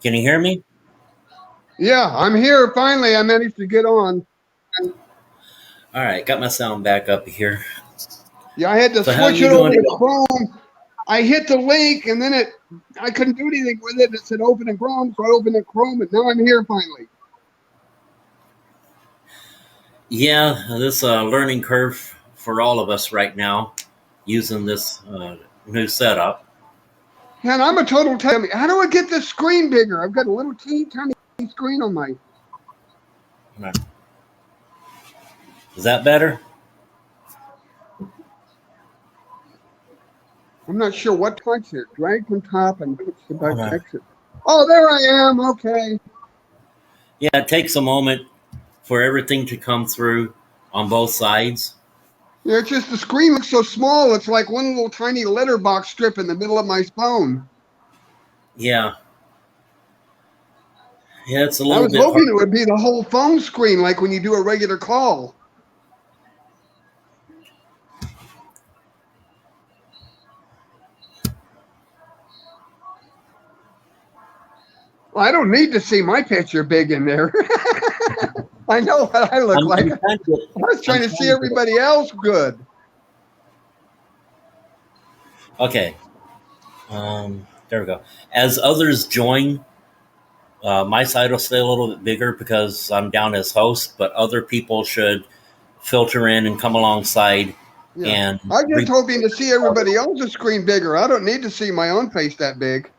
Can you hear me? Yeah, I'm here. Finally, I managed to get on. All right, got my sound back up here. Yeah, I had to So how are switch you it doing over to today? Chrome. I hit the link and then I couldn't do anything with it. It said open in Chrome, so I opened in Chrome and now I'm here finally. Yeah, this learning curve for all of us right now using this new setup. And I'm a total tell me, how do I get this screen bigger? I've got a little teeny tiny screen on my. Is that better? I'm not sure what touch it. Drag from top and push the back Hold on. exit. Oh, there I am. Okay. Yeah, it takes a moment for everything to come through on both sides. Yeah, it's just the screen looks so small. It's like one little tiny letterbox strip in the middle of my phone. Yeah, yeah, it's a I little was bit hoping hard. it would be the whole phone screen like when you do a regular call. Well, I don't need to see my picture big in there. I know what I look like. I'm I trying to. was I'm trying to see trying to. everybody else good. Okay. There we go. As others join, my side will stay a little bit bigger because I'm down as host, but other people should filter in and come alongside Yeah. and I'm just hoping to see everybody else's screen bigger. I don't need to see my own face that big.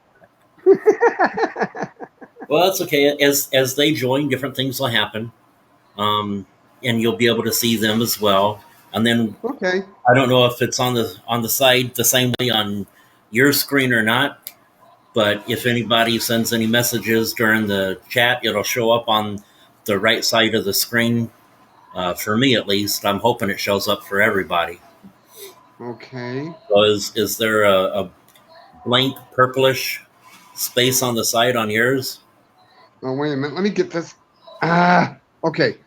well, that's okay. As they join, different things will happen, um, and you'll be able to see them as well. And then Okay. I don't know if it's on the side the same way on your screen or not, but if anybody sends any messages during the chat, it'll show up on the right side of the screen. For me, at least, I'm hoping it shows up for everybody. Okay. So is there a blank purplish space on the side on yours? Oh, wait a minute. Let me get this. Okay.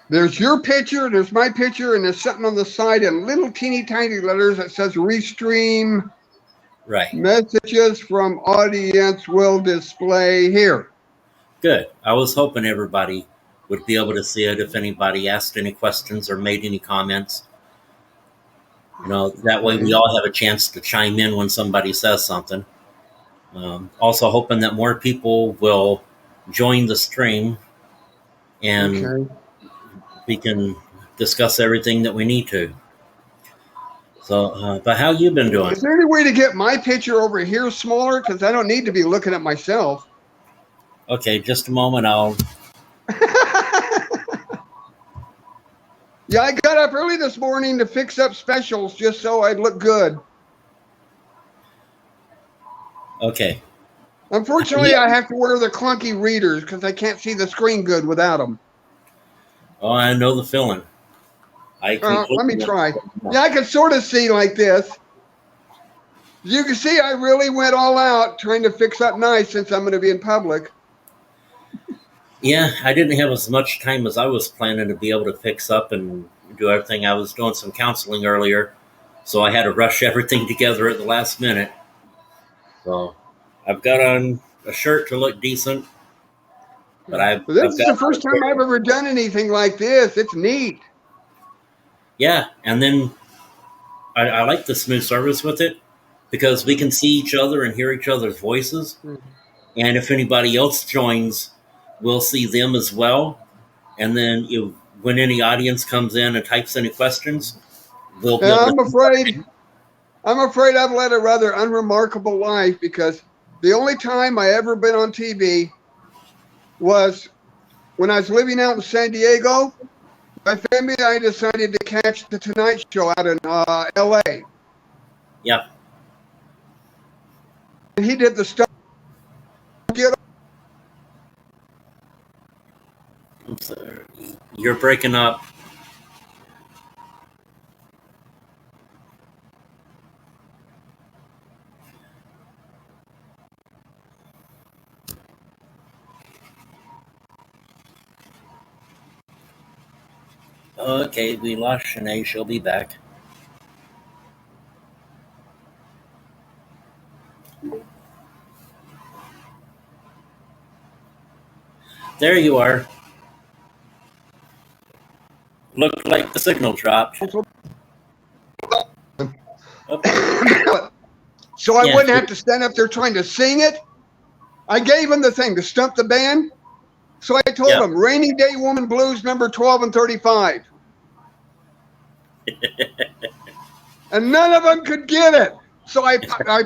There's your picture, there's my picture, and there's something on the side in little teeny tiny letters that says restream Right. messages from audience will display here. Good. I was hoping everybody would be able to see it if anybody asked any questions or made any comments. That way we Okay. all have a chance to chime in when somebody says something. Also, hoping that more people will join the stream and Okay. we can discuss everything that we need to. So, but how you been doing? Is there any way to get my picture over here smaller? Because I don't need to be looking at myself. Okay, just a moment. I'll. Yeah, I got up early this morning to fix up specials just so I'd look good. Okay. Unfortunately, Yeah. I have to wear the clunky readers because I can't see the screen good without them. Oh, I know the feeling. I Let me completely try. understand. Yeah, I can sort of see like this. You can see I really went all out trying to fix up nice since I'm going to be in public. Yeah, I didn't have as much time as I was planning to be able to fix up and do everything. I was doing some counseling earlier, so I had to rush everything together at the last minute. So I've got on a shirt to look decent, but But this I've is got the on first a time I've pair. ever done anything like this. It's neat. Yeah, and then I like this new service with it because we can see each other and hear each other's voices. And if anybody else joins, we'll see them as well. And then when any audience comes in and types any questions, we'll be Yeah, able to I'm see that. afraid. I'm afraid I've led a rather unremarkable life because the only time I ever been on TV was when I was living out in San Diego. My family and I decided to catch the Tonight Show out in L.A. Yeah. And he did the stuff. I'm sorry. You're breaking up. Okay, we lost Shanae. She'll be back. There you are. Looked like the signal dropped. Oh, So I yeah. wouldn't have to stand up there trying to sing it. I gave him the thing to stump the band. So I told Yeah. him, Rainy Day Woman Blues, number 12 and 35. And none of them could get it. So I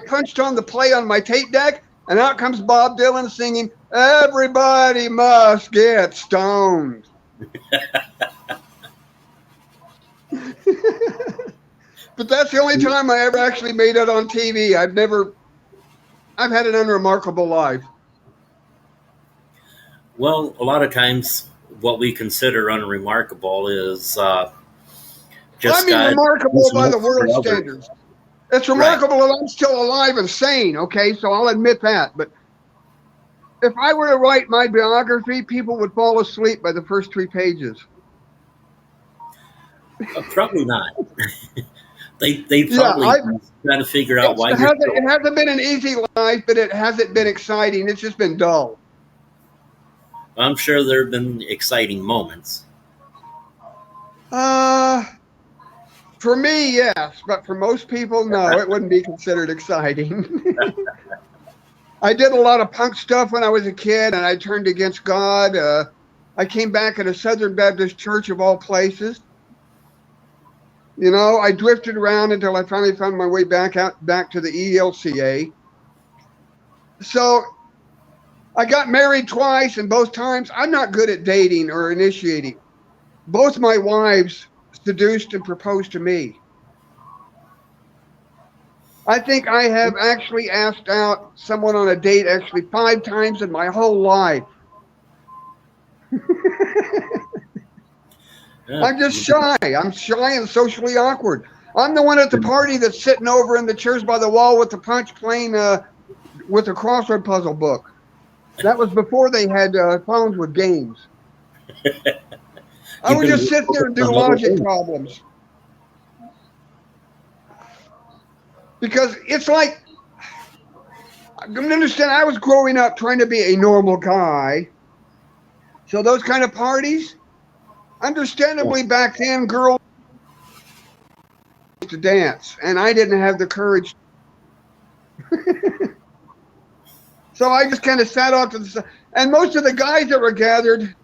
punched on the play on my tape deck, and out comes Bob Dylan singing, Everybody Must Get Stoned. But that's the only time I ever actually made it on TV. I've had an unremarkable life. Well, a lot of times what we consider unremarkable is just I mean, God remarkable using by the us for world's others. standards. It's Right. remarkable that I'm still alive and sane, okay? So I'll admit that. But if I were to write my biography, people would fall asleep by the first 3 pages. Probably not. They Yeah, probably trying to figure out why it you're still. hasn't been an easy life, but it hasn't been exciting. It's just been dull. I'm sure there have been exciting moments. For me, yes, but for most people, no, it wouldn't be considered exciting. I did a lot of punk stuff when I was a kid, and I turned against God. I came back at a Southern Baptist church of all places. You know, I drifted around until I finally found my way back to the ELCA. So I got married twice, and both times I'm not good at dating or initiating. Both my wives seduced and proposed to me. I think I have actually asked out someone on a date 5 times in my whole life. I'm just shy. I'm shy and socially awkward. I'm the one at the party that's sitting over in the chairs by the wall with the punch playing with a crossword puzzle book. That was before they had phones with games. I would just sit there and do logic problems. Because it's like, I'm going to understand, I was growing up trying to be a normal guy. So those kind of parties, understandably back then, girls to dance, and I didn't have the courage. So I just kind of sat off to the side. And most of the guys that were gathered,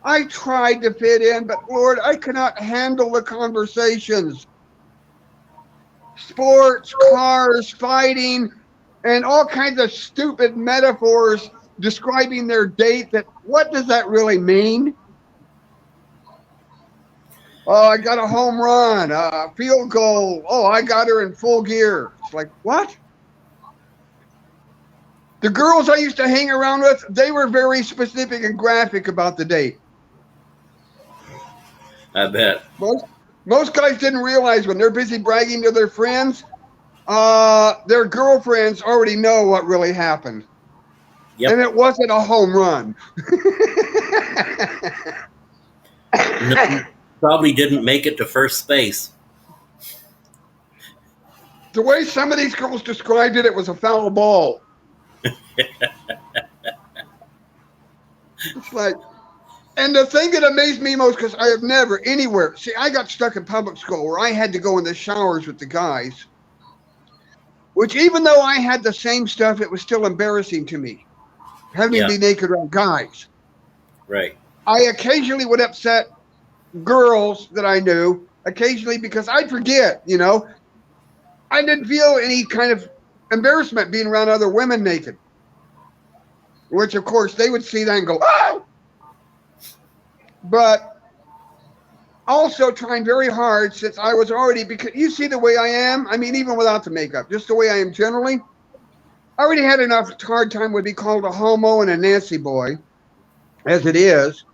I tried to fit in, but Lord, I could not handle the conversations. Sports, cars, fighting, and all kinds of stupid metaphors describing their date. That what does that really mean? Oh, I got a home run, field goal. Oh, I got her in full gear. It's like, what? The girls I used to hang around with, they were very specific and graphic about the date. I bet. Most guys didn't realize when they're busy bragging to their friends, their girlfriends already know what really happened. Yep. And it wasn't a home run. No, probably didn't make it to first base. The way some of these girls described it, it was a foul ball. It's like, and the thing that amazed me most, because I have never anywhere, see, I got stuck in public school where I had to go in the showers with the guys, which even though I had the same stuff, it was still embarrassing to me, having to be naked around guys. Right. I occasionally would upset girls that I knew, occasionally because I'd forget, you know. I didn't feel any kind of embarrassment being around other women naked, which of course they would see that and go, oh! But also trying very hard, since I was already, because you see the way I am, I mean, even without the makeup, just the way I am generally, I already had enough hard time would be called a homo and a Nancy boy, as it is,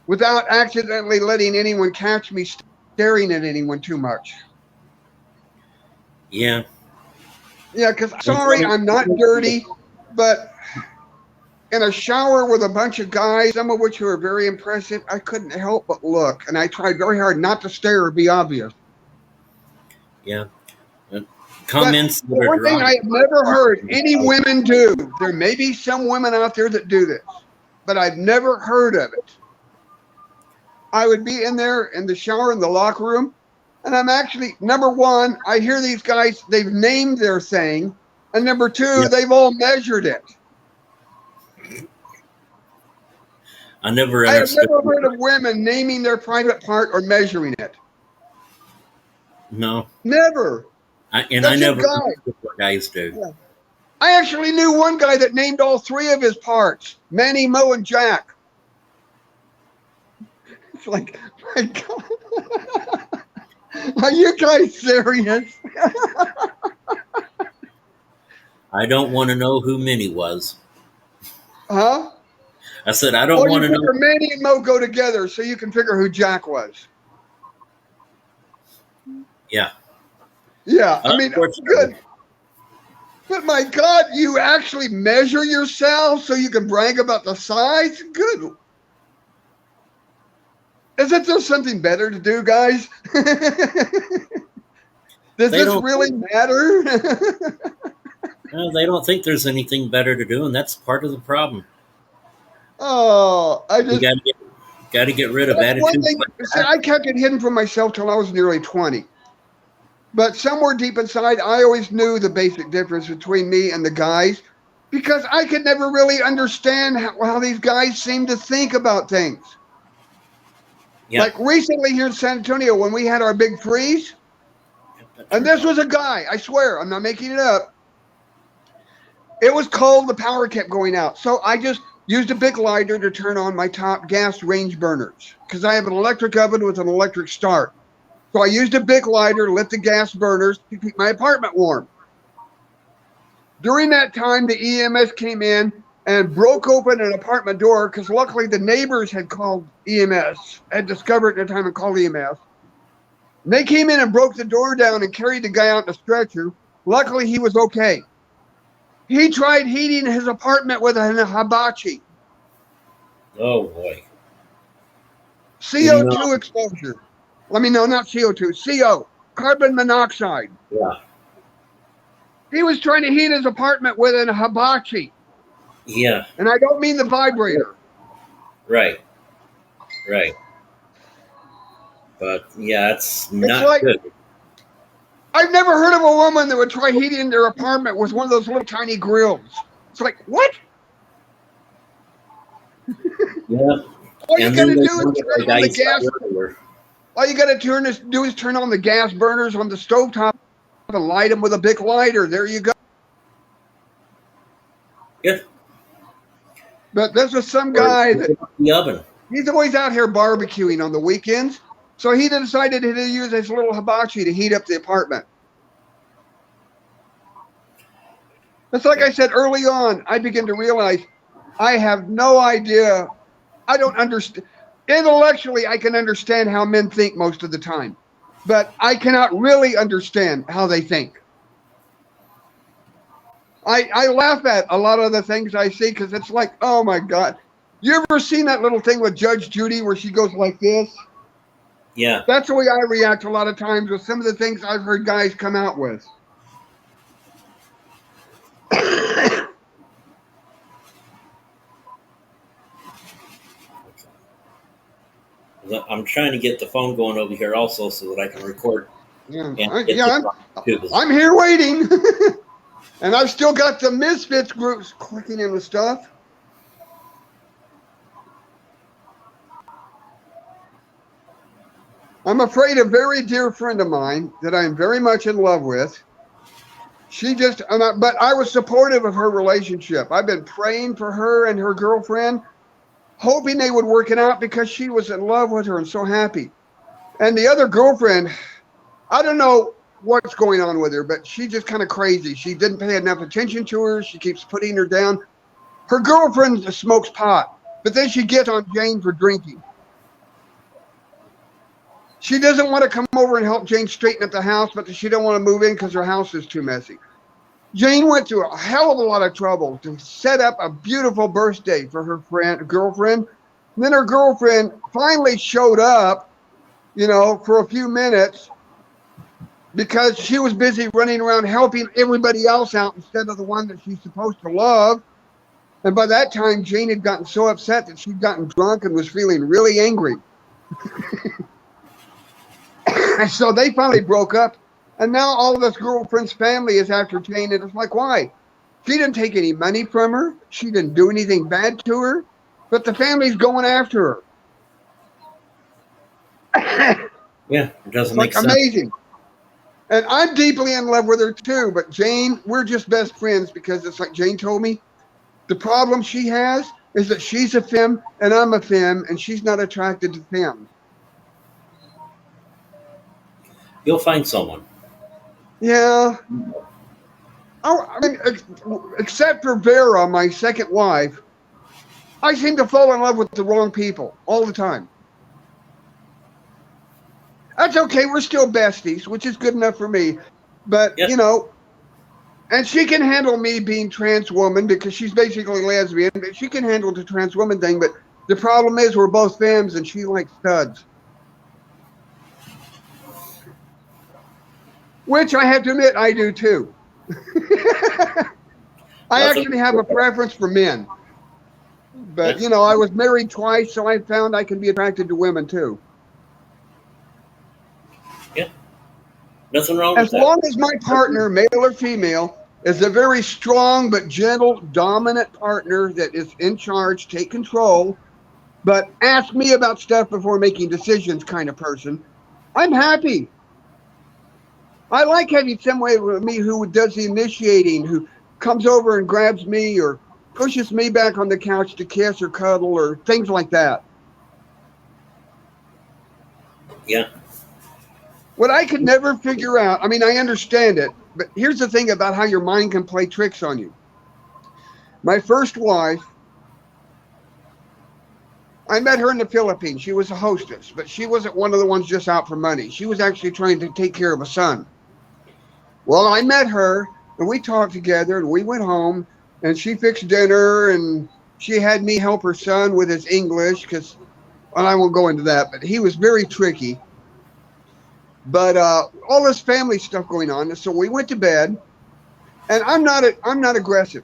without accidentally letting anyone catch me staring at anyone too much. Yeah. Yeah, because sorry, I'm not dirty, but in a shower with a bunch of guys, some of which were very impressive, I couldn't help but look. And I tried very hard not to stare or be obvious. Yeah. Comments. But one thing I have never heard any women do, there may be some women out there that do this. but I've never heard of it. I would be in there in the shower in the locker room, and I'm actually, number one, I hear these guys, they've named their thing, and number two, they've all measured it. I never I have understood. never heard of women naming their private part or measuring it. No. Never. I That's a never guy. understood what guys do. Yeah. I actually knew one guy that named all three of his parts, Manny, Mo, and Jack. It's like, my God. Are you guys serious? I don't want to know who Minnie was. Huh? I said, I don't want to know. Manny and Mo go together so you can figure who Jack was. Yeah. Yeah, I mean, good. But my God, you actually measure yourself so you can brag about the size? Good. Isn't there something better to do, guys? Does this really matter? No, they don't think there's anything better to do, and that's part of the problem. Oh, You got to get rid of attitudes. I kept it hidden from myself till I was nearly 20. But somewhere deep inside, I always knew the basic difference between me and the guys because I could never really understand how these guys seem to think about things. Yeah. Like recently here in San Antonio, when we had our big freeze, and this was a guy, I swear, I'm not making it up. It was cold, the power kept going out. So I just used a big lighter to turn on my top gas range burners because I have an electric oven with an electric start. So I used a big lighter, lit the gas burners to keep my apartment warm. During that time, the EMS came in and broke open an apartment door because luckily the neighbors had called EMS, had discovered at the time and called EMS. And they came in and broke the door down and carried the guy out in a stretcher. Luckily, he was okay. He tried heating his apartment with a hibachi. Oh, boy. CO2 exposure. Not CO2, CO, carbon monoxide. Yeah. He was trying to heat his apartment with a hibachi. Yeah. And I don't mean the vibrator. Right. But, yeah, it's not good. I've never heard of a woman that would try heating their apartment with one of those little tiny grills. It's like, what? Yeah. All you got to do is turn on the gas. All you got to do is turn on the gas burners on the stovetop and light them with a big lighter. There you go. Yeah. But this is some guy that the oven. He's always out here barbecuing on the weekends. So he decided to use his little hibachi to heat up the apartment. It's like I said early on, I began to realize I have no idea. I don't understand. Intellectually, I can understand how men think most of the time, but I cannot really understand how they think. I laugh at a lot of the things I see because it's like, oh my God. You ever seen that little thing with Judge Judy where she goes like this? Yeah. That's the way I react a lot of times with some of the things I've heard guys come out with. I'm trying to get the phone going over here also so that I can record. I'm here waiting. And I've still got the Misfits groups clicking in with stuff. I'm afraid a very dear friend of mine that I'm very much in love with, but I was supportive of her relationship. I've been praying for her and her girlfriend, hoping they would work it out because she was in love with her and so happy. And the other girlfriend, I don't know what's going on with her, but she's just kind of crazy. She didn't pay enough attention to her. She keeps putting her down. Her girlfriend smokes pot, but then she gets on Jane for drinking. She doesn't want to come over and help Jane straighten up the house, but she don't want to move in because her house is too messy. Jane went through a hell of a lot of trouble to set up a beautiful birthday for her girlfriend. And then her girlfriend finally showed up, for a few minutes because she was busy running around helping everybody else out instead of the one that she's supposed to love. And by that time, Jane had gotten so upset that she'd gotten drunk and was feeling really angry. So they finally broke up. And now all of this girlfriend's family is after Jane. And it's like, why? She didn't take any money from her. She didn't do anything bad to her. But the family's going after her. Yeah, it doesn't make like sense. amazing. And I'm deeply in love with her too. But Jane, we're just best friends because it's like Jane told me. The problem she has is that she's a femme and I'm a femme, and she's not attracted to femmes. You'll find someone. Yeah. Oh, I mean, except for Vera, my second wife, I seem to fall in love with the wrong people all the time. That's okay. We're still besties, which is good enough for me. But, Yep. you know, and she can handle me being trans woman because she's basically lesbian. But she can handle the trans woman thing. But the problem is we're both femmes and she likes studs. Which I have to admit I do too. I actually have a preference for men. But, you know, I was married twice, so I found I can be attracted to women too. Yeah. Nothing wrong with As that. long as my partner, male or female, is a very strong but gentle, dominant partner that is in charge, take control, but ask me about stuff before making decisions kind of person, I'm happy. I like having somebody with me who does the initiating, who comes over and grabs me or pushes me back on the couch to kiss or cuddle or things like that. Yeah. What I could never figure out, I mean, I understand it, but here's the thing about how your mind can play tricks on you. My first wife, I met her in the Philippines. She was a hostess, but she wasn't one of the ones just out for money. She was actually trying to take care of a son. Well, I met her, and we talked together, and we went home, and she fixed dinner, and she had me help her son with his English, because, well, I won't go into that, but he was very tricky. But all this family stuff going on, and so we went to bed, and I'm not aggressive.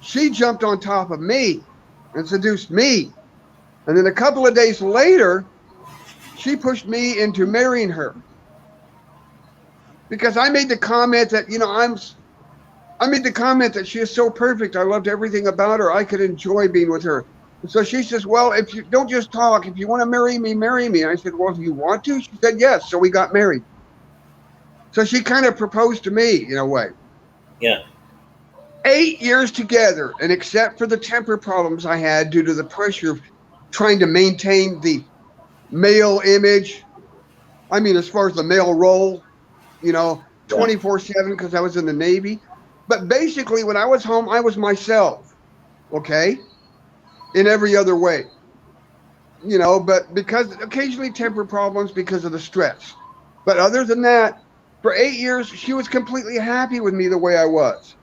She jumped on top of me and seduced me. And then a couple of days later, she pushed me into marrying her. Because I made the comment that, you know, I made the comment that she is so perfect. I loved everything about her. I could enjoy being with her. And so she says, well, if you don't just talk, if you want to marry me, marry me. And I said, well, if you want to? She said, yes. So we got married. So she kind of proposed to me in a way. Yeah. 8 years together. And except for the temper problems I had due to the pressure of trying to maintain the male image, I mean, as far as the male role, you know, 24/7 because I was in the Navy. But basically, when I was home, I was myself, okay, in every other way. You know, but because occasionally temper problems because of the stress. But other than that, for 8 years, she was completely happy with me the way I was.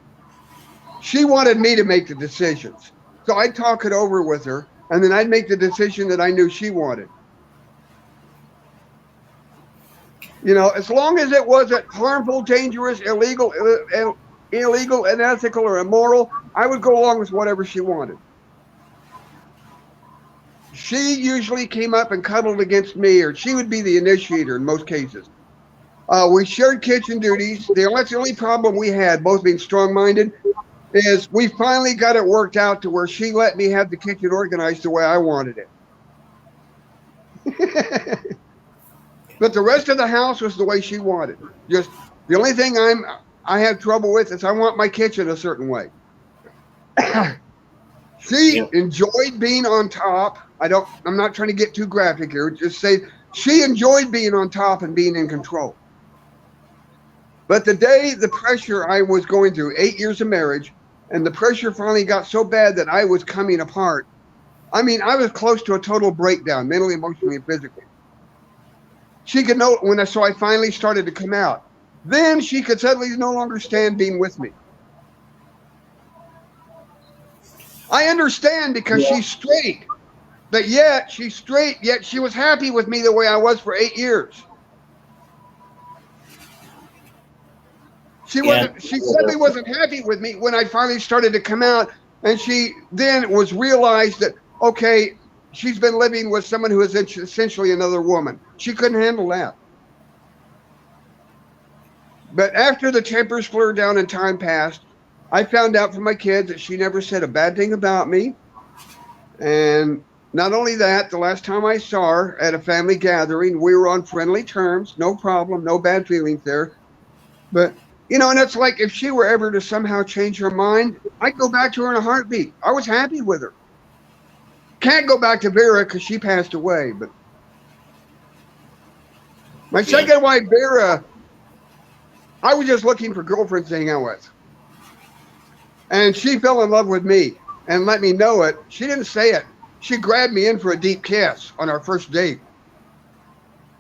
She wanted me to make the decisions. So I'd talk it over with her, and then I'd make the decision that I knew she wanted. You know, as long as it wasn't harmful, dangerous, illegal, unethical, or immoral, I would go along with whatever she wanted. She usually came up and cuddled against me, or she would be the initiator in most cases. We shared kitchen duties. That's the only problem we had, both being strong-minded, is we finally got it worked out to where she let me have the kitchen organized the way I wanted it. But the rest of the house was the way she wanted. Just the only thing I have trouble with is I want my kitchen a certain way. She enjoyed being on top. I'm not trying to get too graphic here. Just say she enjoyed being on top and being in control. But the day the pressure I was going through, 8 years of marriage, and the pressure finally got so bad that I was coming apart. I mean, I was close to a total breakdown, mentally, emotionally, and physically. She could know so I finally started to come out. Then she could suddenly no longer stand being with me. I understand because she's straight, but yet she's straight, yet she was happy with me the way I was for 8 years. She suddenly wasn't happy with me when I finally started to come out And she then was realized that, okay, she's been living with someone who is essentially another woman. She couldn't handle that. But after the tempers flared down and time passed, I found out from my kids that she never said a bad thing about me. And not only that, the last time I saw her at a family gathering, we were on friendly terms, no problem, no bad feelings there. But, and it's like if she were ever to somehow change her mind, I'd go back to her in a heartbeat. I was happy with her. Can't go back to Vera because she passed away. But my second wife, Vera, I was just looking for girlfriends to hang out with. And she fell in love with me and let me know it. She didn't say it. She grabbed me in for a deep kiss on our first date.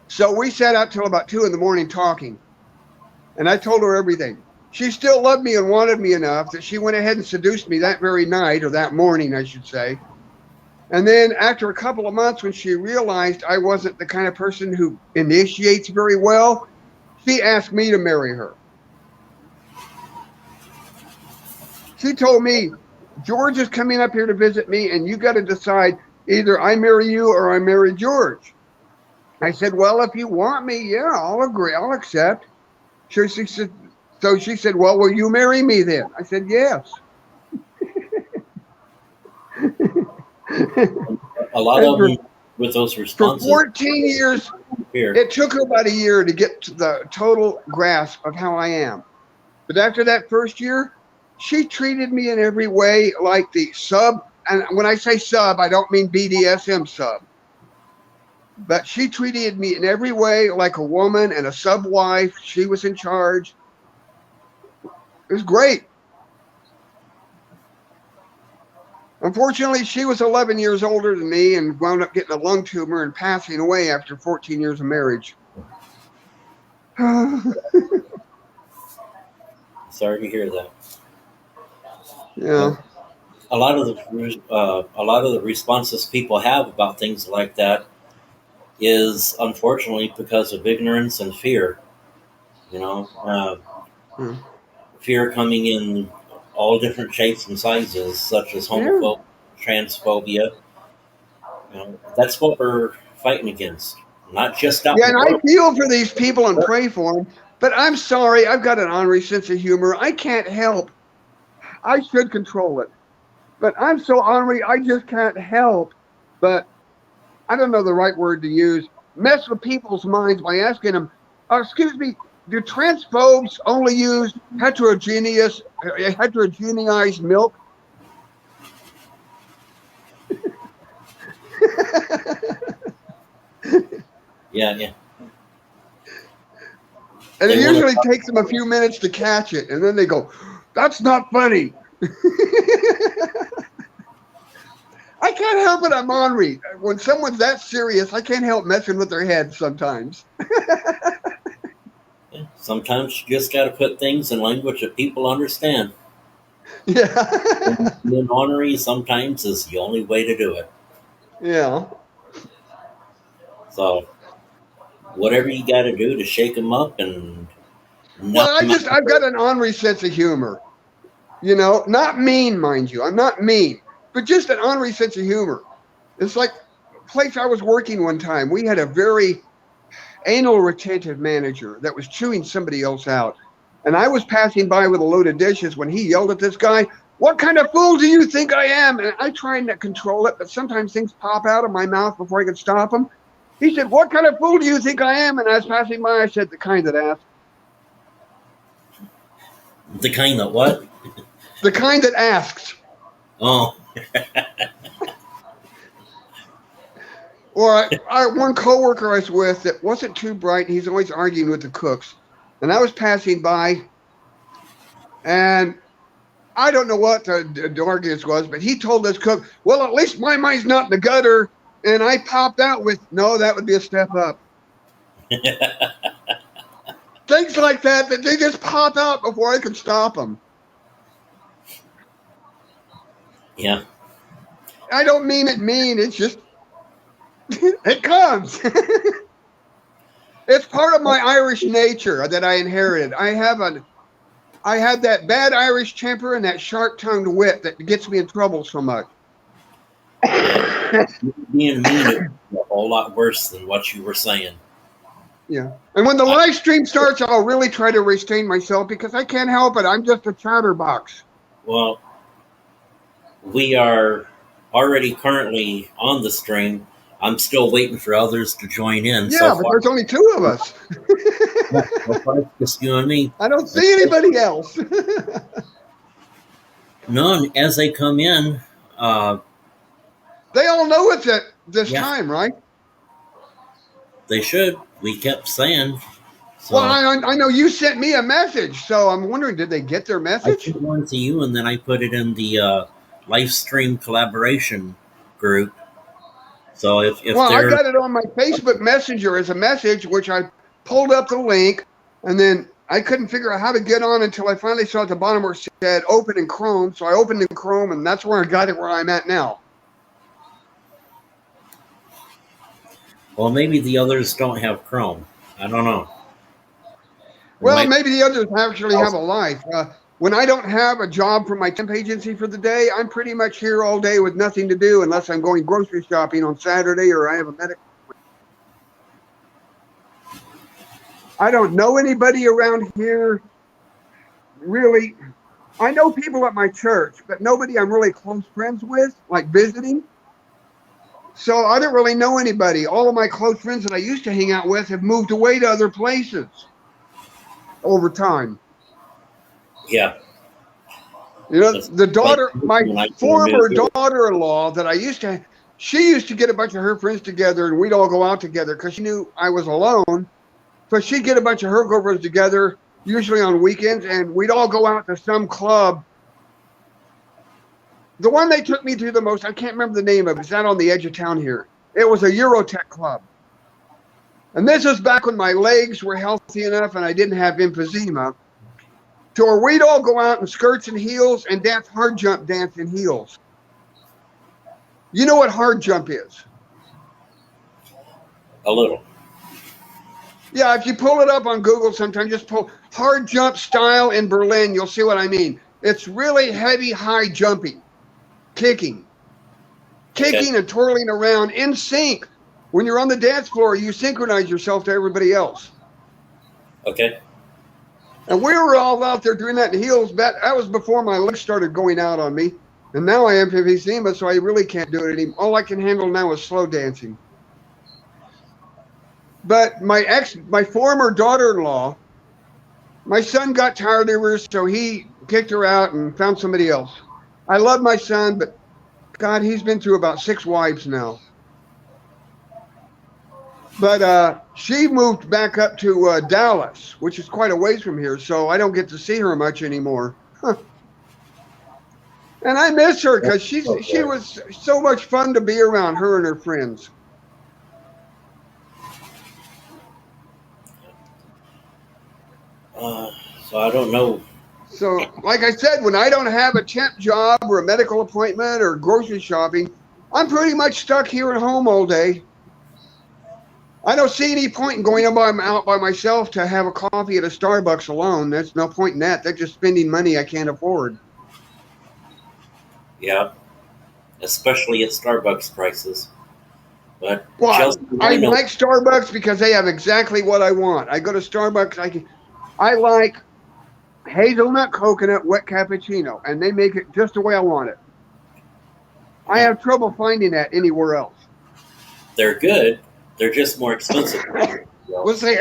So we sat out till about 2 a.m. talking. And I told her everything. She still loved me and wanted me enough that she went ahead and seduced me that very night, or that morning, I should say. And then after a couple of months, when she realized I wasn't the kind of person who initiates very well, she asked me to marry her. She told me, George is coming up here to visit me, and you got to decide either I marry you or I marry George. I said, well, if you want me, yeah, I'll agree. I'll accept. So she said, well, will you marry me then? I said, yes. A lot of them with those responses. For 14 years, it took her about a year to get to the total grasp of how I am. But after that first year, she treated me in every way like the sub. And when I say sub, I don't mean BDSM sub. But she treated me in every way like a woman and a sub wife. She was in charge. It was great. Unfortunately, she was 11 years older than me and wound up getting a lung tumor and passing away after 14 years of marriage. Sorry to hear that. Yeah. A lot of the responses people have about things like that is unfortunately because of ignorance and fear. Fear coming in all different shapes and sizes, such as homophobia, transphobia. That's what we're fighting against. Not just out. Yeah, and I feel for these people and pray for them. But I'm sorry, I've got an ornery sense of humor. I can't help. I should control it. But I'm so ornery, I just can't help. But I don't know the right word to use. Mess with people's minds by asking them, excuse me, do transphobes only use heterogeneized milk? Yeah. And it usually takes them a few minutes to catch it, and then they go, that's not funny. I can't help it, I'm ornery. When someone's that serious, I can't help messing with their head sometimes. Sometimes you just got to put things in language that people understand. Yeah. Being ornery sometimes is the only way to do it. Yeah. So, whatever you got to do to shake them up and. Well, I've got an ornery sense of humor. Not mean, mind you. I'm not mean, but just an ornery sense of humor. It's like a place I was working one time. We had a very anal retentive manager that was chewing somebody else out. And I was passing by with a load of dishes when he yelled at this guy, what kind of fool do you think I am? And I try to control it, but sometimes things pop out of my mouth before I can stop them. He said, what kind of fool do you think I am? And I was passing by, I said, the kind that asks. The kind that what? The kind that asks. Oh. Or one coworker I was with that wasn't too bright. He's always arguing with the cooks. And I was passing by, and I don't know what the argument was, but he told this cook, well, at least my mind's not in the gutter. And I popped out with, no, that would be a step up. Things like that they just pop out before I can stop them. Yeah. I don't mean it mean. It's just, it comes. It's part of my Irish nature that I inherited. I have I have that bad Irish temper and that sharp-tongued wit that gets me in trouble so much. Being mean is a whole lot worse than what you were saying. Yeah. And when the live stream starts, I'll really try to restrain myself because I can't help it. I'm just a chatterbox. Well, we are already currently on the stream. I'm still waiting for others to join in. Yeah, So but far, there's only two of us. so far it's just you and me. I don't see anybody else. None as they come in. They all know it's at this Yeah. time, right? They should. We kept saying. So Well, I know you sent me a message, so I'm wondering, did they get their I message? sent one to you, and then I put it in the live stream collaboration group. So if Well, I they're got it on my Facebook Messenger as a message, which I pulled up the link, and then I couldn't figure out how to get on until I finally saw at the bottom where it said open in Chrome. So I opened in Chrome, and that's where I got it where I'm at now. well, maybe the others don't have Chrome. I don't know. Well, maybe the others actually have a life. When I don't have a job for my temp agency for the day, I'm pretty much here all day with nothing to do unless I'm going grocery shopping on Saturday or I have a medical appointment. I don't know anybody around here, really. I know people at my church, but nobody I'm really close friends with, like visiting. So I don't really know anybody. All of my close friends that I used to hang out with have moved away to other places over time. Yeah. You know, the daughter, my former daughter-in-law that I used to, she used to get a bunch of her friends together and we'd all go out together because she knew I was alone. So she'd get a bunch of her girlfriends together, usually on weekends, and we'd all go out to some club. The one they took me to the most, I can't remember the name of it. It's out on the edge of town here. It was a Eurotech club. And this was back when my legs were healthy enough and I didn't have emphysema. To where we'd all go out in skirts and heels and dance hard jump dance in heels. You know what hard jump is? A little. Yeah, if you pull it up on Google sometime, just pull hard jump style in Berlin, you'll see what I mean. It's really heavy, high jumping, kicking and twirling around in sync. When you're on the dance floor, you synchronize yourself to everybody else. Okay. And we were all out there doing that in heels. That was before my legs started going out on me. And now I am emphysema, so I really can't do it anymore. All I can handle now is slow dancing. But my former daughter-in-law, my son got tired of her, so he kicked her out and found somebody else. I love my son, but God, he's been through about 6 wives now. But she moved back up to Dallas, which is quite a ways from here, so I don't get to see her much anymore. Huh. And I miss her because she was so much fun to be around, her and her friends. So I don't know. So, like I said, when I don't have a temp job or a medical appointment or grocery shopping, I'm pretty much stuck here at home all day. I don't see any point in going out by myself to have a coffee at a Starbucks alone. There's no point in that. They're just spending money I can't afford. Yeah. Especially at Starbucks prices. But well, I like Starbucks because they have exactly what I want. I go to Starbucks, I like hazelnut coconut wet cappuccino, and they make it just the way I want it. I have trouble finding that anywhere else. They're good. They're just more expensive. We'll say,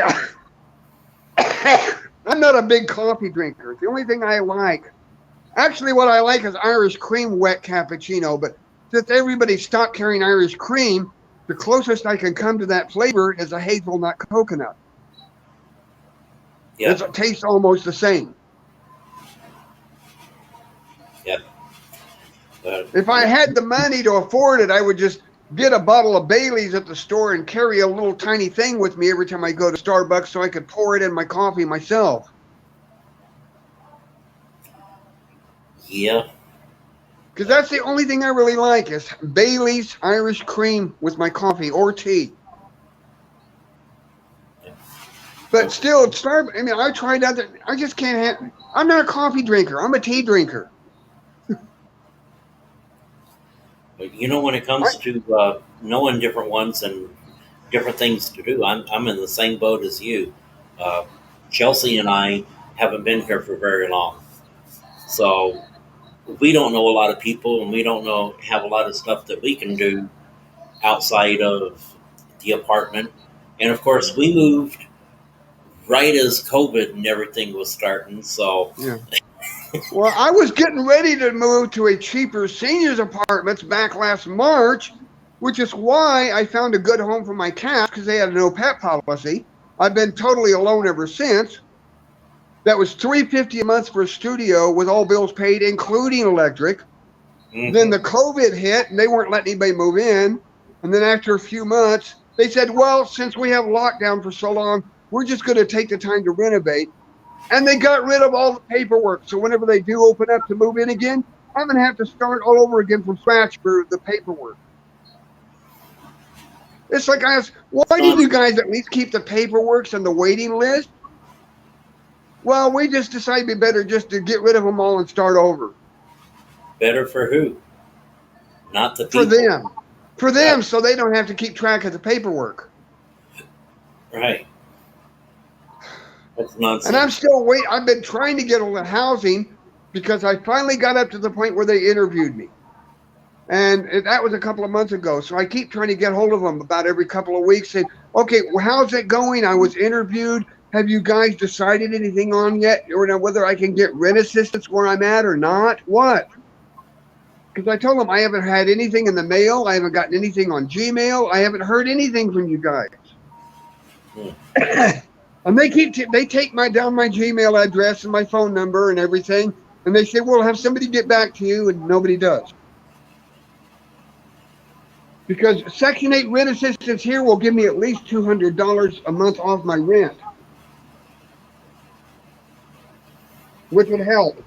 I'm not a big coffee drinker. The only thing I like, actually what I like is Irish cream wet cappuccino, but since everybody stopped carrying Irish cream, the closest I can come to that flavor is a hazelnut coconut. Yeah. It tastes almost the same. Yeah. If I had the money to afford it, I would just get a bottle of Bailey's at the store and carry a little tiny thing with me every time I go to Starbucks so I could pour it in my coffee myself. Yeah. Because that's the only thing I really like is Bailey's Irish cream with my coffee or tea. But still, I tried that. I just can't have. I'm not a coffee drinker. I'm a tea drinker. But when it comes to knowing different ones and different things to do, I'm in the same boat as you. Uh, Chelsea and I haven't been here for very long, so we don't know a lot of people, and we don't have a lot of stuff that we can do outside of the apartment. And of course, we moved right as COVID and everything was starting. So yeah. Well, I was getting ready to move to a cheaper seniors apartments back last March, which is why I found a good home for my cats because they had a no pet policy. I've been totally alone ever since. That was $350 a month for a studio with all bills paid, including electric. Mm-hmm. Then the COVID hit and they weren't letting anybody move in. And then after a few months, they said, well, since we have lockdown for so long, we're just going to take the time to renovate. And they got rid of all the paperwork. So whenever they do open up to move in again, I'm going to have to start all over again from scratch for the paperwork. It's like I asked, why did you guys at least keep the paperwork and the waiting list? Well, we just decided it'd be better just to get rid of them all and start over. Better for who? Not the people. For them. For them, right. So they don't have to keep track of the paperwork. Right. That's nonsense. And I'm still waiting. I've been trying to get all the housing because I finally got up to the point where they interviewed me. And that was a couple of months ago. So I keep trying to get hold of them about every couple of weeks saying, okay, well, how's it going? I was interviewed. Have you guys decided anything on yet? Or whether I can get rent assistance where I'm at or not? What? Because I told them I haven't had anything in the mail. I haven't gotten anything on Gmail. I haven't heard anything from you guys. And they take down my Gmail address and my phone number and everything. And they say, we'll have somebody get back to you, and nobody does. Because Section 8 rent assistance here will give me at least $200 a month off my rent, which would help.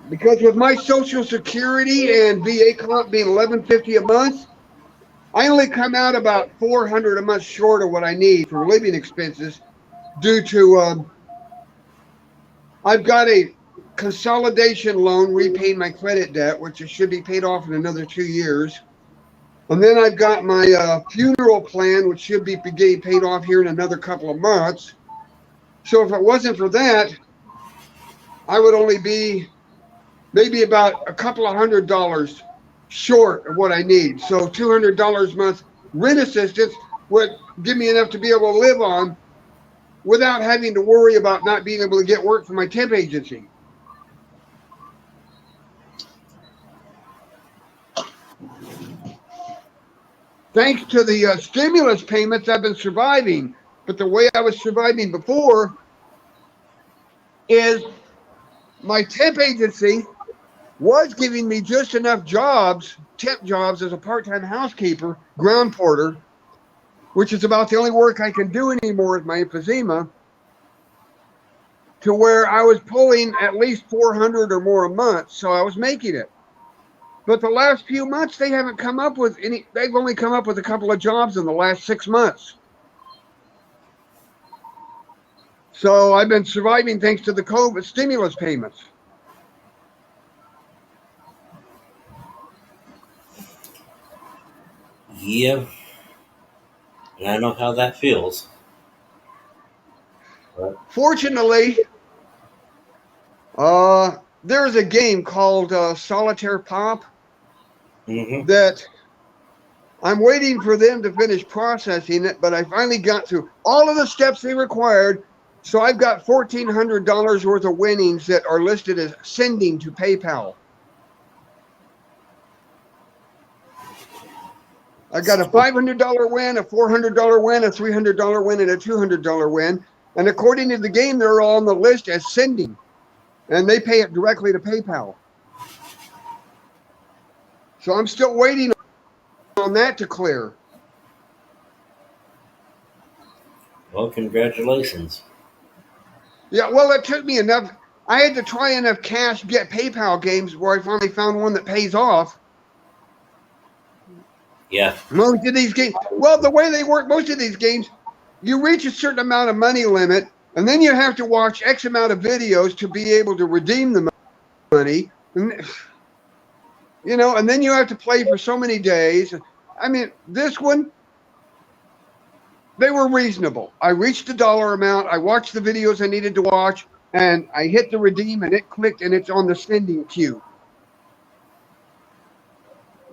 Because with my Social Security and VA comp being $11.50 a month, I only come out about $400 a month short of what I need for living expenses due to I've got a consolidation loan repaying my credit debt, which should be paid off in another 2 years. And then I've got my funeral plan, which should be getting paid off here in another couple of months. So if it wasn't for that, I would only be maybe about a couple of $100 short of what I need. So $200 a month rent assistance would give me enough to be able to live on without having to worry about not being able to get work from my temp agency. Thanks to the stimulus payments, I've been surviving. But the way I was surviving before is my temp agency was giving me just enough jobs, temp jobs as a part-time housekeeper, ground porter, which is about the only work I can do anymore with my emphysema, to where I was pulling at least $400 or more a month, so I was making it. But the last few months, they haven't come up with any. They've only come up with a couple of jobs in the last 6 months. So I've been surviving thanks to the COVID stimulus payments. Yeah. And I know how that feels. But fortunately, there's a game called Solitaire Pop that I'm waiting for them to finish processing it, but I finally got through all of the steps they required. So I've got $1,400 worth of winnings that are listed as sending to PayPal. I got a $500 win, a $400 win, a $300 win, and a $200 win. And according to the game, they're all on the list as sending. And they pay it directly to PayPal. So I'm still waiting on that to clear. Well, congratulations. Yeah, well, it took me enough. I had to try enough cash to get PayPal games where I finally found one that pays off. Yeah. Most of these games, well, the way they work, most of these games, you reach a certain amount of money limit, And then you have to watch X amount of videos to be able to redeem the money. And, and then you have to play for so many days. I mean, this one, they were reasonable. I reached the dollar amount. I watched the videos I needed to watch, and I hit the redeem, and it clicked, and it's on the sending queue.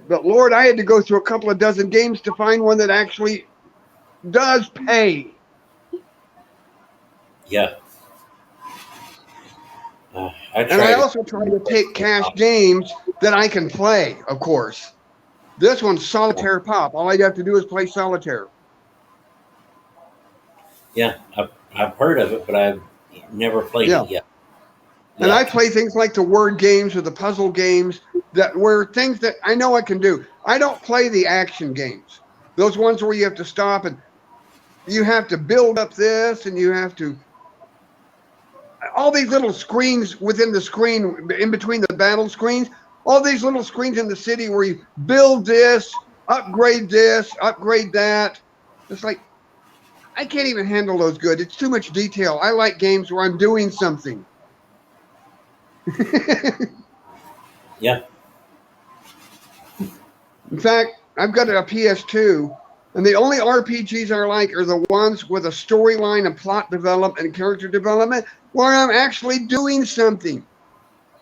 But Lord, I had to go through a couple of dozen games to find one that actually does pay. Yeah. I also try to take cash games that I can play, of course. This one's Solitaire Pop. All I'd have to do is play Solitaire. Yeah, I've heard of it, but I've never played it yet. And I play things like the word games or the puzzle games that were things that I know I can do. I don't play the action games. Those ones where you have to stop and you have to build up this and you have to... all these little screens within the screen, in between the battle screens, all these little screens in the city where you build this, upgrade that. It's like, I can't even handle those good. It's too much detail. I like games where I'm doing something. Yeah. In fact, I've got a PS2, and the only RPGs I like are the ones with a storyline and plot development and character development where I'm actually doing something.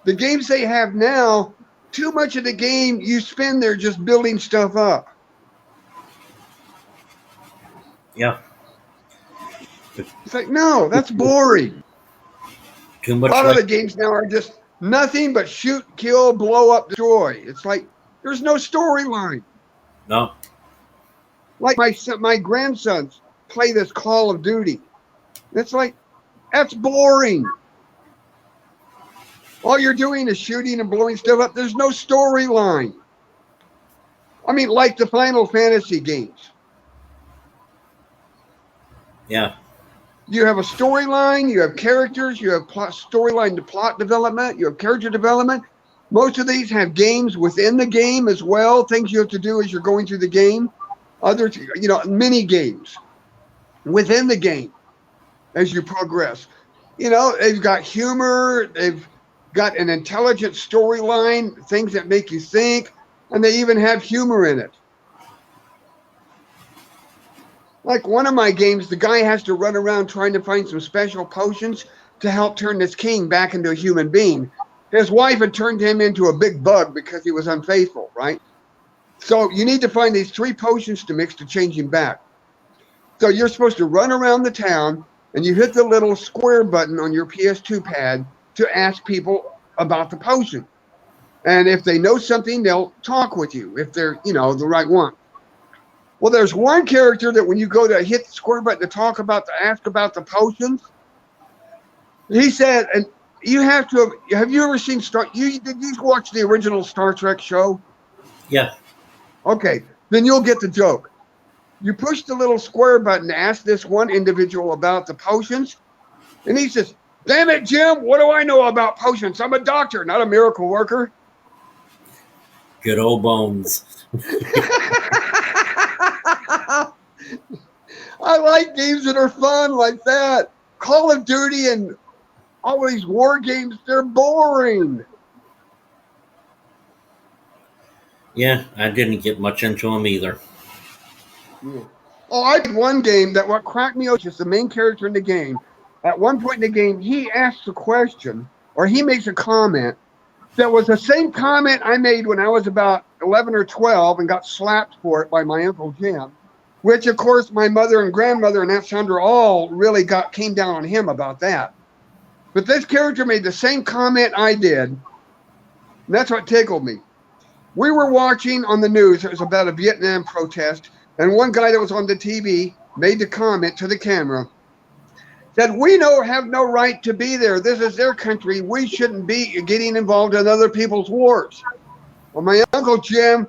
The games they have now, too much of the game you spend there just building stuff up. Yeah. It's like, no, that's boring. Too much. A lot of the games now are just nothing but shoot, kill, blow up, destroy. It's like, there's no storyline. No. Like my grandsons play this Call of Duty. It's like, that's boring. All you're doing is shooting and blowing stuff up. There's no storyline. I mean, like the Final Fantasy games. Yeah. You have a storyline, you have characters, you have storyline to plot development, you have character development. Most of these have games within the game as well, things you have to do as you're going through the game. Others, mini games within the game as you progress. They've got humor, they've got an intelligent storyline, things that make you think, and they even have humor in it. Like one of my games, the guy has to run around trying to find some special potions to help turn this king back into a human being. His wife had turned him into a big bug because he was unfaithful, right? So you need to find these 3 potions to mix to change him back. So you're supposed to run around the town and you hit the little square button on your PS2 pad to ask people about the potion. And if they know something, they'll talk with you if they're, the right one. Well, there's one character that when you go to hit the square button to ask about the potions, he said, and you have you ever seen did you watch the original Star Trek show? Yeah. Okay, then you'll get the joke. You push the little square button to ask this one individual about the potions, and he says, "Damn it, Jim, what do I know about potions? I'm a doctor, not a miracle worker." Good old Bones. I like games that are fun like that. Call of Duty and all these war games, they're boring. Yeah, I didn't get much into them either. Yeah. Oh, I had one game that what cracked me up is the main character in the game. At one point in the game, he asks a question or he makes a comment that was the same comment I made when I was about 11 or 12 and got slapped for it by my Uncle Jim, which, of course, my mother and grandmother and Aunt Sandra all really came down on him about that. But this character made the same comment I did, and that's what tickled me. We were watching on the news, it was about a Vietnam protest, and one guy that was on the TV made the comment to the camera, said, "We have no right to be there. This is their country. We shouldn't be getting involved in other people's wars." Well, my Uncle Jim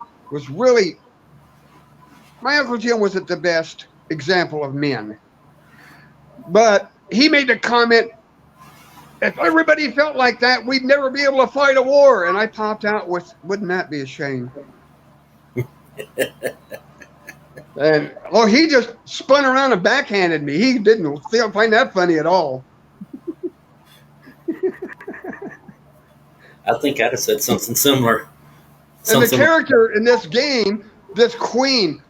wasn't the best example of men. But he made the comment, "If everybody felt like that, we'd never be able to fight a war." And I popped out with, "Wouldn't that be a shame?" And he just spun around and backhanded me. He didn't find that funny at all. I think I'd have said something similar. And the Something. character in this game, this queen,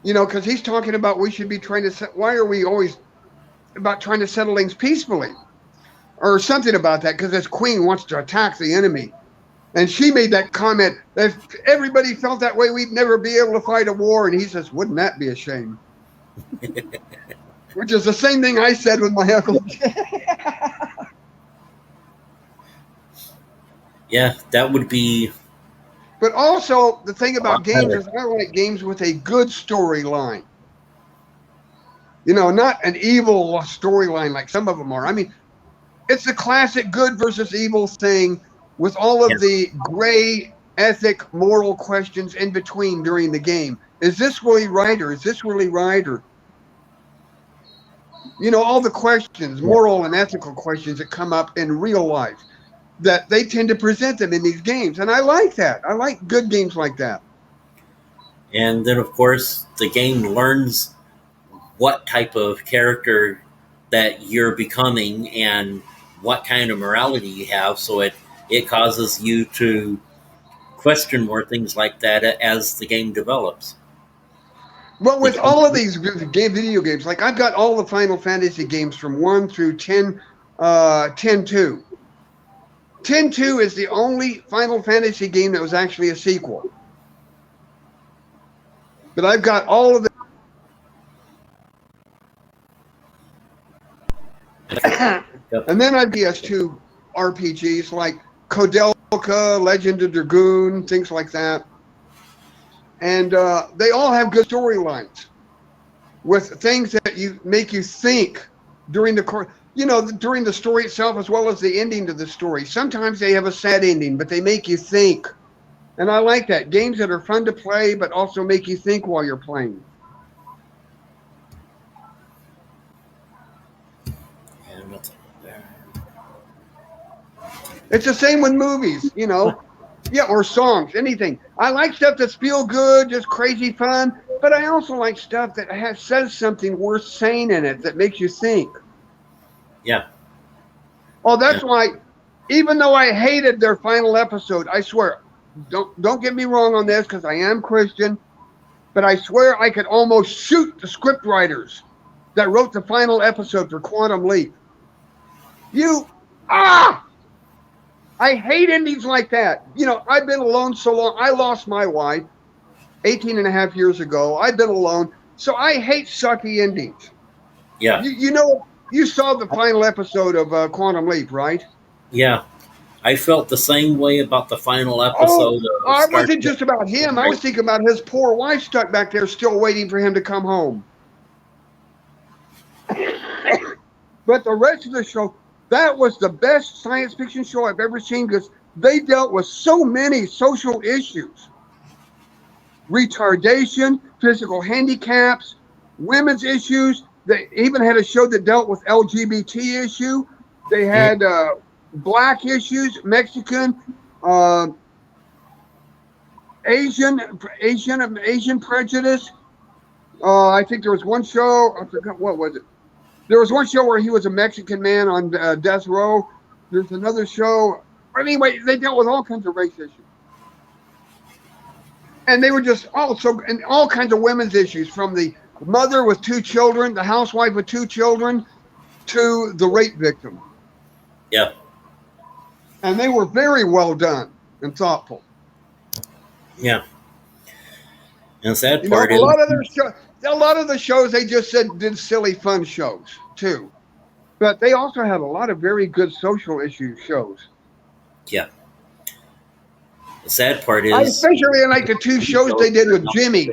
because he's talking about we should be trying to why are we always about trying to settle things peacefully or something about that, because this queen wants to attack the enemy. And she made that comment, if everybody felt that way, we'd never be able to fight a war. And he says, wouldn't that be a shame? Which is the same thing I said with my uncle. Yeah, that would be. But also, the thing about games is I like games with a good storyline. Not an evil storyline like some of them are. I mean, it's the classic good versus evil thing with all of the gray ethic, moral questions in between during the game. Is this really right, or is this really right? Or, all the questions, moral and ethical questions that come up in real life, that they tend to present them in these games. And I like that. I like good games like that. And then, of course, the game learns what type of character that you're becoming and what kind of morality you have. So it causes you to question more things like that as the game develops. Well, with all of these video games, like I've got all the Final Fantasy games from 1 through 10, 10-2. 10-2 is the only Final Fantasy game that was actually a sequel. But I've got all of the. And then I've PS2 RPGs like Kodelka, Legend of Dragoon, things like that. And they all have good storylines with things that make you think during the course, during the story itself, as well as the ending to the story. Sometimes they have a sad ending, but they make you think. And I like that. Games that are fun to play, but also make you think while you're playing. It's the same with movies, or songs, anything. I like stuff that's feel good, just crazy fun, but I also like stuff that says something worth saying in it that makes you think. Yeah. Oh, that's why, even though I hated their final episode, I swear, don't get me wrong on this, because I am Christian, but I swear I could almost shoot the script writers that wrote the final episode for Quantum Leap. I hate endings like that. I've been alone so long. I lost my wife 18 and a half years ago. I've been alone. So I hate sucky endings. Yeah. You saw the final episode of Quantum Leap, right? Yeah. I felt the same way about the final episode. I wasn't just about him. I was thinking about his poor wife stuck back there still waiting for him to come home. But the rest of the show, that was the best science fiction show I've ever seen, because they dealt with so many social issues. Retardation, physical handicaps, women's issues. They even had a show that dealt with LGBT issue. They had black issues, Mexican, Asian prejudice. I think there was one show, I forgot, what was it? There was one show where he was a Mexican man on death row. There's another show. Anyway, they dealt with all kinds of race issues. And they were just and all kinds of women's issues, from the mother with 2 children, the housewife with 2 children, to the rape victim. Yeah. And they were very well done and thoughtful. Yeah. And the sad part is, a lot of the shows they just did silly fun shows too, but they also had a lot of very good social issue shows. Yeah. The sad part is, I especially like the 2 shows they did with Jimmy.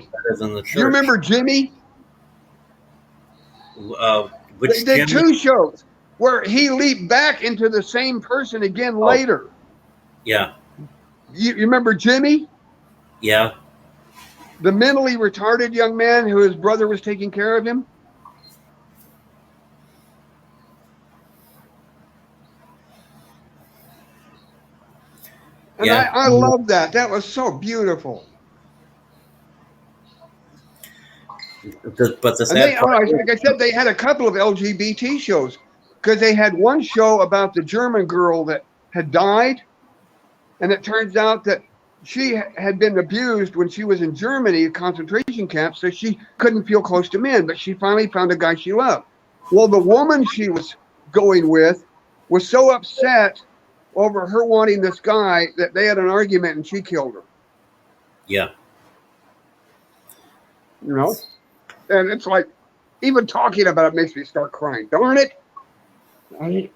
You remember Jimmy? Which they did Jimmy? 2 shows where he leaped back into the same person again later. Yeah. You remember Jimmy? Yeah. The mentally retarded young man who his brother was taking care of him? And yeah. I love that. That was so beautiful. But the And they, sad part is, like I said, they had a couple of LGBT shows because they had one show about the German girl that had died, and it turns out that she had been abused when she was in Germany, a concentration camp, so she couldn't feel close to men, but she finally found a guy she loved. Well, the woman she was going with was so upset over her wanting this guy that they had an argument and she killed her. yeah. You know? And it's like, even talking about it makes me start crying. Darn it. I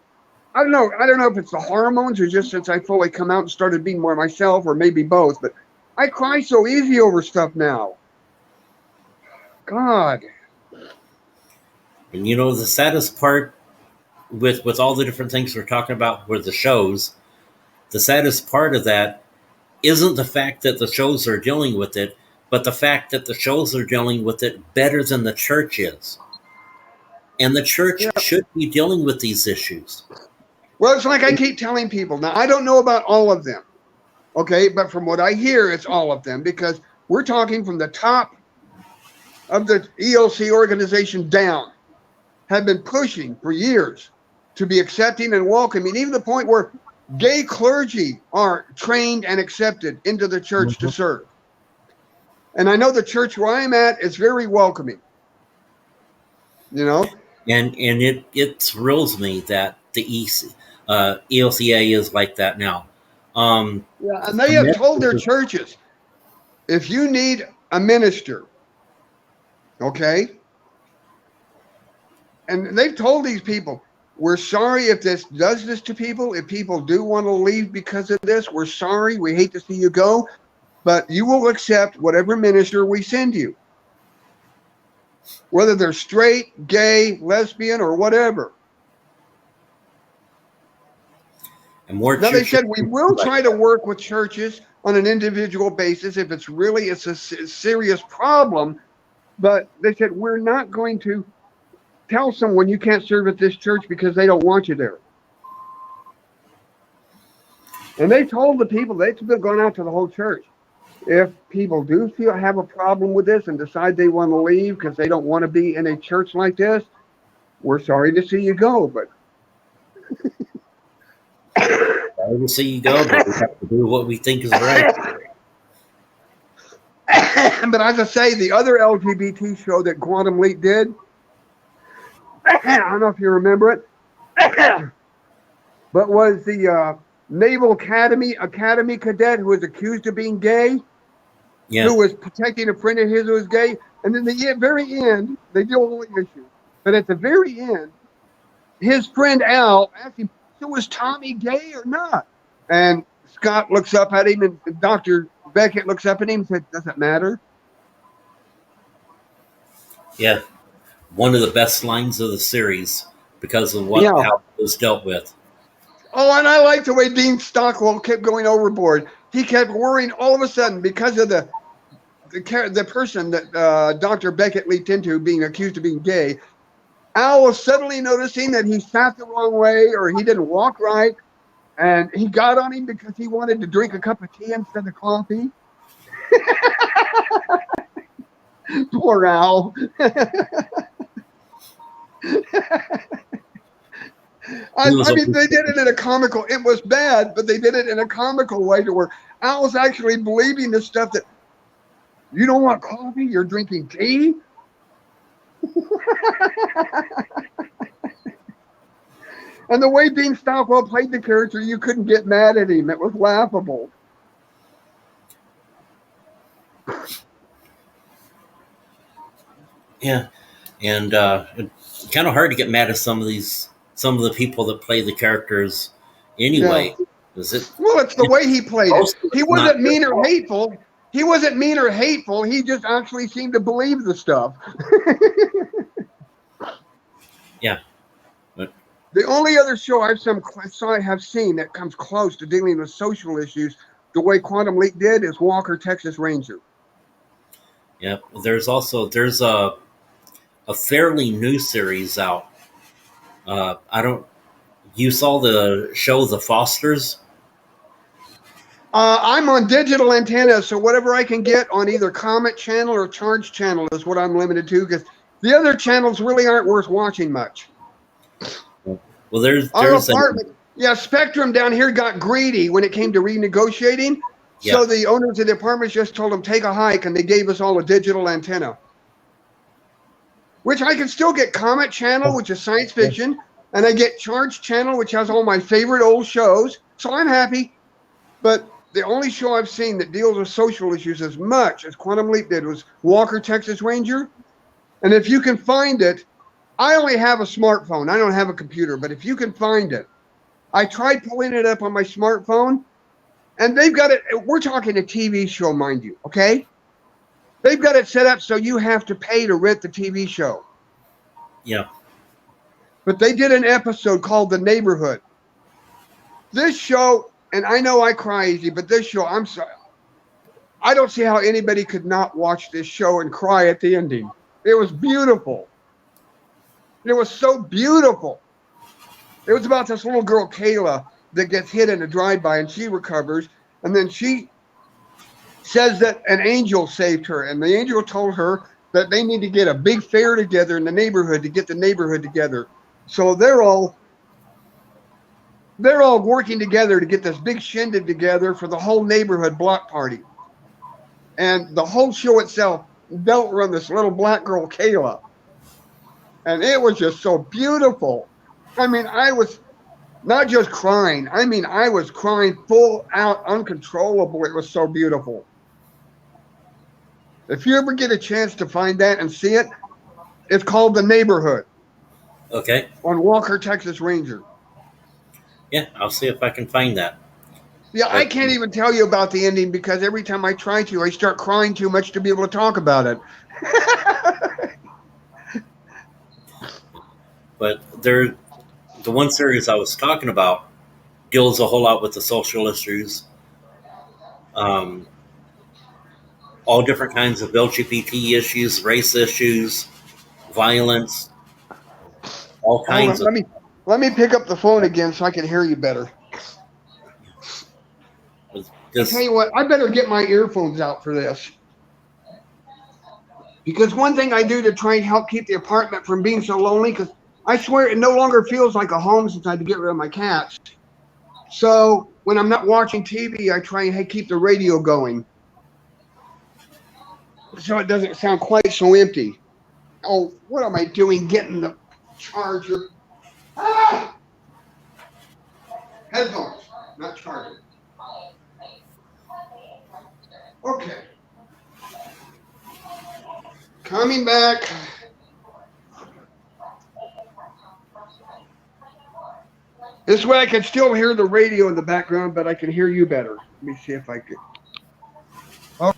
don't know. I don't know if it's the hormones or just since I fully come out and started being more myself, or maybe both, but I cry so easy over stuff now. God. And the saddest part with all the different things we're talking about with the shows, the saddest part of that isn't the fact that the shows are dealing with it, but the fact that the shows are dealing with it better than the church is. And the church Yeah. should be dealing with these issues. Well, it's like I keep telling people. Now, I don't know about all of them, okay? But from what I hear, it's all of them, because we're talking from the top of the ELC organization down, have been pushing for years to be accepting and welcoming, even to the point where gay clergy are trained and accepted into the church to serve. And I know the church where I'm at is very welcoming. And it thrills me that the ELCA is like that now. Yeah, and they have told their churches, if you need a minister, okay, and they've told these people, we're sorry if this does this to people. If people do want to leave because of this, we're sorry. We hate to see you go, but you will accept whatever minister we send you, whether they're straight, gay, lesbian, or whatever. And more now, they said we will try to work with churches on an individual basis if it's a serious problem, but they said we're not going to tell someone you can't serve at this church because they don't want you there. And they told the people, they've gone out to the whole church, if people do have a problem with this and decide they want to leave because they don't want to be in a church like this, we're sorry to see you go, but sorry to see you go, but we have to do what we think is right. But as I say, the other LGBT show that Quantum Leap did, I don't know if you remember it, but was the Naval Academy cadet who was accused of being gay, who was protecting a friend of his who was gay. And then the very end, they deal with all the issues. But at the very end, his friend Al asked him, so was Tommy gay or not? And Scott looks up at him, and Dr. Beckett looks up at him and said, does it matter? Yeah. One of the best lines of the series because of how it was dealt with. Oh, and I like the way Dean Stockwell kept going overboard. He kept worrying all of a sudden because of the person that Dr. Beckett leaped into being accused of being gay. Al was suddenly noticing that he sat the wrong way or he didn't walk right, and he got on him because he wanted to drink a cup of tea instead of coffee. Poor Al. I mean, they did it in a comical. It was bad, but they did it in a comical way to where Al was actually believing this stuff that you don't want coffee, you're drinking tea. And the way Dean Stockwell played the character, you couldn't get mad at him. It was laughable. Yeah, and it's kind of hard to get mad at some of the people that play the characters anyway. Yeah. Well, it's the way he played it. He wasn't mean or hateful. He wasn't mean or hateful. He just actually seemed to believe the stuff. Yeah. The only other show I have seen that comes close to dealing with social issues the way Quantum Leap did is Walker, Texas Ranger. Yeah. There's a fairly new series out. You saw the show The Fosters? I'm on digital antenna, so whatever I can get on either Comet channel or Charge channel is what I'm limited to, because the other channels really aren't worth watching much. Well, there's Our apartment, Spectrum down here got greedy when it came to renegotiating. Yeah. So the owners of the apartments just told them, take a hike, and they gave us all a digital antenna. Which I can still get Comet channel, which is science fiction, and I get Charge channel, which has all my favorite old shows. So I'm happy. But the only show I've seen that deals with social issues as much as Quantum Leap did was Walker, Texas Ranger. And if you can find it, I only have a smartphone. I don't have a computer, but if you can find it, I tried pulling it up on my smartphone, and they've got it. We're talking a TV show, mind you, okay? They've got it set up so you have to pay to rent the TV show. Yeah. But they did an episode called The Neighborhood. This show, and I know I cry easy, but this show, I'm sorry. I don't see how anybody could not watch this show and cry at the ending. It was beautiful. It was so beautiful. It was about this little girl, Kayla, that gets hit in a drive-by, and she recovers. And then she says that an angel saved her, and the angel told her that they need to get a big fair together in the neighborhood to get the neighborhood together. So they're all working together to get this big shindig together for the whole neighborhood block party. And the whole show itself built around this little black girl, Kayla. And it was just so beautiful. I mean, I was not just crying. I mean, I was crying full out, uncontrollable. It was so beautiful. If you ever get a chance to find that and see it, it's called The Neighborhood. Okay. On Walker, Texas Ranger. Yeah, I'll see if I can find that. Yeah, I can't even tell you about the ending because every time I try to, I start crying too much to be able to talk about it. But the one series I was talking about deals a whole lot with the social issues. All different kinds of LGBT issues, race issues, violence, all kinds of. Let me pick up the phone again so I can hear you better. I'll tell you what, I better get my earphones out for this. Because one thing I do to try and help keep the apartment from being so lonely, because I swear it no longer feels like a home since I had to get rid of my cats. So when I'm not watching TV, I try and keep the radio going, so it doesn't sound quite so empty. Oh, what am I doing getting the charger? Ah! Headphones, not charger. Okay. Coming back. This way I can still hear the radio in the background, but I can hear you better. Let me see if I can. Oh.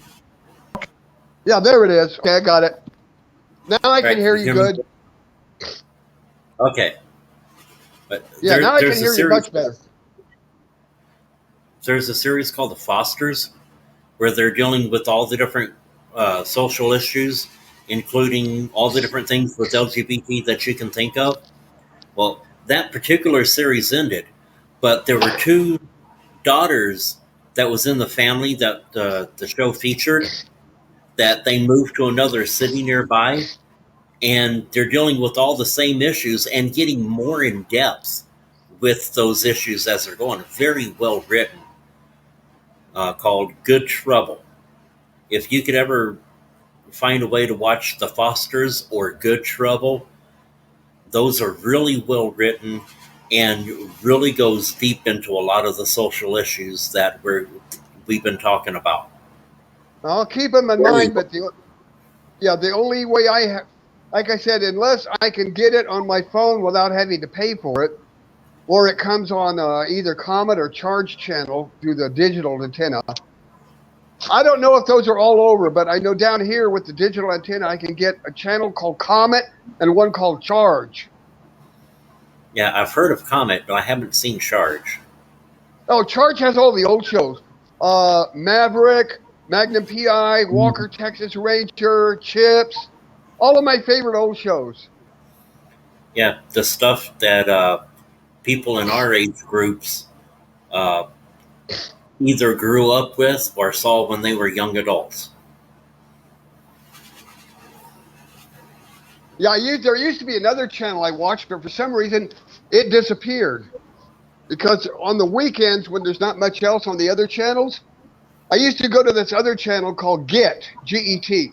Yeah, there it is. Okay, I got it. Now I can hear you good. Okay. But yeah, now I can hear you much better. There's a series called The Fosters, where they're dealing with all the different social issues, including all the different things with LGBT that you can think of. Well, that particular series ended, but there were two daughters that was in the family that the show featured, that they moved to another city nearby, and they're dealing with all the same issues and getting more in depth with those issues as they're going. Very well written, called Good Trouble. If you could ever find a way to watch The Fosters or Good Trouble, those are really well written and really goes deep into a lot of the social issues that we've been talking about. I'll keep them in mind, but the only way like I said, unless I can get it on my phone without having to pay for it, or it comes on either Comet or Charge channel through the digital antenna. I don't know if those are all over, but I know down here with the digital antenna, I can get a channel called Comet and one called Charge. Yeah, I've heard of Comet, but I haven't seen Charge. Oh, Charge has all the old shows. Maverick, Magnum P.I., Walker, Texas Ranger, Chips. All of my favorite old shows. Yeah, the stuff that people in our age groups either grew up with or saw when they were young adults. Yeah, there used to be another channel I watched, but for some reason it disappeared. Because on the weekends, when there's not much else on the other channels, I used to go to this other channel called Get, Get,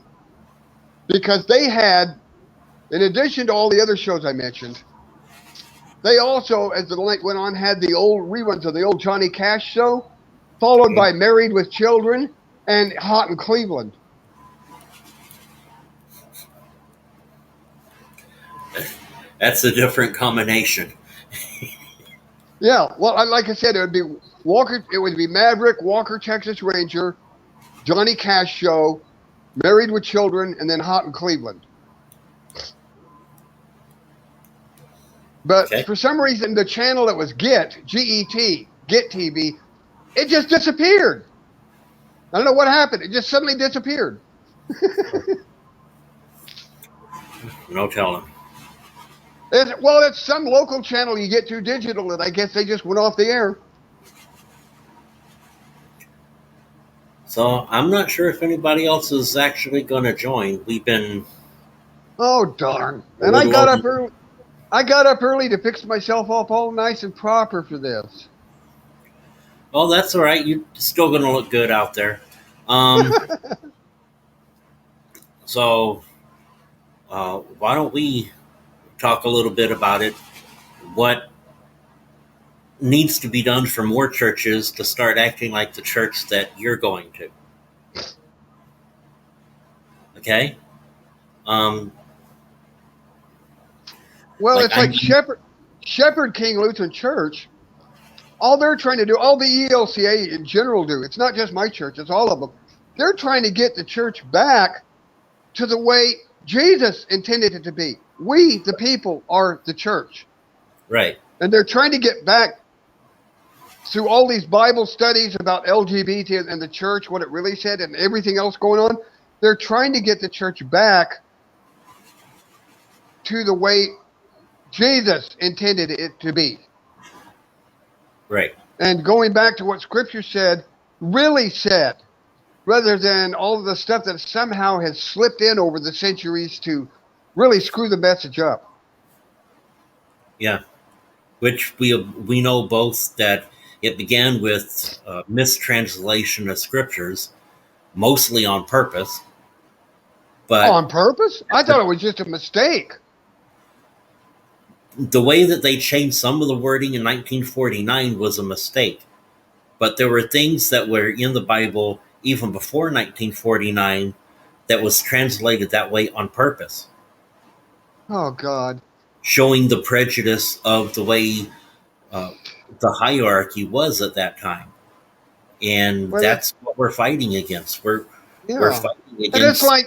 because they had, in addition to all the other shows I mentioned, they also, as the night went on, had the old reruns of the old Johnny Cash show, followed by Married with Children and Hot in Cleveland. That's a different combination. Yeah, well, like I said, it would be Walker. It would be Maverick, Walker, Texas Ranger, Johnny Cash show, Married with Children, and then Hot in Cleveland. But for some reason, the channel that was Get, Get, Get TV, it just disappeared. I don't know what happened. It just suddenly disappeared. No telling. Well, it's some local channel you get through digital, and I guess they just went off the air. So I'm not sure if anybody else is actually going to join. We've been. Oh darn! And I got up early. I got up early to fix myself up all nice and proper for this. Oh, that's all right. You're still going to look good out there. So why don't we talk a little bit about it? What needs to be done for more churches to start acting like the church that you're going to? Okay. Well, it's like Shepherd King Lutheran Church. All they're trying to do, all the ELCA in general do, it's not just my church, it's all of them. They're trying to get the church back to the way Jesus intended it to be. We, the people, are the church. Right. And they're trying to get back through all these Bible studies about LGBT and the church, what it really said, and everything else going on. They're trying to get the church back to the way Jesus intended it to be. Right. And going back to what Scripture said, really said, rather than all of the stuff that somehow has slipped in over the centuries to really screw the message up. Yeah. Which we know both that it began with mistranslation of scriptures, mostly on purpose. But on purpose? I thought it was just a mistake. The way that they changed some of the wording in 1949 was a mistake. But there were things that were in the Bible even before 1949 that was translated that way on purpose. Oh, God. Showing the prejudice of the way the hierarchy was at that time. And that's what we're fighting against. We're fighting against. And it's like,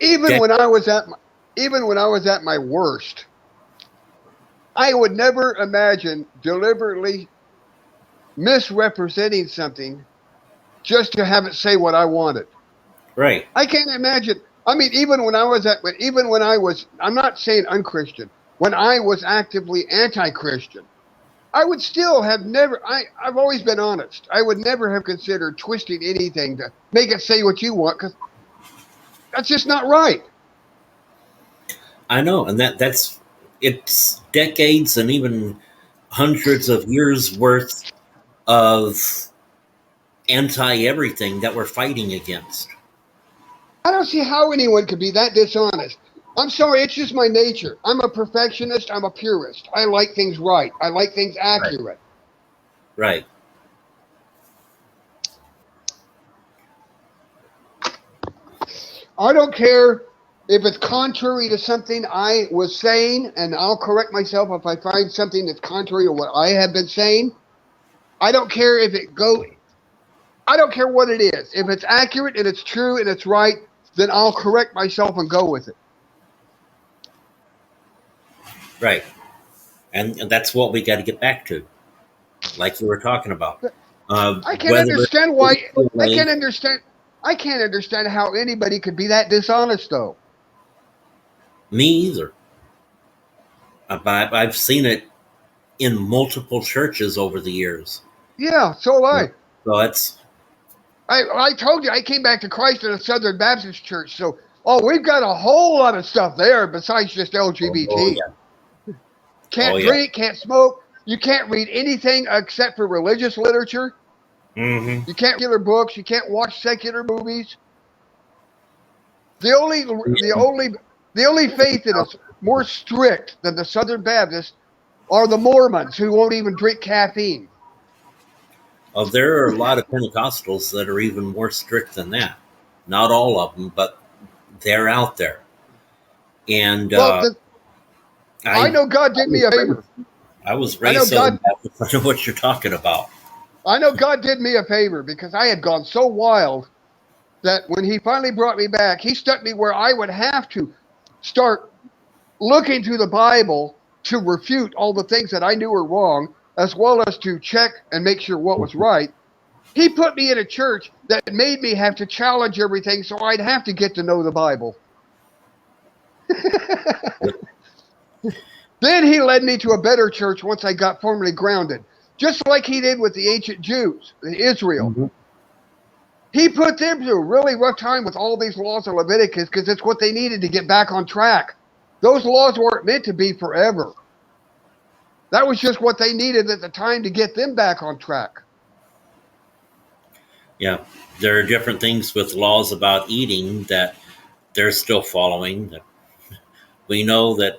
even when I was at my worst, I would never imagine deliberately misrepresenting something just to have it say what I wanted. Right. I can't imagine. I mean, even when I was, I'm not saying unchristian, when I was actively anti-Christian, I would still have never, I've always been honest. I would never have considered twisting anything to make it say what you want, because that's just not right. I know, and it's decades and even hundreds of years worth of anti-everything that we're fighting against. I don't see how anyone could be that dishonest. I'm sorry, it's just my nature. I'm a perfectionist. I'm a purist. I like things right. I like things accurate. Right. I don't care if it's contrary to something I was saying, and I'll correct myself if I find something that's contrary to what I have been saying. I don't care if I don't care what it is. If it's accurate and it's true and it's right, then I'll correct myself and go with it. Right. And that's what we got to get back to, like you were talking about. I can't understand why. I can't understand how anybody could be that dishonest, though. Me either. I've seen it in multiple churches over the years. Yeah, so have I. So it's I told you I came back to Christ in a Southern Baptist church. So, we've got a whole lot of stuff there besides just oh LGBT. yeah, oh Can't yeah. drink, can't smoke. You can't read anything except for religious literature. Mm-hmm. You can't read secular books. You can't watch secular movies. The only faith that is more strict than the Southern Baptists are the Mormons, who won't even drink caffeine. There are a lot of Pentecostals that are even more strict than that. Not all of them, but they're out there. And Well, I I, know God did me a favor. I was I know raised Southern God. Baptist. I know what you're talking about. I know God did me a favor because I had gone so wild that when He finally brought me back, He stuck me where I would have to start looking to the Bible to refute all the things that I knew were wrong, as well as to check and make sure what was right. He put me in a church that made me have to challenge everything, so I'd have to get to know the Bible. Then He led me to a better church once I got formally grounded, just like He did with the ancient Jews in Israel. Mm-hmm. He put them through a really rough time with all these laws of Leviticus because it's what they needed to get back on track. Those laws weren't meant to be forever. That was just what they needed at the time to get them back on track. Yeah, there are different things with laws about eating that they're still following. We know that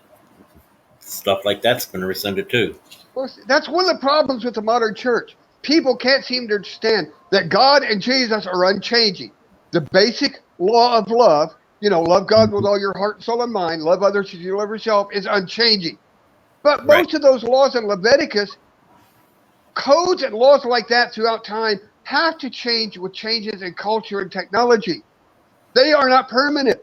stuff like that's been rescinded too. Well, that's one of the problems with the modern church. People can't seem to understand that God and Jesus are unchanging. The basic law of love, love God with all your heart, soul, and mind, love others as you love yourself, is unchanging. But most of those laws in Leviticus, codes and laws like that throughout time, have to change with changes in culture and technology. They are not permanent.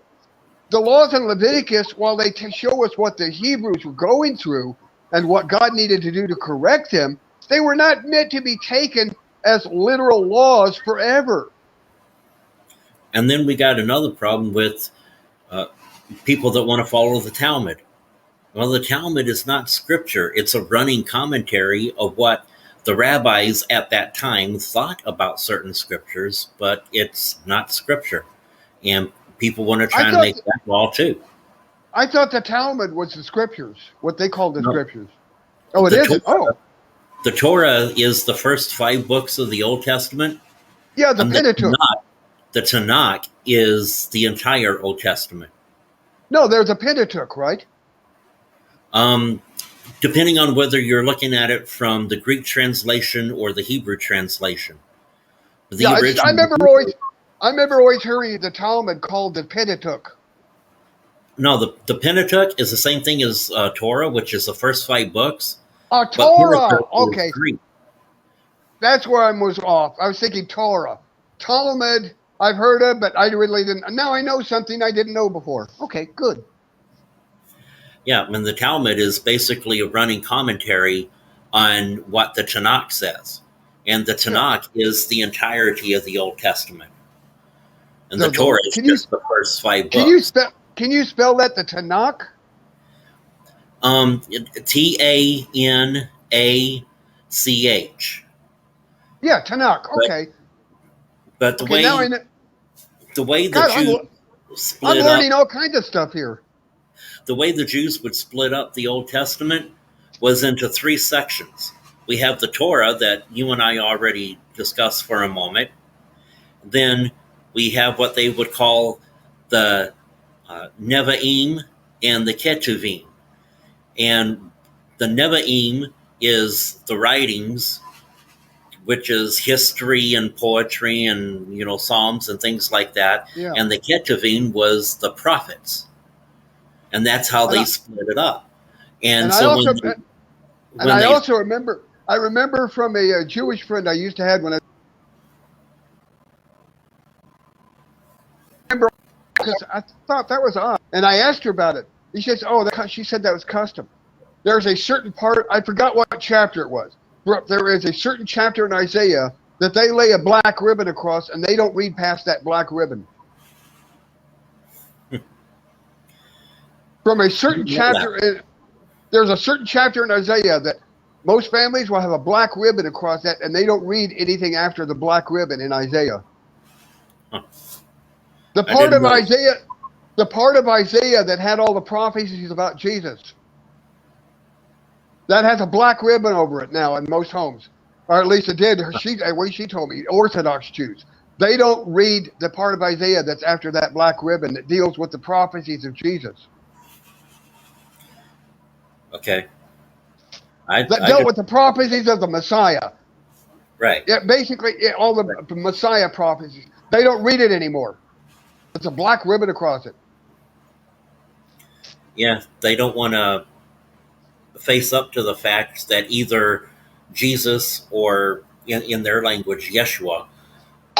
The laws in Leviticus, while they show us what the Hebrews were going through and what God needed to do to correct them, they were not meant to be taken as literal laws forever. And then we got another problem with people that want to follow the Talmud. Well, the Talmud is not scripture. It's a running commentary of what the rabbis at that time thought about certain scriptures, but it's not scripture. And people want to try to make that law too. I thought the Talmud was the scriptures, what they called the scriptures. Oh, it isn't? The Torah is the first 5 books of the Old Testament. Yeah, the Pentateuch. The Tanakh is the entire Old Testament. No, there's a Pentateuch, right? Depending on whether you're looking at it from the Greek translation or the Hebrew translation. I remember always hearing the Talmud called the Pentateuch. No, the Pentateuch is the same thing as Torah, which is the first 5 books. Torah. Okay. That's where I was off. I was thinking Torah. Talmud, I've heard of, but I really didn't. Now I know something I didn't know before. Okay, good. Yeah, and the Talmud is basically a running commentary on what the Tanakh says. And the Tanakh is the entirety of the Old Testament. And the Torah is just the first 5 books. Can you spell that, the Tanakh? Tanach. Yeah, Tanakh. Okay. But the way the Jews split I'm learning all kinds of stuff here. The way the Jews would split up the Old Testament was into 3 sections. We have the Torah that you and I already discussed for a moment. Then we have what they would call the Nevi'im and the Ketuvim. And the Nevi'im is the writings, which is history and poetry and, Psalms and things like that. Yeah. And the Ketuvim was the prophets. And that's how they split it up. I remember from a Jewish friend I used to have when I remember, because I thought that was odd, and I asked her about it. She said that was custom. There's a certain part, I forgot what chapter it was. There is a certain chapter in Isaiah that they lay a black ribbon across, and they don't read past that black ribbon. From a certain chapter, there's a certain chapter in Isaiah that Most families will have a black ribbon across that, and they don't read anything after the black ribbon in Isaiah. Huh. The I part didn't of know. Isaiah that had all the prophecies about Jesus, that has a black ribbon over it now in most homes, or at least it did. She told me, Orthodox Jews, they don't read the part of Isaiah that's after that black ribbon that deals with the prophecies of Jesus, Okay. that I dealt just with the prophecies of the Messiah. right. Yeah, basically, all Right. the Messiah prophecies. They don't read it anymore. It's a black ribbon across it. Yeah, they don't want to face up to the fact that either Jesus or in their language Yeshua,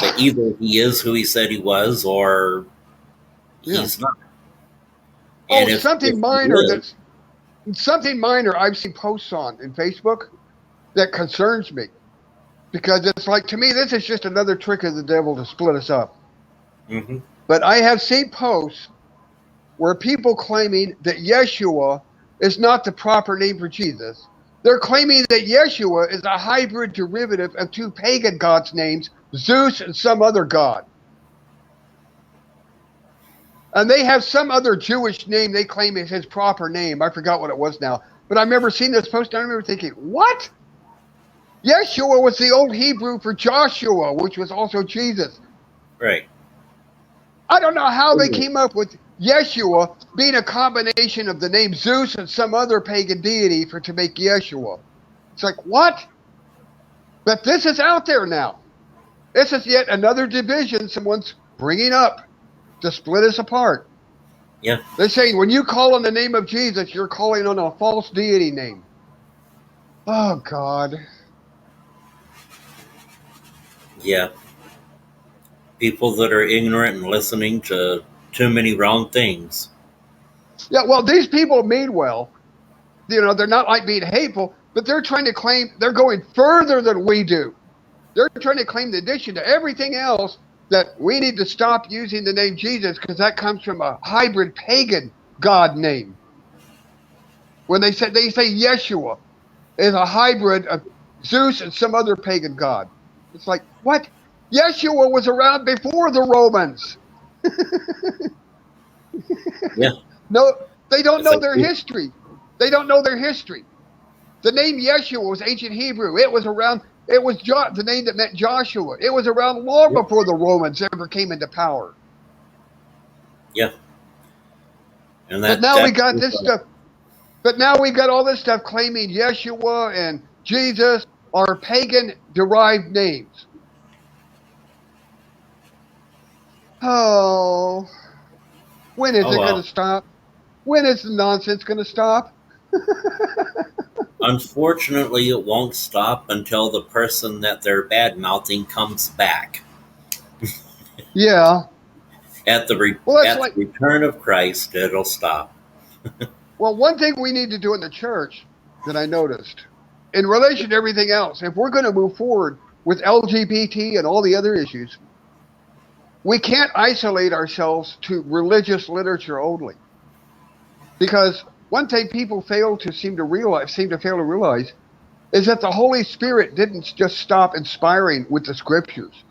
that either he is who he said he was or Yeah. he's not. Oh, And if he is, something minor I've seen posts on in Facebook that concerns me, because it's like, to me, this is just another trick of the devil to split us up. mm-hmm, But I have seen posts where people claiming that Yeshua is not the proper name for Jesus. They're claiming that Yeshua is a hybrid derivative of two pagan gods' names, Zeus and some other god. And they have some other Jewish name they claim is his proper name. I forgot what it was now. But I remember seeing this post and I remember thinking, what? Yeshua was the old Hebrew for Joshua, which was also Jesus. right. I don't know how they came up with Yeshua being a combination of the name Zeus and some other pagan deity to make Yeshua. It's like, what? But this is out there now. This is yet another division someone's bringing up to split us apart. Yeah, They're saying when you call on the name of Jesus, you're calling on a false deity name. Oh, God. yeah. People that are ignorant and listening to too many wrong things. Yeah, well, these people mean well. You know, they're not like being hateful, but they're trying to claim they're going further than we do. They're trying to claim the addition to everything else that we need to stop using the name Jesus because that comes from a hybrid pagan god name. When they say Yeshua is a hybrid of Zeus and some other pagan god. It's like, what? Yeshua was around before the Romans. Yeah, No, they don't it's know like their history. They don't know their history. The name Yeshua was ancient Hebrew. It was around. It was the name that meant Joshua. It was around long yeah, before the Romans ever came into power. yeah. And But now we that got this stuff. But now we got all this stuff claiming Yeshua and Jesus are pagan-derived names. Oh, when is oh it going well. to stop? When is the nonsense going to stop? Unfortunately, it won't stop until the person that they're bad mouthing comes back Yeah. Well, that's at like, the return of Christ. It'll stop. well, one thing we need to do in the church that I noticed, in relation to everything else, if we're going to move forward with LGBT and all the other issues, we can't isolate ourselves to religious literature only. Because one thing people seem to fail to realize is that the Holy Spirit didn't just stop inspiring with the scriptures.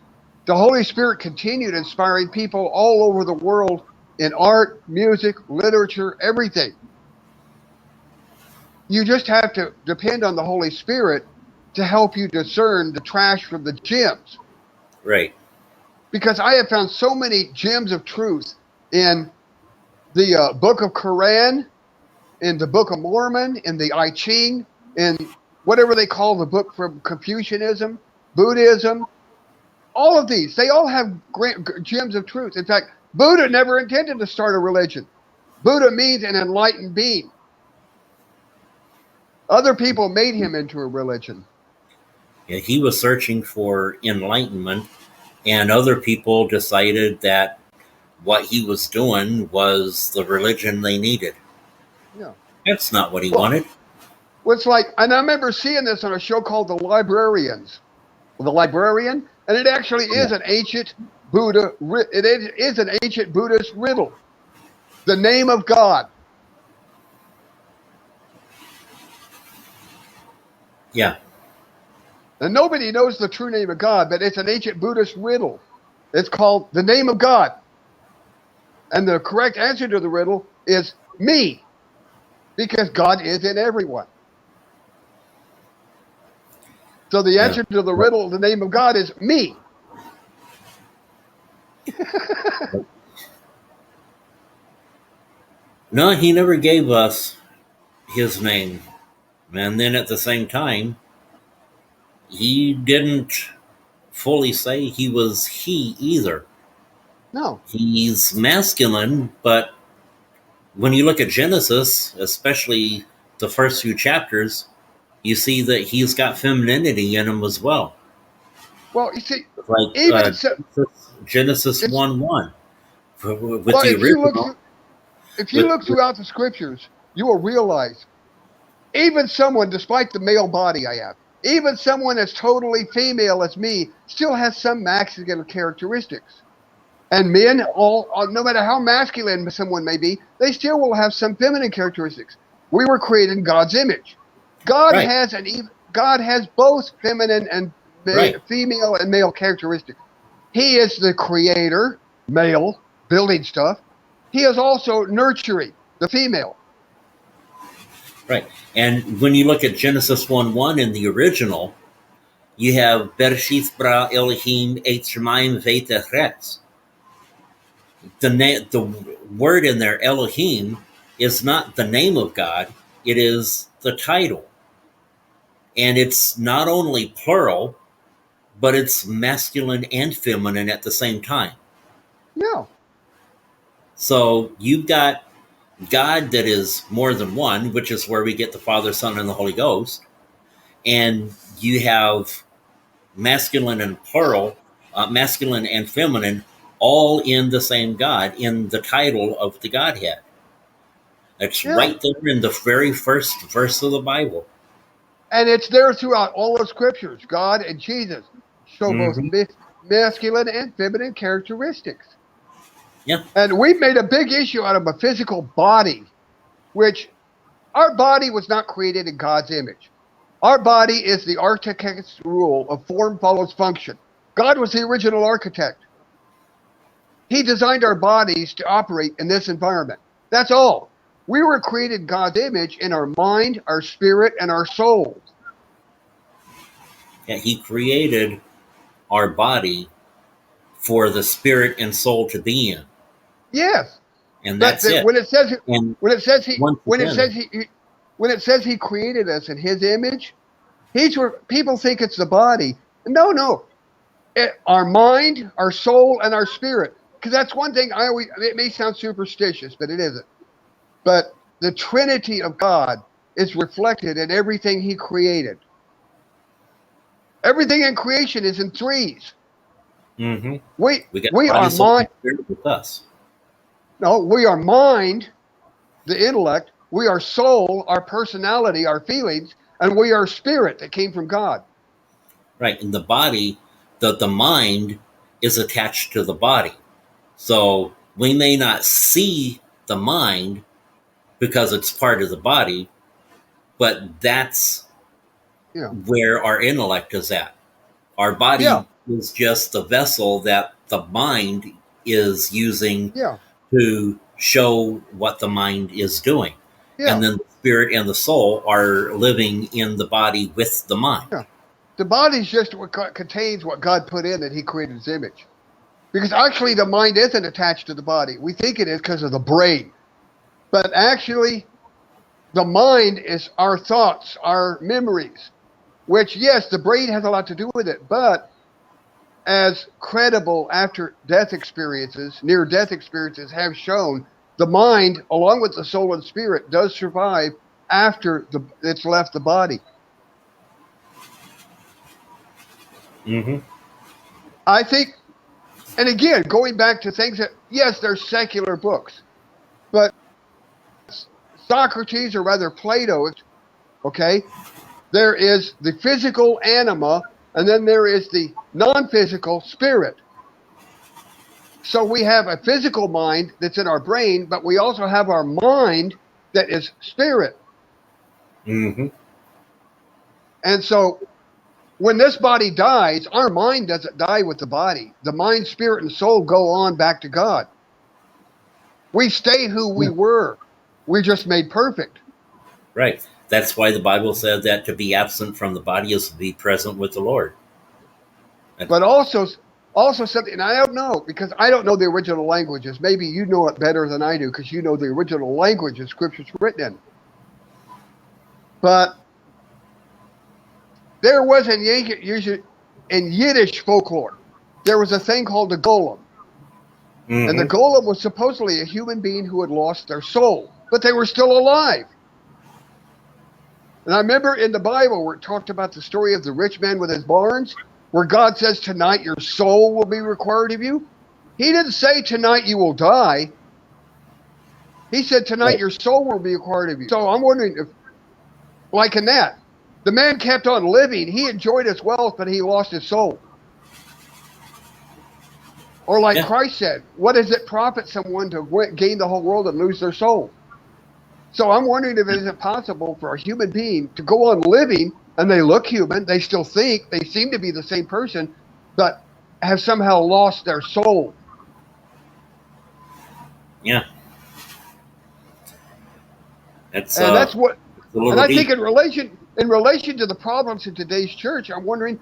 The Holy Spirit continued inspiring people all over the world in art, music, literature, everything. You just have to depend on the Holy Spirit to help you discern the trash from the gems. Right. Because I have found so many gems of truth in the Book of Quran, in the Book of Mormon, in the I Ching, in whatever they call the book from Confucianism, Buddhism, all of these, they all have great gems of truth. In fact, Buddha never intended to start a religion. Buddha means an enlightened being. Other people made him into a religion. Yeah, he was searching for enlightenment, and other people decided that what he was doing was the religion they needed. Yeah. That's not what he Well, wanted. it's like, and I remember seeing this on a show called The Librarians. The Librarian, and it actually is Yeah. an ancient it is an ancient Buddhist riddle. The name of God. Yeah. And nobody knows the true name of God, but it's an ancient Buddhist riddle. It's called the name of God. And the correct answer to the riddle is me, because God is in everyone. So the Yeah. answer to the riddle, the name of God, is me. No, he never gave us his name. And then at the same time, he didn't fully say he was he either. No. He's masculine, but when you look at Genesis, especially the first few chapters, you see that he's got femininity in him as well. Well, you see, Like even so, Genesis it's 1 1. With well, the original. if you With, look with, throughout the scriptures, you will realize even someone, despite the male body I have, even someone as totally female as me, still has some masculine characteristics. And men, no matter how masculine someone may be, they still will have some feminine characteristics. We were created in God's image. God right, has God has both feminine and right, female and male characteristics. He is the creator, male, building stuff. He is also nurturing, the female. right. And when you look at Genesis 1 1 in the original, you have Bereshith bara Elohim et Shemayim veit haaretz. The word in there, Elohim, is not the name of God, it is the title. And it's not only plural, but it's masculine and feminine at the same time. Yeah. So you've got God that is more than one, which is where we get the Father, Son, and the Holy Ghost. And you have masculine and plural, masculine and feminine, all in the same God, in the title of the Godhead. It's Yeah. right there in the very first verse of the Bible. And it's there throughout all the scriptures. God and Jesus show both Mm-hmm. masculine and feminine characteristics. Yeah. And we've made a big issue out of a physical body, which our body was not created in God's image. Our body is the architect's rule of form follows function. God was the original architect. He designed our bodies to operate in this environment. That's all. We were created in God's image in our mind, our spirit, and our soul. Yeah. He created our body for the spirit and soul to be in. Yes. And But that's it. when it says And when it says he once when it again, says when it says he created us in his image, he's where people think it's the body. No, no. Our mind, our soul, and our spirit. Because that's one thing it may sound superstitious, but it isn't. But the Trinity of God is reflected in everything he created. Everything in creation is in threes. mm-hmm, We we got we body, are soul, mind. and spirit with us. No, we are mind, the intellect. We are soul, our personality, our feelings, and we are spirit that came from God. Right. And the body, the mind is attached to the body. So we may not see the mind because it's part of the body, but that's Yeah. where our intellect is at. Our Yeah. body is just the vessel that the mind is using Yeah. to show what the mind is doing. And Yeah. then the spirit and the soul are living in the body with the mind. Yeah. The body's just what contains what God put in that he created his image. Because actually the mind isn't attached to the body. We think it is because of the brain. But actually the mind is our thoughts, our memories, which yes, the brain has a lot to do with it, but as credible after death experiences, near death experiences have shown, the mind, along with the soul and spirit, does survive after it's left the body. Mm-hmm. I think, and again, going back to things that, yes, there's secular books, but Socrates, or rather Plato, okay, there is the physical anima, and then there is the non physical spirit. So we have a physical mind that's in our brain, but we also have our mind that is spirit. Mm-hmm. And so when this body dies, our mind doesn't die with the body. The mind, spirit, and soul go on back to God. We stay who we were. We're just made perfect. Right. That's why the Bible said that to be absent from the body is to be present with the Lord. But also something, and I don't know, because I don't know the original languages. Maybe you know it better than I do because you know the original language the scripture's written in. But there was in Yiddish folklore, there was a thing called the golem. Mm-hmm. And the golem was supposedly a human being who had lost their soul, but they were still alive. And I remember in the Bible where it talked about the story of the rich man with his barns, where God says, tonight your soul will be required of you. He didn't say tonight you will die. He said tonight your soul will be required of you. So I'm wondering if, like in that, the man kept on living. He enjoyed his wealth, but he lost his soul. Or like Christ said, what does it profit someone to gain the whole world and lose their soul? So I'm wondering if it isn't possible for a human being to go on living, and they look human, they still think, they seem to be the same person, but have somehow lost their soul. Yeah. That's what, and I think in relation to the problems in today's church, I'm wondering,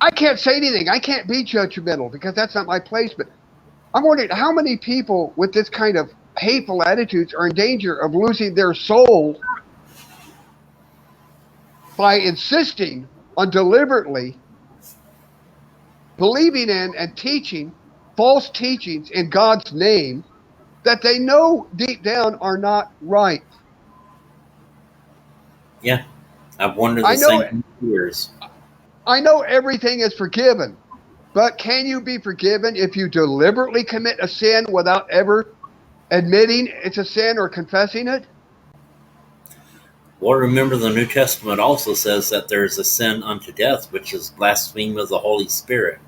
I can't say anything. I can't be judgmental because that's not my place, but I'm wondering how many people with this kind of hateful attitudes are in danger of losing their soul by insisting on deliberately believing in and teaching false teachings in God's name that they know deep down are not right. Yeah, I've wondered the same for years. I know everything is forgiven, but can you be forgiven if you deliberately commit a sin without ever admitting it's a sin or confessing it? Well, remember the New Testament also says that there's a sin unto death, which is blasphemy of the Holy Spirit.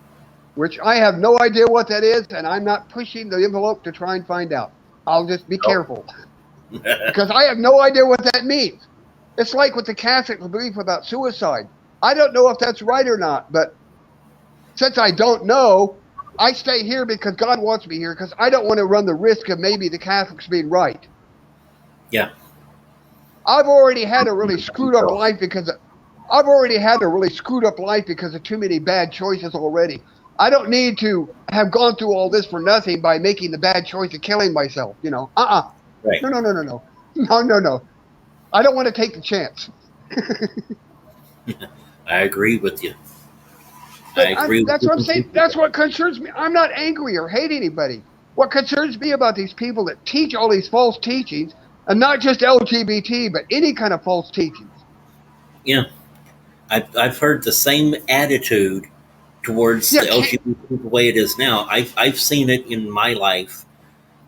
Which I have no idea what that is, and I'm not pushing the envelope to try and find out. I'll just be careful. Because I have no idea what that means. It's like with the Catholic belief about suicide. I don't know if that's right or not, but since I don't know, I stay here because God wants me here, because I don't want to run the risk of maybe the Catholics being right. Yeah. I've already had a really screwed up life because of too many bad choices already. I don't need to have gone through all this for nothing by making the bad choice of killing myself, you know. Right. No. I don't want to take the chance. I agree with you. That's what I'm saying. That's what concerns me. I'm not angry or hate anybody. What concerns me about these people that teach all these false teachings, and not just LGBT, but any kind of false teachings. Yeah. I've heard the same attitude towards the LGBT the way it is now. I've seen it in my life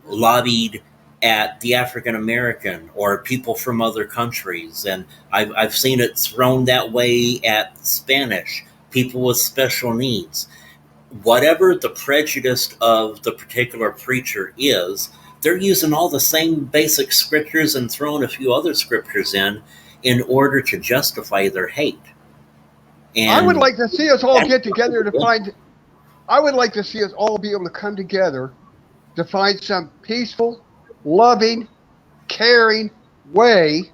lobbied at the African American or people from other countries, and I've seen it thrown that way at Spanish, people with special needs. Whatever the prejudice of the particular preacher is, they're using all the same basic scriptures and throwing a few other scriptures in order to justify their hate. And I would like to see us all get together to find. I would like to see us all be able to come together to find some peaceful, loving, caring way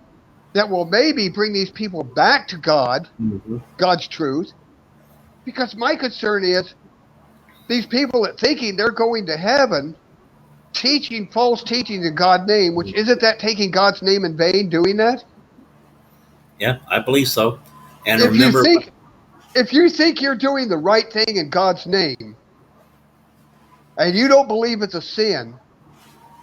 that will maybe bring these people back to God, God's truth. Because my concern is these people that thinking they're going to heaven, teaching false teachings in God's name, which isn't that taking God's name in vain doing that? Yeah, I believe so. And if you think you're doing the right thing in God's name, and you don't believe it's a sin,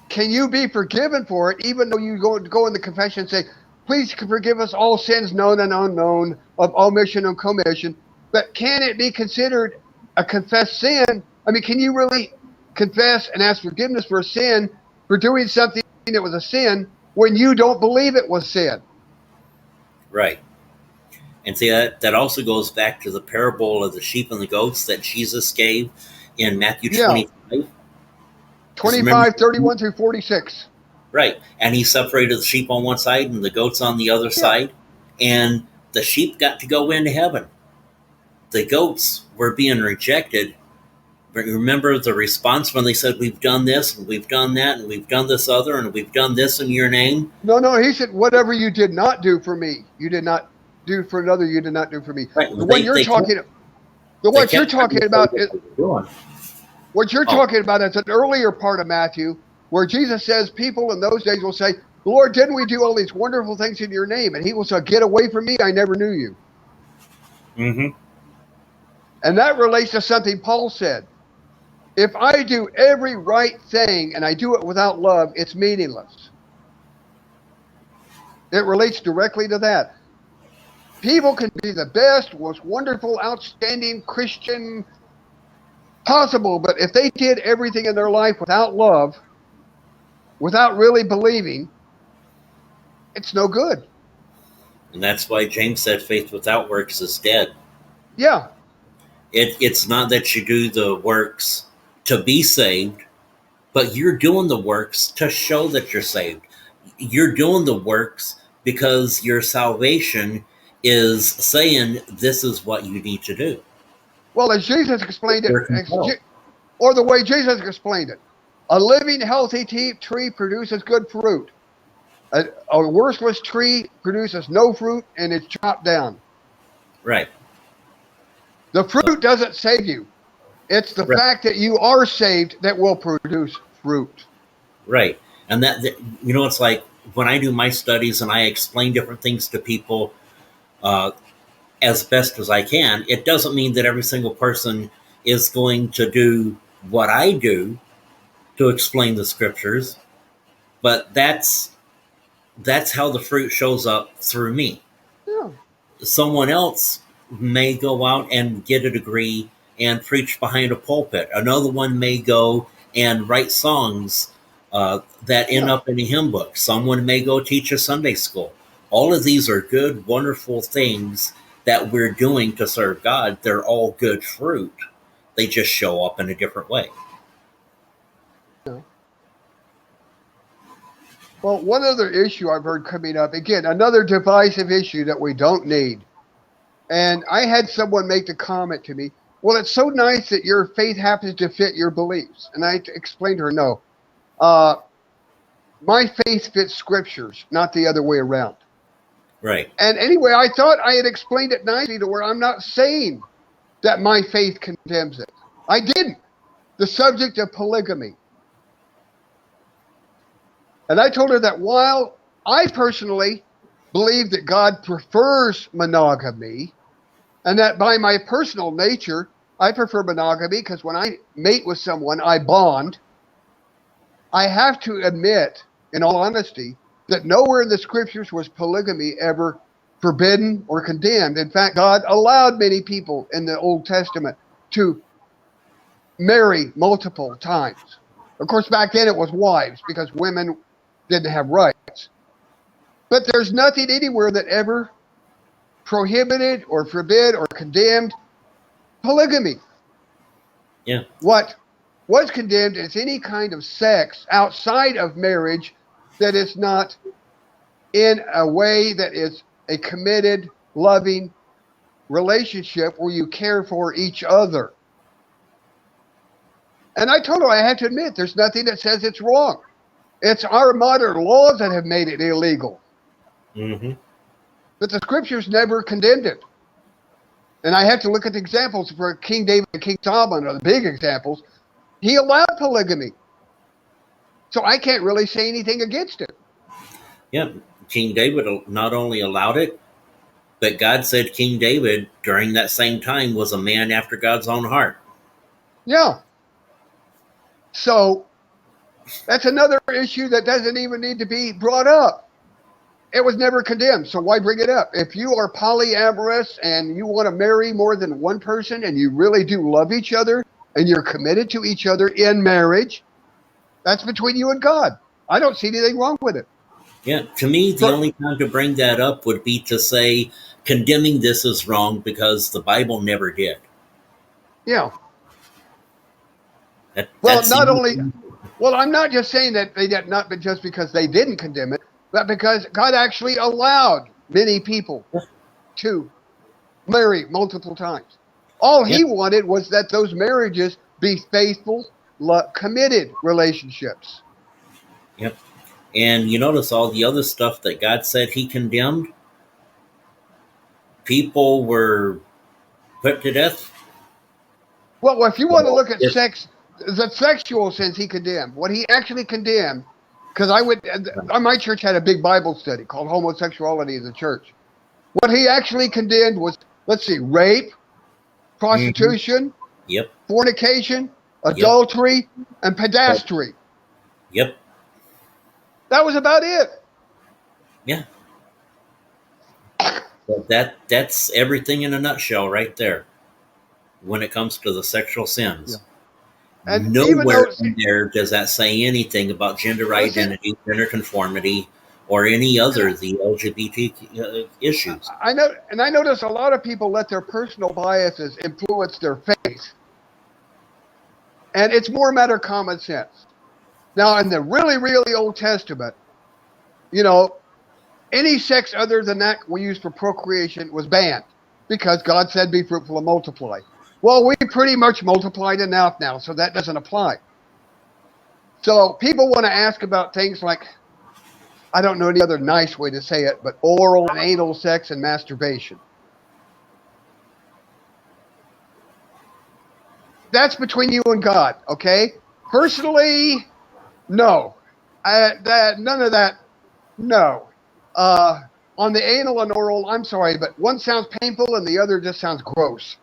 can you be forgiven for it, even though you go in the confession and say, please forgive us all sins known and unknown, of omission and commission, but can it be considered a confessed sin? I mean, can you really confess and ask forgiveness for a sin, for doing something that was a sin, when you don't believe it was sin? Right. And see, that also goes back to the parable of the sheep and the goats that Jesus gave in Matthew 25. 25, 31 through 46. Right. And he separated the sheep on one side and the goats on the other side. And The sheep got to go into heaven. The goats were being rejected. But remember the response when they said, we've done this, and we've done that, and we've done this other, and we've done this in your name? No, he said, whatever you did not do for me, you did not do for another, you did not do for me. Right. The one you're talking what you're talking about is an earlier part of Matthew where Jesus says people in those days will say, Lord, didn't we do all these wonderful things in your name? And he will say, get away from me, I never knew you. Mm-hmm. And that relates to something Paul said. If I do every right thing and I do it without love, it's meaningless. It relates directly to that. People can be the best, most wonderful, outstanding Christian possible, but if they did everything in their life without love, without really believing, it's no good. And that's why James said faith without works is dead. Yeah. It's not that you do the works to be saved, but you're doing the works to show that you're saved. You're doing the works because your salvation is saying this is what you need to do. Well, as Jesus explained it, or the way Jesus explained it, a living, healthy tree produces good fruit. A worthless tree produces no fruit and it's chopped down. Right. The fruit doesn't save you. It's the fact that you are saved that will produce fruit. Right. And that it's like when I do my studies and I explain different things to people as best as I can, it doesn't mean that every single person is going to do what I do to explain the scriptures, but that's how the fruit shows up through me. Yeah. Someone else may go out and get a degree and preach behind a pulpit. Another one may go and write songs that end up in a hymn book. Someone may go teach a Sunday school. All of these are good, wonderful things that we're doing to serve God. They're all good fruit. They just show up in a different way. Well, one other issue I've heard coming up, again, another divisive issue that we don't need. And I had someone make the comment to me, well, it's so nice that your faith happens to fit your beliefs. And I explained to her, no. My faith fits scriptures, not the other way around. Right. And anyway, I thought I had explained it nicely to where I'm not saying that my faith condemns it. I didn't. The subject of polygamy. And I told her that while I personally believe that God prefers monogamy, and that by my personal nature, I prefer monogamy because when I mate with someone, I bond, I have to admit, in all honesty, that nowhere in the scriptures was polygamy ever forbidden or condemned. In fact, God allowed many people in the Old Testament to marry multiple times. Of course, back then it was wives because women didn't have rights. But there's nothing anywhere that ever prohibited or forbid or condemned polygamy. Yeah. What was condemned is any kind of sex outside of marriage that is not in a way that is a committed, loving relationship where you care for each other. And I told her I had to admit there's nothing that says it's wrong. It's our modern laws that have made it illegal. Mm-hmm. But the scriptures never condemned it. And I have to look at the examples for King David and King Solomon are the big examples. He allowed polygamy. So I can't really say anything against it. Yeah, King David not only allowed it, but God said King David during that same time was a man after God's own heart. Yeah. So that's another issue that doesn't even need to be brought up. It was never condemned, so why bring it up? If you are polyamorous and you want to marry more than one person and you really do love each other and you're committed to each other in marriage, that's between you and God. I don't see anything wrong with it. Yeah, to me, the only time to bring that up would be to say condemning this is wrong because the Bible never did. Yeah. I'm not just saying that they did not, but just because they didn't condemn it, but because God actually allowed many people to marry multiple times. All he Yep. wanted was that those marriages be faithful, committed relationships. Yep. And you notice all the other stuff that God said he condemned, people were put to death. Well, if you want to Well, look at sex, the sexual sense, he condemned. What he actually condemned, because my church had a big Bible study called Homosexuality in the Church. What he actually condemned was, let's see, rape, mhm. prostitution, Yep. fornication, Yep. adultery, and pedastry. Yep. That was about it. Yeah. But that's everything in a nutshell right there when it comes to the sexual Yeah. sins. And even though, Nowhere in there does that say anything about gender see, identity, gender conformity, or any other of the LGBT issues. I know, and I notice a lot of people let their personal biases influence their faith, and it's more a matter of common sense. Now, in the really, really Old Testament, you know, any sex other than that we use for procreation was banned because God said, "Be fruitful and multiply." Well, we pretty much multiplied enough now, so that doesn't apply. So people want to ask about things like, I don't know any other nice way to say it, but oral and anal sex and masturbation. That's between you and God, okay? Personally, no. None of that, no. On the anal and oral, I'm sorry, but one sounds painful and the other just sounds gross.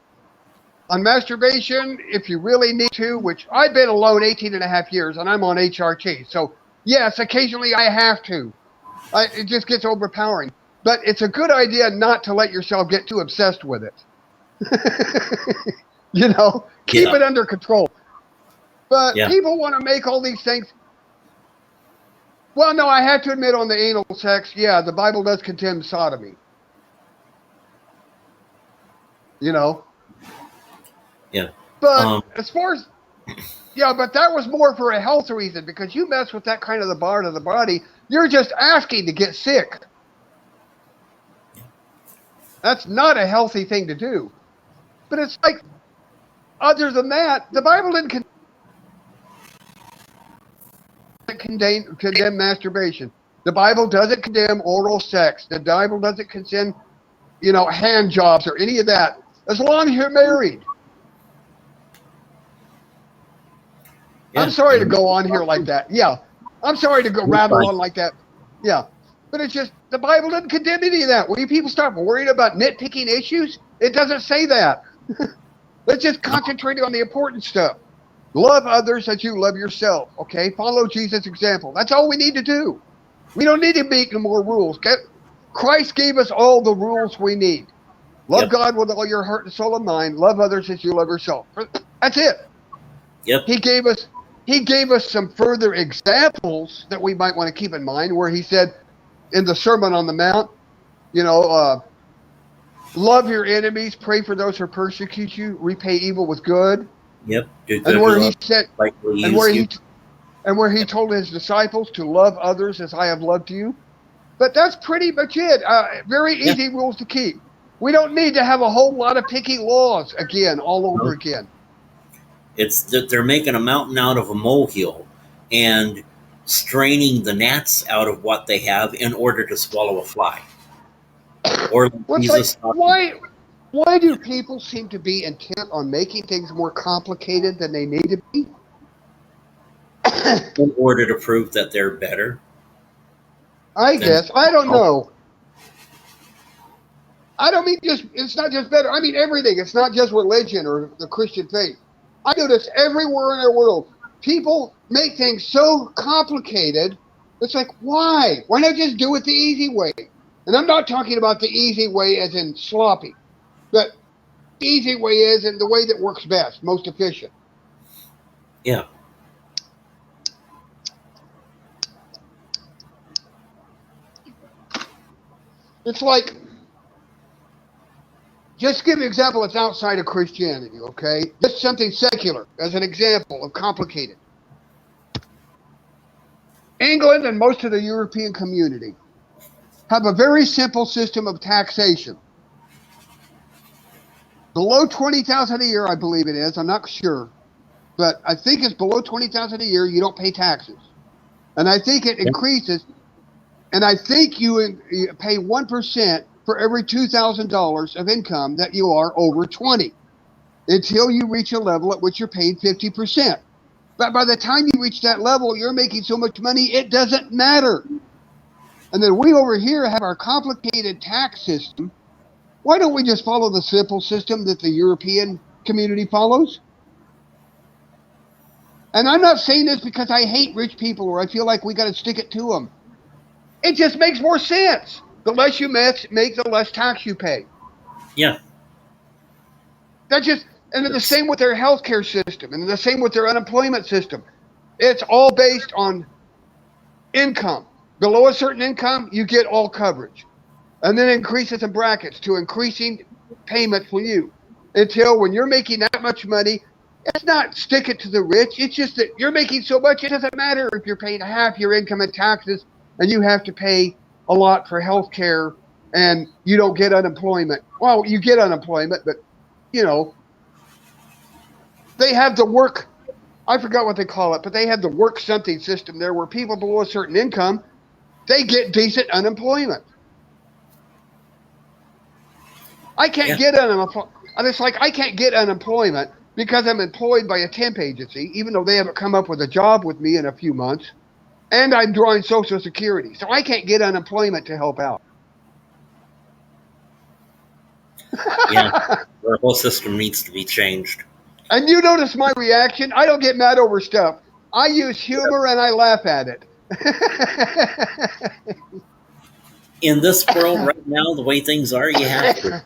On masturbation, if you really need to, which I've been alone 18 and a half years and I'm on HRT, so yes, occasionally I have to. It just gets overpowering. But it's a good idea not to let yourself get too obsessed with it. Keep Yeah. it under control. But Yeah. people want to make all these things. Well, no, I have to admit on the anal sex, yeah, the Bible does condemn sodomy. Yeah. But as far as, but that was more for a health reason, because you mess with that kind of the part of the body, you're just asking to get sick. That's not a healthy thing to do. But it's like, other than that, the Bible didn't condemn masturbation. The Bible doesn't condemn oral sex. The Bible doesn't condemn, hand jobs or any of that, as long as you're married. Yeah. I'm sorry to go on here like that. Yeah. I'm sorry to go rattle on like that. Yeah. But it's just, the Bible doesn't condemn any of that. Will you people stop worrying about nitpicking issues? It doesn't say that. Let's just concentrate on the important stuff. Love others as you love yourself, okay? Follow Jesus' example. That's all we need to do. We don't need to make more rules. Okay? Christ gave us all the rules we need. Love God with all your heart and soul and mind. Love others as you love yourself. That's it. Yep. He gave us some further examples that we might want to keep in mind, where he said in the Sermon on the Mount, love your enemies, pray for those who persecute you, repay evil with good. Yep. And where he said, and where he told his disciples to love others as I have loved you. But that's pretty much it. Very easy rules to keep. We don't need to have a whole lot of picky laws again, all over again. It's that they're making a mountain out of a molehill and straining the gnats out of what they have in order to swallow a fly. Or Jesus. Why do people seem to be intent on making things more complicated than they need to be? In order to prove that they're better? I guess. I don't know. I don't mean it's not just better. I mean everything. It's not just religion or the Christian faith. I do this everywhere in the world. People make things so complicated. It's like, why? Why not just do it the easy way? And I'm not talking about the easy way as in sloppy. But the easy way is in the way that works best, most efficient. Yeah. It's like, just give an example that's outside of Christianity, okay? Just something secular as an example of complicated. England and most of the European community have a very simple system of taxation. below 20,000 a year, I believe it is. I'm not sure, but I think it's below 20,000 a year. You don't pay taxes, and I think it Yeah. increases. And I think you pay 1% for every $2,000 of income that you are over 20, until you reach a level at which you're paid 50%. But by the time you reach that level, you're making so much money it doesn't matter. And then we over here have our complicated tax system. Why don't we just follow the simple system that the European community follows? And I'm not saying this because I hate rich people or I feel like we got to stick it to them. It just makes more sense. The less you make, the less tax you pay. Yeah. That just, and then the same with their healthcare system, and the same with their unemployment system. It's all based on income. Below a certain income, you get all coverage. And then increases in brackets to increasing payment for you. Until when you're making that much money, it's not stick it to the rich. It's just that you're making so much, it doesn't matter if you're paying half your income in taxes and you have to pay a lot for health care and you don't get unemployment. Well, you get unemployment, but, you know, they have the work, I forgot what they call it, but they have the work something system there where people below a certain income, they get decent unemployment. I can't get unemployment. It's like I can't get unemployment because I'm employed by a temp agency, even though they haven't come up with a job with me in a few months, and I'm drawing Social Security. So I can't get unemployment to help out. Yeah. Our whole system needs to be changed. And you notice my reaction? I don't get mad over stuff. I use humor and I laugh at it. In this world right now, the way things are, you have to.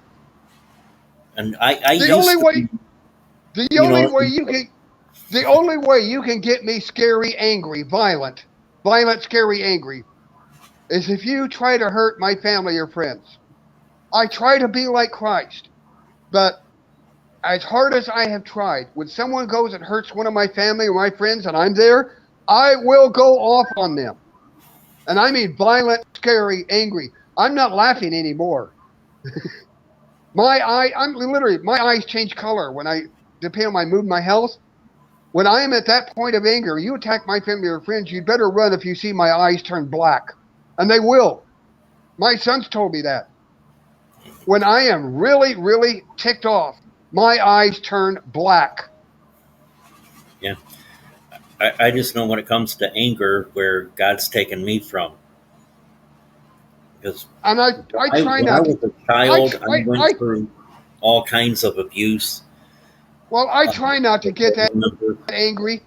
And the only way you can get me scary, angry, violent, scary, angry, is if you try to hurt my family or friends. I try to be like Christ, but as hard as I have tried, when someone goes and hurts one of my family or my friends and I'm there, I will go off on them. And I mean violent, scary, angry. I'm not laughing anymore. My eyes change color depending on my mood, my health. When I am at that point of anger, you attack my family or friends, you'd better run if you see my eyes turn black. And they will. My sons told me that. When I am really, really ticked off, my eyes turn black. Yeah. I just know when it comes to anger where God's taken me from. Because and I try when not I was a child, I went I through all kinds of abuse. Well, I try not to get that angry.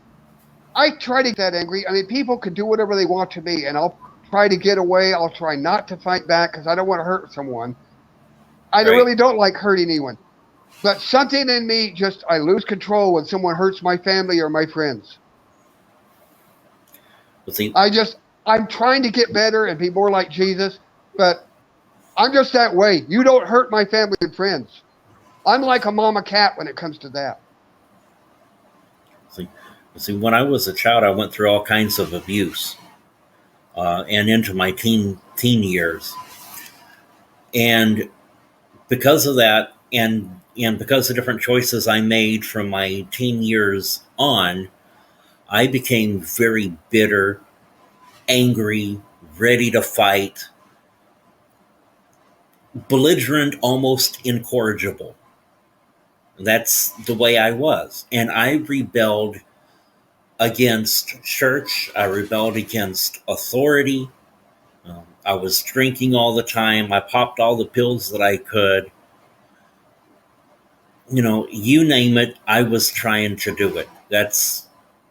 I try to get that angry. I mean, people can do whatever they want to me, and I'll try to get away. I'll try not to fight back because I don't want to hurt someone. I really don't like hurting anyone. But something in me I lose control when someone hurts my family or my friends. I'm trying to get better and be more like Jesus, but I'm just that way. You don't hurt my family and friends. I'm like a mama cat when it comes to that. See, when I was a child, I went through all kinds of abuse, and into my teen years, and because of that, and because of different choices I made from my teen years on, I became very bitter, angry, ready to fight, belligerent, almost incorrigible. That's the way I was. And I rebelled against church. I rebelled against authority. I was drinking all the time. I popped all the pills that I could. You name it, I was trying to do it. That's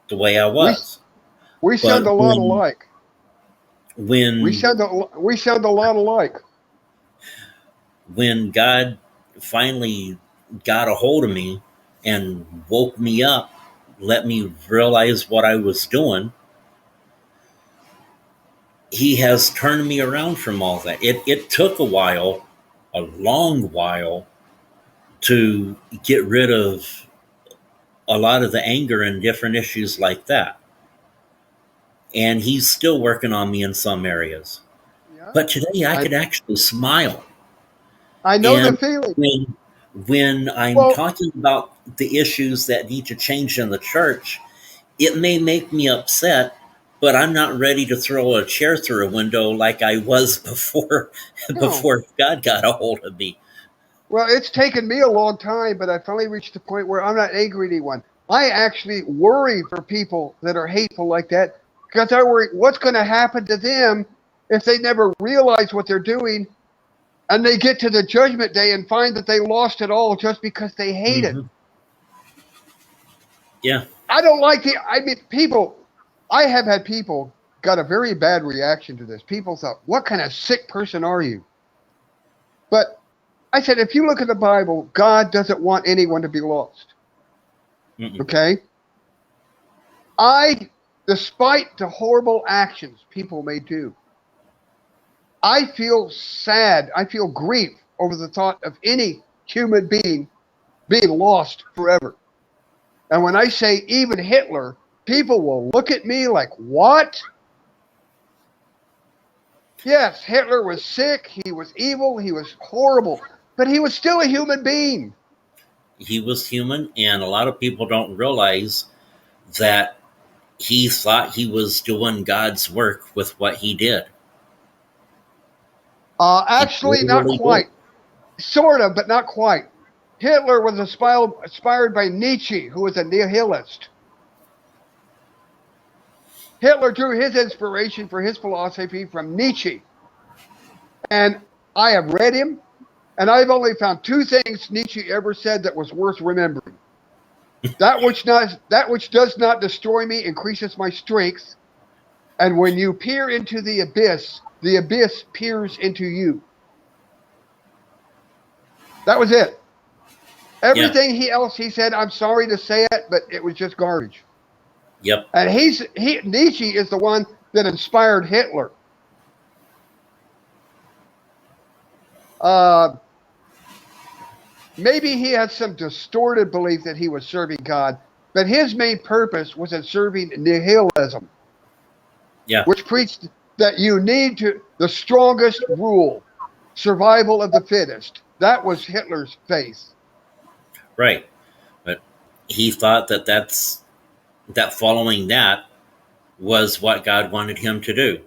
the way I was. We sound a lot alike. We sound a lot alike. When God finally got a hold of me and woke me up, let me realize what I was doing, He has turned me around from all that. It took a while, a long while, to get rid of a lot of the anger and different issues like that. And He's still working on me in some areas. Yeah. But today I could actually smile. I know the feeling. when I'm Well, talking about the issues that need to change in the church, it may make me upset, but I'm not ready to throw a chair through a window like I was before no. before God got a hold of me. Well, it's taken me a long time, but I finally reached the point where I'm not angry at anyone. I actually worry for people that are hateful like that because I worry what's going to happen to them if they never realize what they're doing and they get to the judgment day and find that they lost it all just because they hate it. Mm-hmm. Yeah. I don't like I mean, people, I have had people got a very bad reaction to this. People thought, what kind of sick person are you? But I said, if you look at the Bible, God doesn't want anyone to be lost. Mm-mm. Okay? Despite the horrible actions people may do, I feel sad. I feel grief over the thought of any human being being lost forever. And when I say even Hitler, people will look at me like, what? Yes, Hitler was sick, he was evil, he was horrible, but he was still a human being. He was human, and a lot of people don't realize that he thought he was doing God's work with what he did. He Actually, not literally did. quite. Sort of, but not quite. Hitler was inspired by Nietzsche, who was a nihilist. Hitler drew his inspiration for his philosophy from Nietzsche. And I have read him, and I've only found two things Nietzsche ever said that was worth remembering. That which does not destroy me increases my strength. And when you peer into the abyss peers into you. That was it. Everything he said, I'm sorry to say it, but it was just garbage. Yep. And Nietzsche is the one that inspired Hitler. Maybe he had some distorted belief that he was serving God, but his main purpose was in serving nihilism. Yeah. Which preached that you need the strongest rule, survival of the fittest. That was Hitler's faith. Right. But he thought that following that was what God wanted him to do.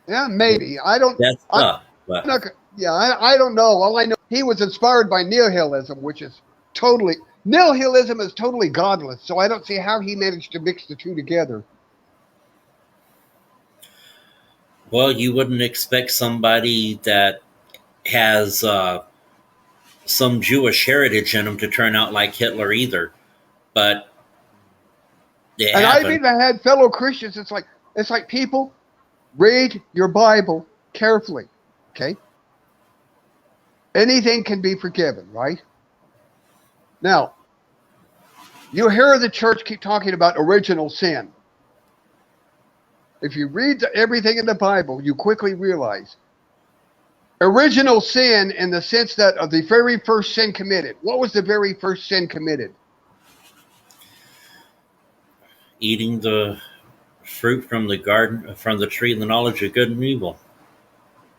Yeah, maybe. I don't. That's tough. I'm not, yeah, I don't know. All I know, he was inspired by nihilism, which is nihilism is totally godless. So I don't see how he managed to mix the two together. Well, you wouldn't expect somebody that has some Jewish heritage in them to turn out like Hitler either, but it And I've happened. even had fellow Christians. It's like people read your Bible carefully. Okay. Anything can be forgiven, right? Now, you hear the church keep talking about original sin. If you read everything in the Bible, you quickly realize original sin in the sense that of the very first sin committed. What was the very first sin committed? Eating the fruit from the garden, from the tree of the knowledge of good and evil.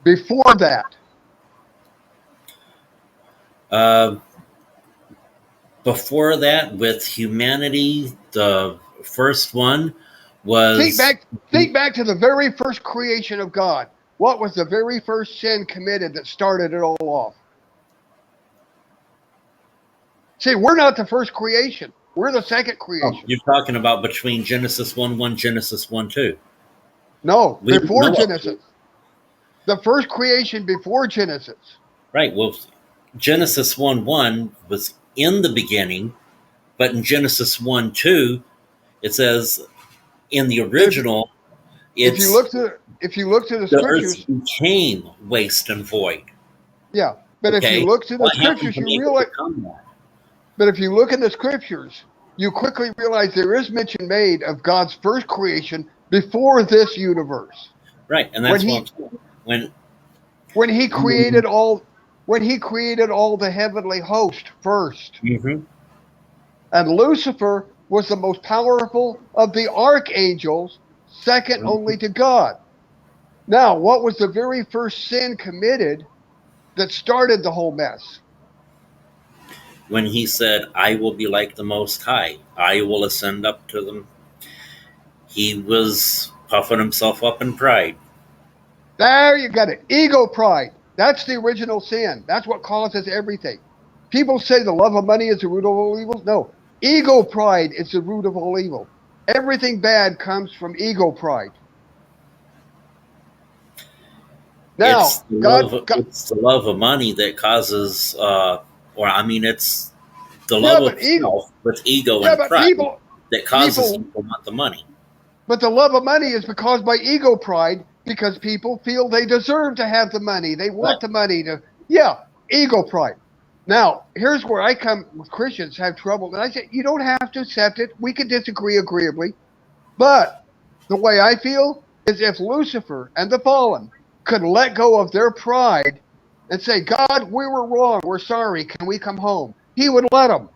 Before that. Before that, with humanity, the first one was... Think back to the very first creation of God. What was the very first sin committed that started it all off? See, we're not the first creation. We're the second creation. You're talking about between Genesis 1:1, Genesis 1:2. No, before Genesis. The first creation before Genesis. Right. Well, Genesis 1:1 was in the beginning, but in Genesis 1:2, it says in the original, if you look to the scriptures, earth became waste and void. Yeah, but okay? If you look to the scriptures, you realize. But if you look in the scriptures, you quickly realize there is mention made of God's first creation before this universe. Right, and that's when he created all the heavenly host first. Mm-hmm. And Lucifer was the most powerful of the archangels, second only to God. Now, what was the very first sin committed that started the whole mess. When he said, I will be like the Most High, I will ascend up to them, he was puffing himself up in pride. There you got it. Ego pride. That's the original sin. That's what causes everything. People say the love of money is the root of all evil. No, ego pride is the root of all evil. Everything bad comes from ego pride. Now, It's the love of money that causes, it's the yeah, love but of self with ego and but pride that causes people, people want the money. but the love of money is caused by ego pride because people feel they deserve to have the money. They want Right. the money to, ego pride. Now, here's where I come with Christians have trouble. And I say, you don't have to accept it. We can disagree agreeably. But the way I feel is if Lucifer and the fallen could let go of their pride and say, God, we were wrong. We're sorry. Can we come home? He would let them.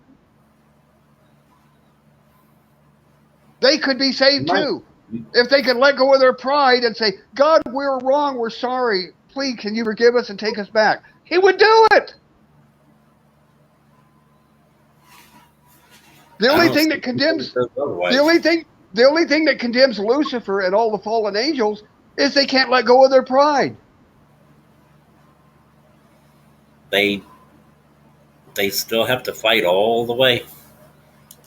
They could be saved too. If they could let go of their pride and say, God, we were wrong. We're sorry. Please, can you forgive us and take us back? He would do it. The only thing that condemns Lucifer and all the fallen angels is they can't let go of their pride. They still have to fight all the way.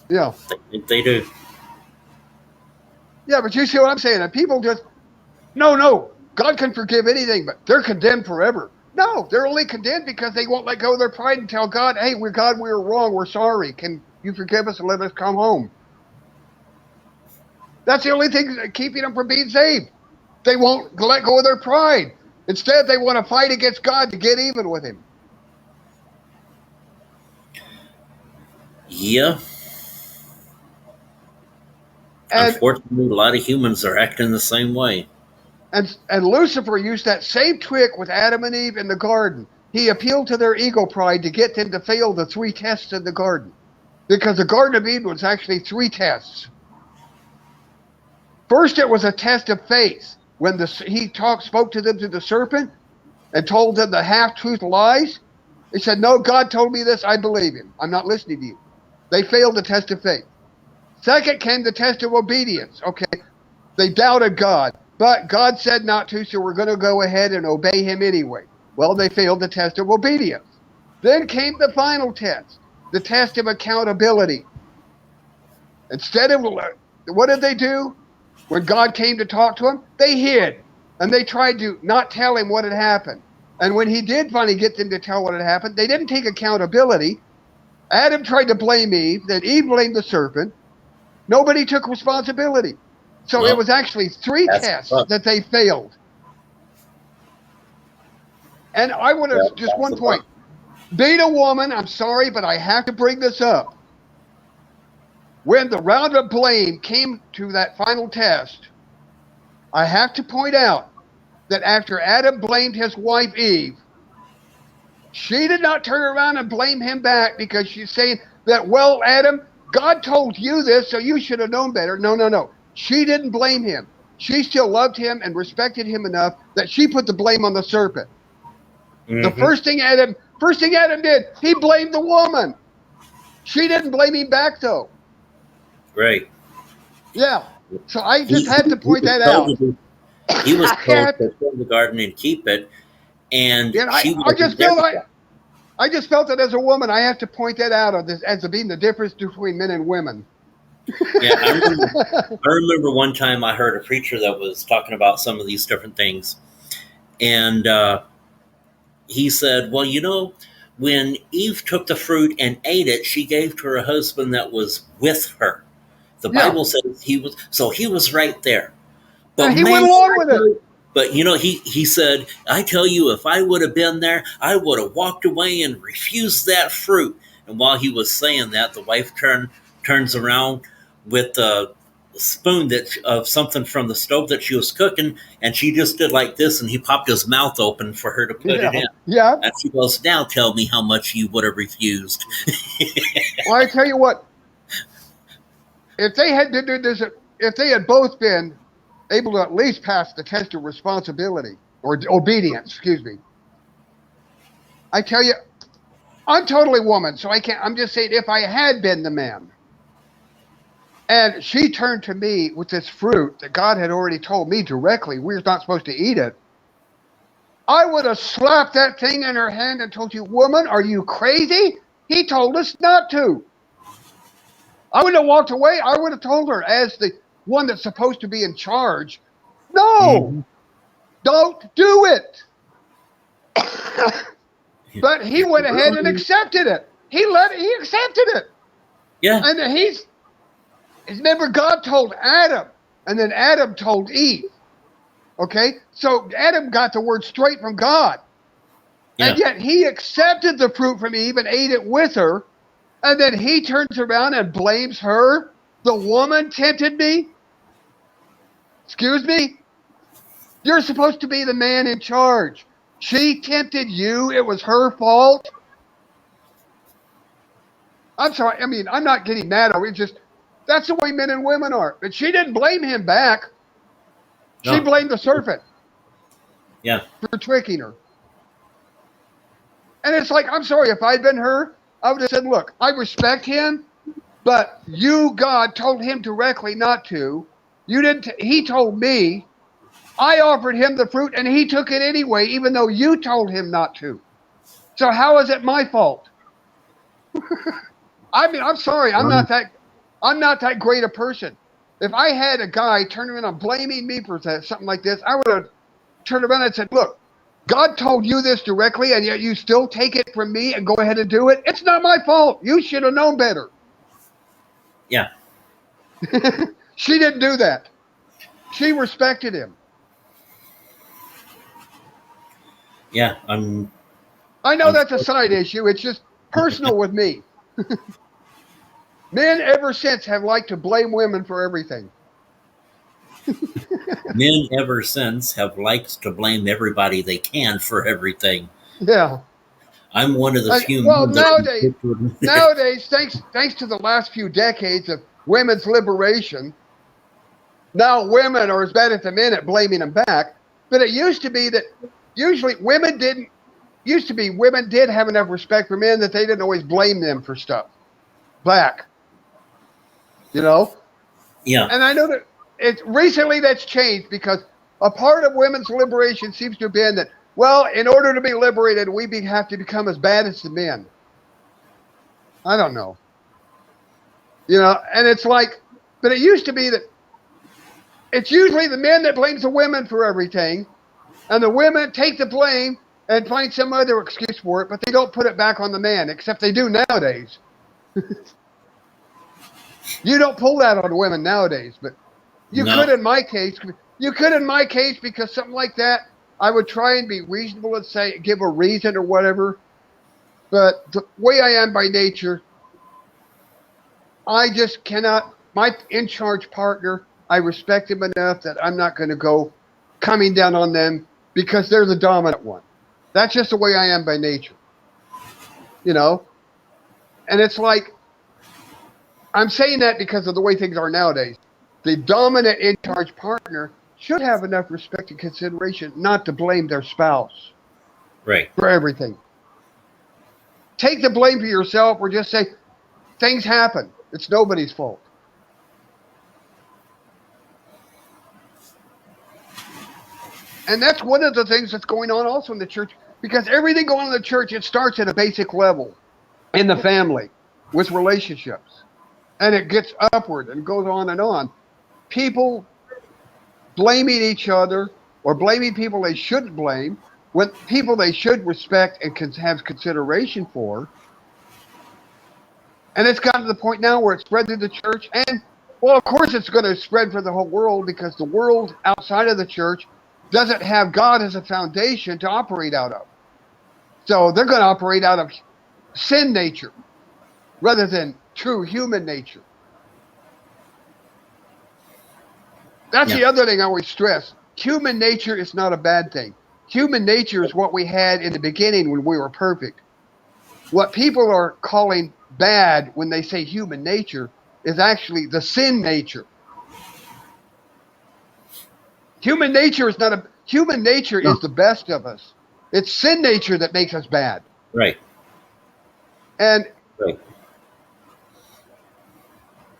Yeah. They do. Yeah, but you see what I'm saying? And people just, no, God can forgive anything, but they're condemned forever. No, they're only condemned because they won't let go of their pride and tell God, hey, we were wrong. We're sorry. Can you forgive us and let us come home? That's the only thing keeping them from being saved. They won't let go of their pride. Instead, they want to fight against God to get even with him. Yeah. And unfortunately, a lot of humans are acting the same way. And Lucifer used that same trick with Adam and Eve in the garden. He appealed to their ego pride to get them to fail the 3 tests in the garden. Because the Garden of Eden was actually 3 tests. First, it was a test of faith. When he spoke to them through the serpent and told them the half-truth lies, he said, no, God told me this, I believe him. I'm not listening to you. They failed the test of faith. Second came the test of obedience. Okay, they doubted God, but God said not to, so we're going to go ahead and obey him anyway. Well, they failed the test of obedience. Then came the final test, the test of accountability. Instead of, what did they do? When God came to talk to them, they hid, and they tried to not tell him what had happened. And when he did finally get them to tell what had happened, they didn't take accountability. Adam tried to blame Eve, then Eve blamed the serpent. Nobody took responsibility. So it was actually 3 tests that they failed. And I want to, just one point. Being a woman, I'm sorry, but I have to bring this up. When the round of blame came to that final test, I have to point out that after Adam blamed his wife Eve, she did not turn around and blame him back because she's saying that, well, Adam, God told you this, so you should have known better. No. She didn't blame him. She still loved him and respected him enough that she put the blame on the serpent. Mm-hmm. The first thing Adam did, he blamed the woman. She didn't blame him back, though. Right. Yeah. So I just had to point that out. He was told to fill the garden and keep it, and I just felt that as a woman, I have to point that out as being the difference between men and women. Yeah, I remember one time I heard a preacher that was talking about some of these different things, and he said, well, when Eve took the fruit and ate it, she gave to her husband that was with her. The Bible says he was right there. But he went along with it. But he said, I tell you, if I would have been there, I would have walked away and refused that fruit. And while he was saying that, the wife turns around with a spoon of something from the stove that she was cooking, and she just did like this, and he popped his mouth open for her to put it in. Yeah. And she goes, now tell me how much you would have refused. Well, I tell you what, if they had both been able to at least pass the test of responsibility or obedience, I tell you, I'm totally woman, so I can't. I'm just saying, if I had been the man, and she turned to me with this fruit that God had already told me directly we're not supposed to eat it, I would have slapped that thing in her hand and told you, woman, are you crazy? He told us not to. I wouldn't have walked away. I would have told her, as the one that's supposed to be in charge, no, don't do it. But he went ahead and accepted it. He accepted it. Yeah. And remember, God told Adam, and then Adam told Eve. Okay? So Adam got the word straight from God. Yeah. And yet he accepted the fruit from Eve and ate it with her. And then he turns around and blames her. The woman tempted me. Excuse me? You're supposed to be the man in charge. She tempted you. It was her fault. I'm sorry. I mean, I'm not getting mad over it. It's just, that's the way men and women are. But she didn't blame him back. No. She blamed the serpent. Yeah. For tricking her. And it's like, I'm sorry, if I'd been her, I would have said, look, I respect him, but you, God, told him directly not to. You didn't. He told me. I offered him the fruit, and he took it anyway, even though you told him not to. So how is it my fault? I mean, I'm sorry. I'm not that great a person. If I had a guy turn around and blaming me for something like this, I would have turned around and said, look, God told you this directly, and yet you still take it from me and go ahead and do it. It's not my fault. You should have known better. Yeah. She didn't do that. She respected him. Yeah, I know that's a side issue. It's just personal with me. Men ever since have liked to blame women for everything. Men ever since have liked to blame everybody they can for everything. Yeah. I'm one of the few. Well, nowadays, thanks to the last few decades of women's liberation, now women are as bad as the men at blaming them back. But it used to be that usually women did have enough respect for men that they didn't always blame them for stuff back. You know? Yeah. And I know that recently that's changed, because a part of women's liberation seems to have been that, well, in order to be liberated, we have to become as bad as the men. I don't know. You know, and it's like, but it used to be that it's usually the men that blames the women for everything, and the women take the blame and find some other excuse for it, but they don't put it back on the man, except they do nowadays. You don't pull that on women nowadays, but you could in my case. You could in my case, because something like that, I would try and be reasonable and say, give a reason or whatever. But the way I am by nature, I just cannot. My in-charge partner, I respect him enough that I'm not going to go coming down on them because they're the dominant one. That's just the way I am by nature. You know? And it's like, I'm saying that because of the way things are nowadays. The dominant in-charge partner should have enough respect and consideration not to blame their spouse. Right. For everything. Take the blame for yourself, or just say, things happen. It's nobody's fault. And that's one of the things that's going on also in the church, because everything going on in the church, it starts at a basic level in the family with relationships. And it gets upward and goes on and on. People blaming each other or blaming people they shouldn't blame, when people they should respect and can have consideration for. And it's gotten to the point now where it's spread through the church. And, well, of course it's going to spread for the whole world, because the world outside of the church doesn't have God as a foundation to operate out of. So they're going to operate out of sin nature rather than true human nature. That's the other thing I always stress. Human nature is not a bad thing. Human nature is what we had in the beginning when we were perfect. What people are calling bad when they say human nature is actually the sin nature. Human nature is not human nature is the best of us. It's sin nature that makes us bad. Right. And Right.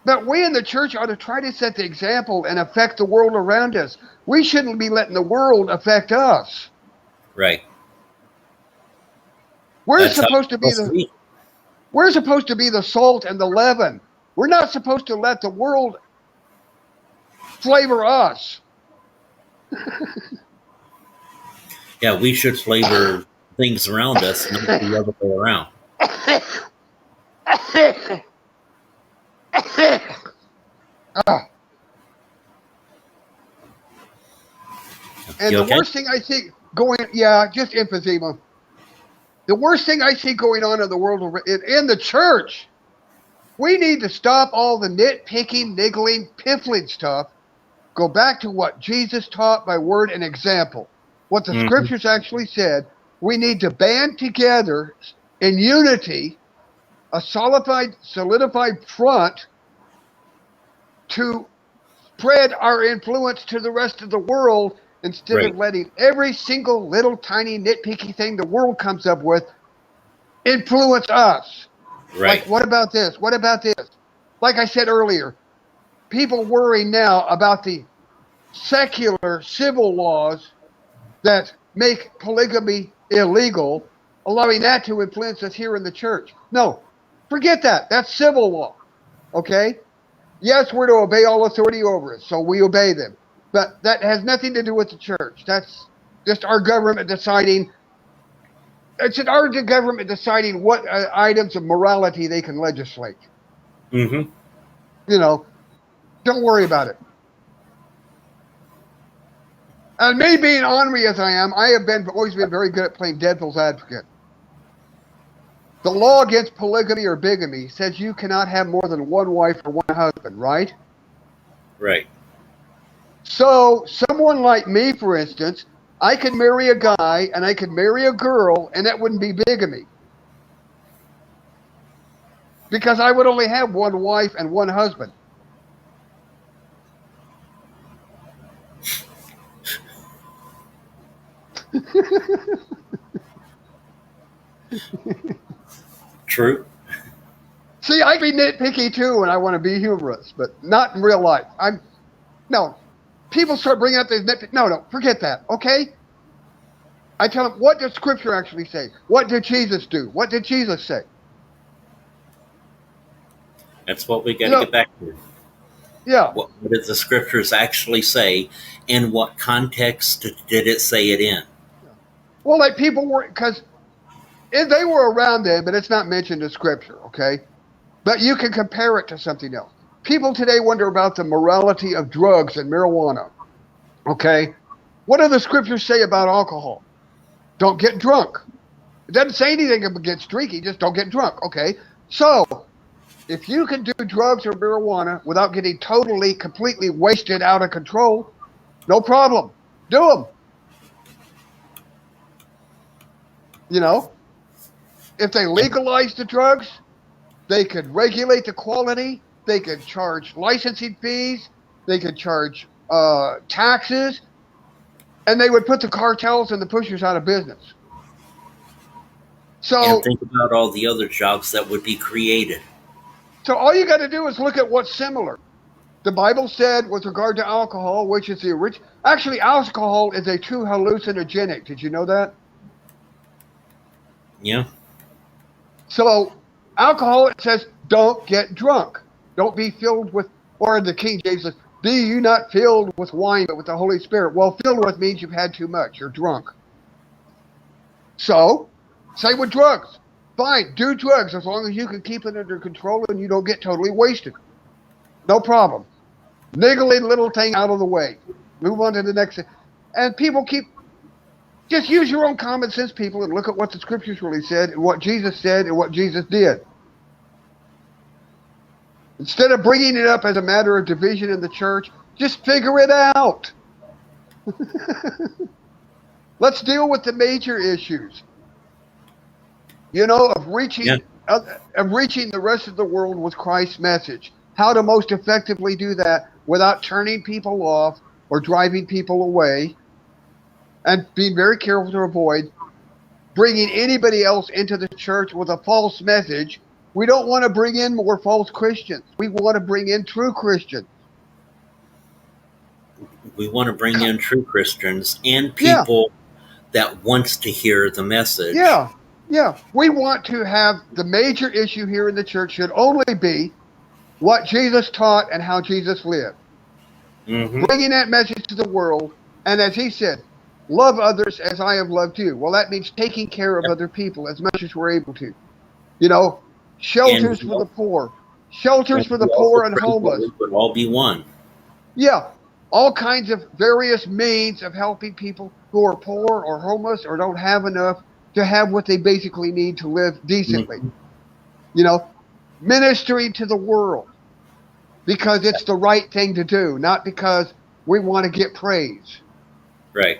but we in the church ought to try to set the example and affect the world around us. We shouldn't be letting the world affect us. Right. We're That's how supposed to it's be supposed to the be. we're supposed to be the salt and the leaven. We're not supposed to let the world flavor us. Yeah, we should flavor things around us, not the other way around. And You the okay? worst thing I see going, just emphysema. The worst thing I see going on in the world, in the church, we need to stop all the nitpicking, niggling, piffling stuff. Go back to what Jesus taught by word and example. What the Mm-hmm. scriptures actually said. We need to band together in unity, a solidified front to spread our influence to the rest of the world instead Right. of letting every single little tiny nitpicky thing the world comes up with influence us. Right. Like, what about this? What about this? Like I said earlier, people worry now about the secular civil laws that make polygamy illegal, allowing that to influence us here in the church. No, forget that. That's civil law. Okay? Yes, we're to obey all authority over us, so we obey them. But that has nothing to do with the church. That's just our government deciding. It's our government deciding what items of morality they can legislate. Mm-hmm. You know, don't worry about it. And me being ornery as I am, I have always been very good at playing devil's advocate. The law against polygamy or bigamy says you cannot have more than one wife or one husband, right? Right. So someone like me, for instance, I could marry a guy and I could marry a girl, and that wouldn't be bigamy. Because I would only have one wife and one husband. True. See, I can be nitpicky too when I want to be humorous, but not in real life. No. People start bringing up these nitpick. No, forget that. Okay. I tell them, what does Scripture actually say? What did Jesus do? What did Jesus say? That's what we got to get back to. Yeah. What did the scriptures actually say? In what context did it say it in? Well, like people were, because they were around then, but it's not mentioned in Scripture, okay? But you can compare it to something else. People today wonder about the morality of drugs and marijuana, okay? What do the Scriptures say about alcohol? Don't get drunk. It doesn't say anything against drinking, just don't get drunk, okay? So, if you can do drugs or marijuana without getting totally, completely wasted out of control, no problem. Do them. You know, if they legalize the drugs, they could regulate the quality. They could charge licensing fees. They could charge taxes. And they would put the cartels and the pushers out of business. So, and think about all the other jobs that would be created. So all you got to do is look at what's similar. The Bible said with regard to alcohol, which is the original. Actually, alcohol is a true hallucinogenic. Did you know that? Yeah. So alcohol, it says, don't get drunk. Don't be filled with, or in the King James says, be you not filled with wine, but with the Holy Spirit. Well, filled with means you've had too much. You're drunk. So, same with drugs. Fine, do drugs as long as you can keep it under control and you don't get totally wasted. No problem. Niggling little thing out of the way. Move on to the next thing. And people just use your own common sense, people, and look at what the scriptures really said and what Jesus said and what Jesus did. Instead of bringing it up as a matter of division in the church, just figure it out. Let's deal with the major issues. Of reaching the rest of the world with Christ's message. How to most effectively do that without turning people off or driving people away, and being very careful to avoid bringing anybody else into the church with a false message. We don't want to bring in more false Christians. We want to bring in true Christians. We want to bring in true Christians and Yeah. people that wants to hear the message. Yeah. Yeah. We want to have the major issue here in the church should only be what Jesus taught and how Jesus lived. Mm-hmm. Bringing that message to the world. And as he said, love others as I have loved you. Well, that means taking care of other people as much as we're able to. You know, shelters for the poor. Shelters for the poor and homeless. We would all be one. Yeah. All kinds of various means of helping people who are poor or homeless or don't have enough to have what they basically need to live decently. Mm-hmm. You know, ministering to the world because it's the right thing to do, not because we want to get praise. Right.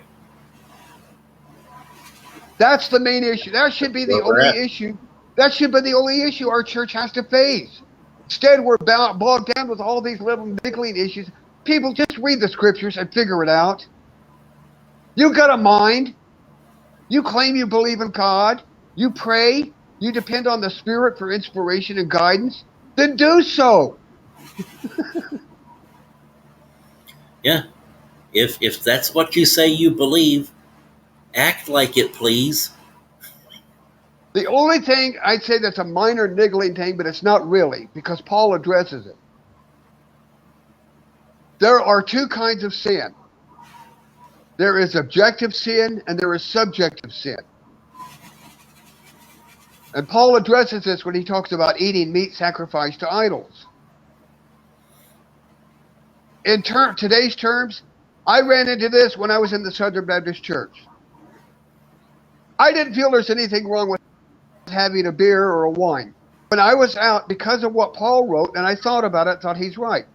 That's the main issue. That should be the only issue. That should be the only issue our church has to face. Instead, we're bogged down with all these little niggling issues. People, just read the scriptures and figure it out. You got a mind. You claim you believe in God. You pray. You depend on the Spirit for inspiration and guidance. Then do so. Yeah. If that's what you say you believe, act like it, please. The only thing I'd say that's a minor niggling thing, but it's not really, because Paul addresses it. There are two kinds of sin. There is objective sin and there is subjective sin. And Paul addresses this when he talks about eating meat sacrificed to idols. In today's terms, I ran into this when I was in the Southern Baptist Church. I didn't feel there's anything wrong with having a beer or a wine. When I was out, because of what Paul wrote, and I thought about it, thought he's right.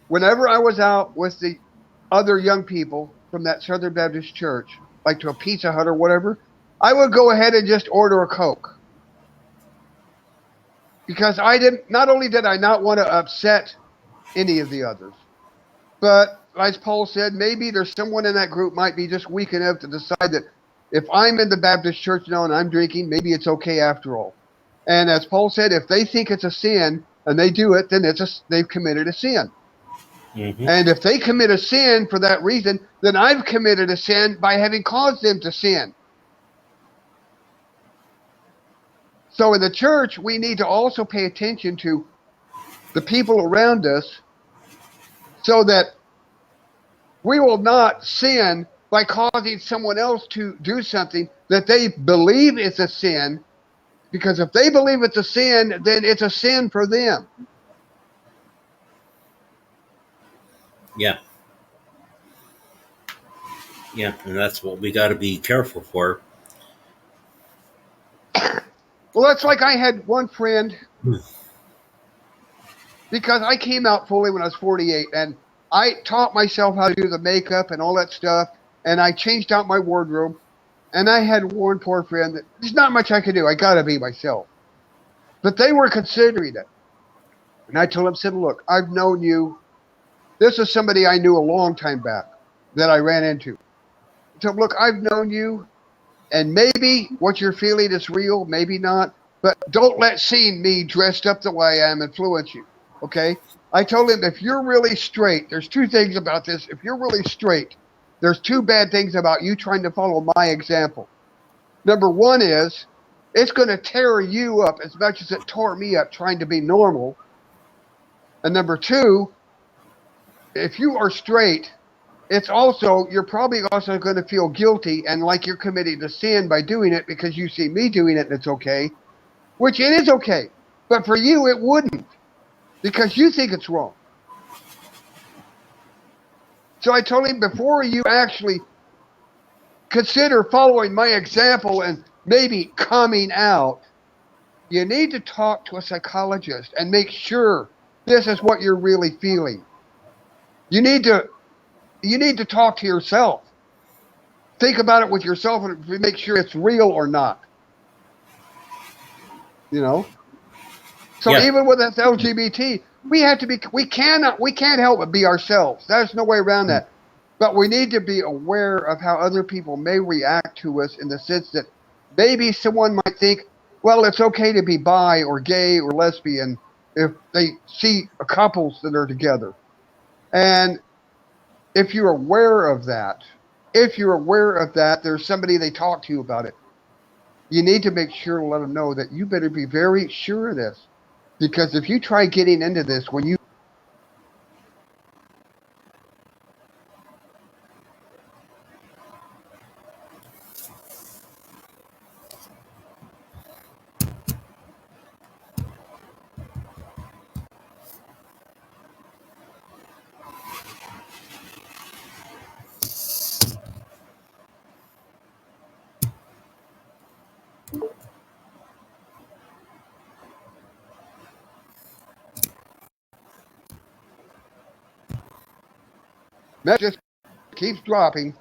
Whenever I was out with the other young people from that Southern Baptist church, like to a Pizza Hut or whatever, I would go ahead and just order a Coke. Because not only did I not want to upset any of the others, but as Paul said, maybe there's someone in that group might be just weak enough to decide that if I'm in the Baptist church now and I'm drinking, maybe it's okay after all. And as Paul said, if they think it's a sin and they do it, then they've committed a sin. Mm-hmm. And if they commit a sin for that reason, then I've committed a sin by having caused them to sin. So in the church, we need to also pay attention to the people around us so that we will not sin by causing someone else to do something that they believe is a sin. Because if they believe it's a sin, then it's a sin for them. Yeah. Yeah, and that's what we got to be careful for. Well, that's like I had one friend, because I came out fully when I was 48, and I taught myself how to do the makeup and all that stuff, and I changed out my wardrobe, and I had one poor friend that there's not much I could do. I got to be myself. But they were considering it. And I told them, said, look, I've known you. This is somebody I knew a long time back that I ran into. So, look, I've known you, and maybe what you're feeling is real, maybe not, but don't let seeing me dressed up the way I am influence you, okay? I told him, if you're really straight, there's two things about this. If you're really straight, there's two bad things about you trying to follow my example. Number one is, it's going to tear you up as much as it tore me up trying to be normal. And number two, if you are straight, you're probably also going to feel guilty and like you're committing a sin by doing it because you see me doing it and it's okay, which it is okay. But for you, it wouldn't because you think it's wrong. So I told him, before you actually consider following my example and maybe coming out, you need to talk to a psychologist and make sure this is what you're really feeling. You need to talk to yourself. Think about it with yourself and make sure it's real or not. You know? So even with us LGBT, we can't help but be ourselves. There's no way around that. But we need to be aware of how other people may react to us in the sense that maybe someone might think, well, it's okay to be bi or gay or lesbian if they see couples that are together. And if you're aware of that, there's somebody they talk to about it. You need to make sure to let them know that you better be very sure of this. Because if you try getting into this when you that just keeps dropping.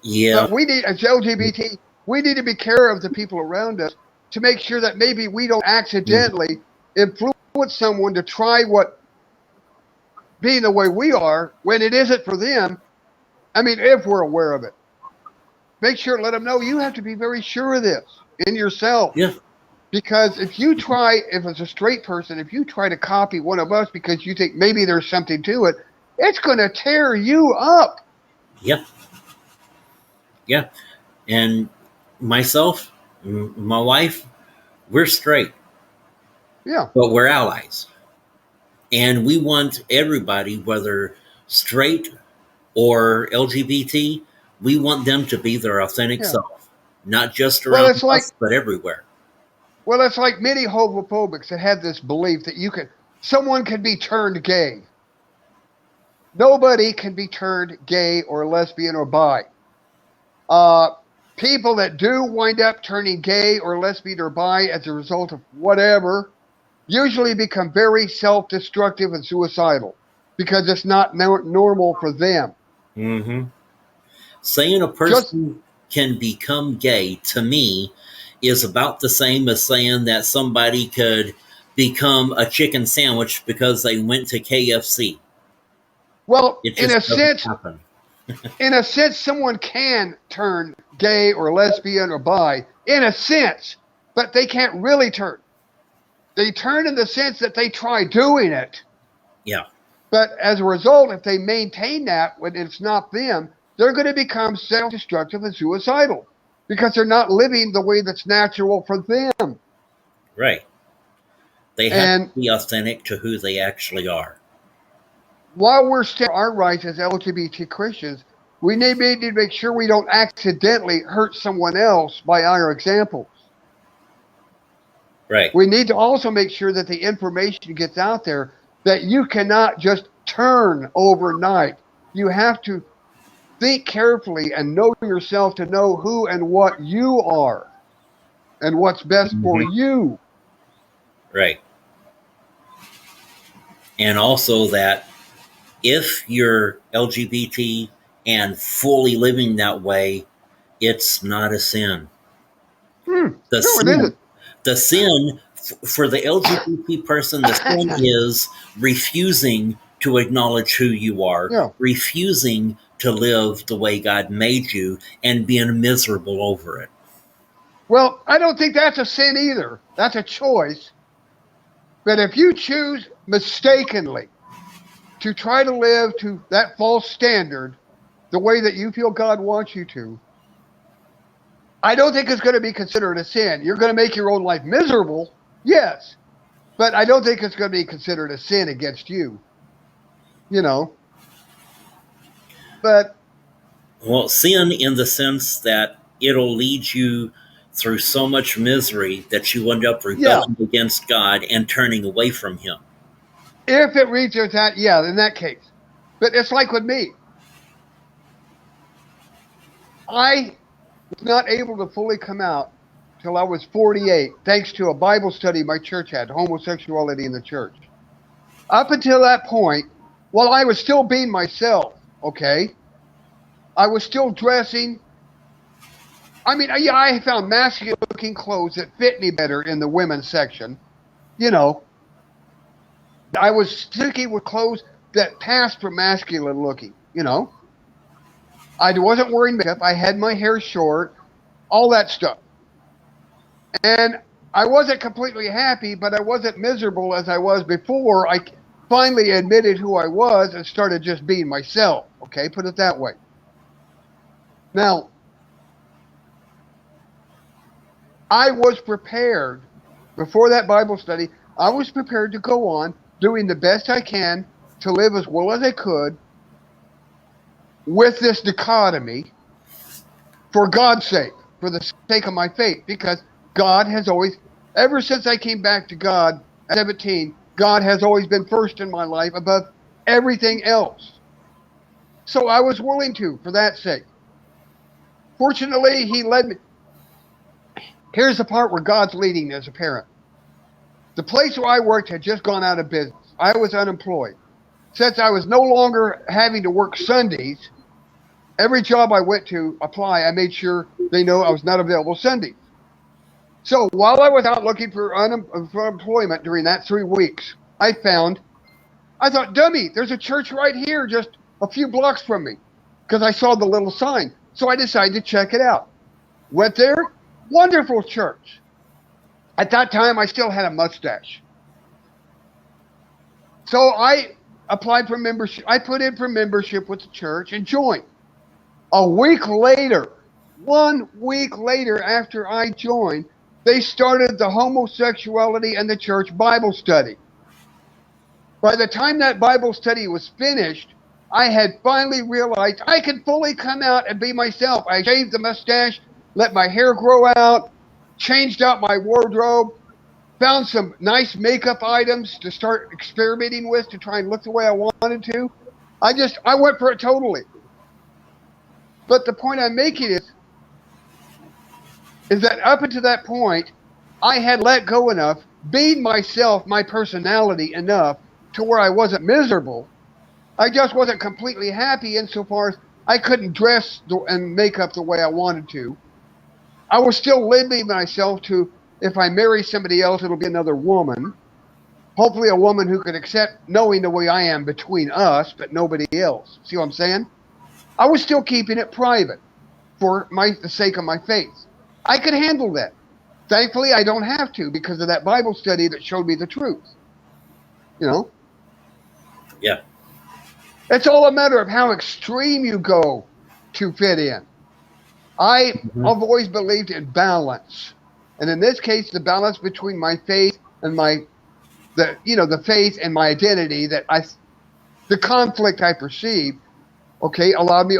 Yeah. But we need, as LGBT, we need to be care of the people around us to make sure that maybe we don't Mhm. accidentally influence someone to try what being the way we are when it isn't for them. I mean, if we're aware of it, make sure to let them know you have to be very sure of this in yourself. Yeah. Because if it's a straight person, if you try to copy one of us because you think maybe there's something to it, it's going to tear you up. Yeah. Yeah. And myself, my wife, we're straight, Yeah. but we're allies. And we want everybody, whether straight or LGBT, we want them to be their authentic Yeah. self, not just Well, around it's like us, but everywhere. Well, it's like many homophobics that have this belief that someone can be turned gay. Nobody can be turned gay or lesbian or bi. Uh, People that do wind up turning gay or lesbian or bi as a result of whatever usually become very self-destructive and suicidal because it's not normal for them. Hmm. Saying a Just person can become gay to me is about the same as saying that somebody could become a chicken sandwich because they went to KFC. well, It just doesn't happen. in a sense, someone can turn gay or lesbian or bi, in a sense, but they can't really turn. They turn in the sense that they try doing it. Yeah. But as a result, if they maintain that when it's not them, they're going to become self destructive and suicidal because they're not living the way that's natural for them. Right. They have to And be authentic to who they actually are. while we're standing for our rights as LGBT Christians, we need to make sure we don't accidentally hurt someone else by our examples. Right. We need to also make sure that the information gets out there that you cannot just turn overnight. You have to think carefully and know yourself to know who and what you are and what's best for Hmm. you. Right. And also that if you're LGBT and fully living that way, it's not a sin. The No, it sin, isn't. the sin for the LGBT person, the sin is refusing to acknowledge who you are, Yeah. refusing to live the way God made you, and being miserable over it. Well, I don't think that's a sin either. That's a choice. But if you choose mistakenly to try to live to that false standard the way that you feel God wants you to, I don't think it's going to be considered a sin. You're going to make your own life miserable, yes, but I don't think it's going to be considered a sin against you, you know. But Well, sin in the sense that it'll lead you through so much misery that you end up yeah, rebelling against God and turning away from Him. if it reaches that, yeah, in that case. But it's like with me. I was not able to fully come out till I was 48, thanks to a Bible study my church had, homosexuality in the church. Up until that point, while I was still being myself, okay, I was still dressing. I mean, yeah, I found masculine looking clothes that fit me better in the women's section. You know, I was sticking with clothes that passed for masculine looking, you know. I wasn't wearing makeup. I had my hair short. all that stuff. And I wasn't completely happy, but I wasn't miserable as I was before. I finally admitted who I was and started just being myself. Okay, put it that way. Now, I was prepared before that Bible study. I was prepared to go on doing the best I can to live as well as I could with this dichotomy for God's sake, for the sake of my faith, because God has always, ever since I came back to God at 17, God has always been first in my life above everything else. So I was willing to, for that sake. Fortunately, He led me. Here's the part where God's leading as a parent. The place where I worked had just gone out of business. I was unemployed. Since I was no longer having to work Sundays, every job I went to apply, I made sure they know I was not available Sundays. So while I was out looking for employment during that 3 weeks, I thought, dummy, there's a church right here just a few blocks from me, because I saw the little sign. So I decided to check it out. Went there, wonderful church. At that time, I still had a mustache. So I applied for membership. I put in for membership with the church and joined. A week later, 1 week later after I joined, they started the homosexuality and the church Bible study. By the time that Bible study was finished, I had finally realized I could fully come out and be myself. I shaved the mustache, let my hair grow out, changed out my wardrobe, found some nice makeup items to start experimenting with to try and look the way I wanted to. I went for it totally. But the point I'm making is that up until that point, I had let go enough, being myself, my personality enough, to where I wasn't miserable. I just wasn't completely happy insofar as I couldn't dress and make up the way I wanted to. I was still limiting myself to, if I marry somebody else, it'll be another woman. Hopefully a woman who could accept knowing the way I am between us, but nobody else. See what I'm saying? I was still keeping it private for the sake of my faith. I could handle that. Thankfully, I don't have to because of that Bible study that showed me the truth. You know? Yeah. It's all a matter of how extreme you go to fit in. I've always believed in balance. And in this case, the balance between my faith and the faith and my identity the conflict I perceived, okay, allowed me,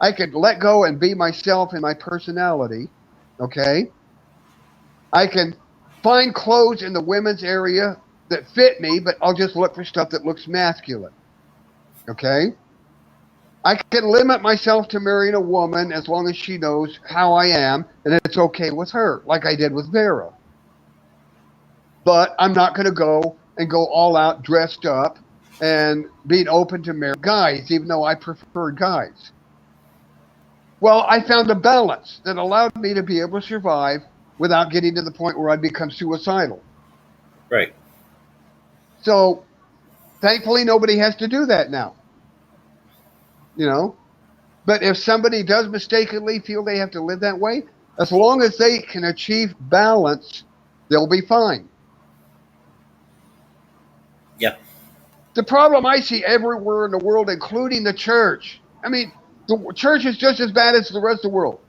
I could let go and be myself and my personality, okay? I can find clothes in the women's area that fit me, but I'll just look for stuff that looks masculine, okay? I can limit myself to marrying a woman as long as she knows how I am and it's okay with her, like I did with Vera. But I'm not going to go all out dressed up and being open to marry guys, even though I prefer guys. Well, I found a balance that allowed me to be able to survive without getting to the point where I'd become suicidal. Right. So, thankfully, nobody has to do that now. You know? But if somebody does mistakenly feel they have to live that way, as long as they can achieve balance, they'll be fine. Yeah. The problem I see everywhere in the world, including the church, I mean, the church is just as bad as the rest of the world.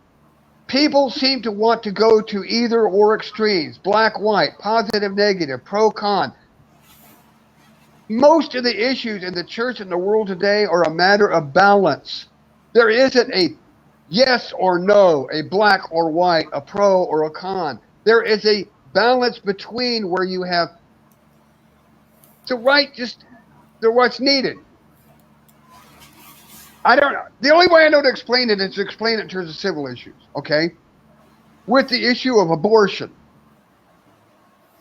People seem to want to go to either or extremes, black, white, positive, negative, pro, con. Most of the issues in the church and the world today are a matter of balance. There isn't a yes or no, a black or white, a pro or a con. There is a balance between where you have what's needed. I don't know. The only way I know to explain it is to explain it in terms of civil issues, okay? With the issue of abortion.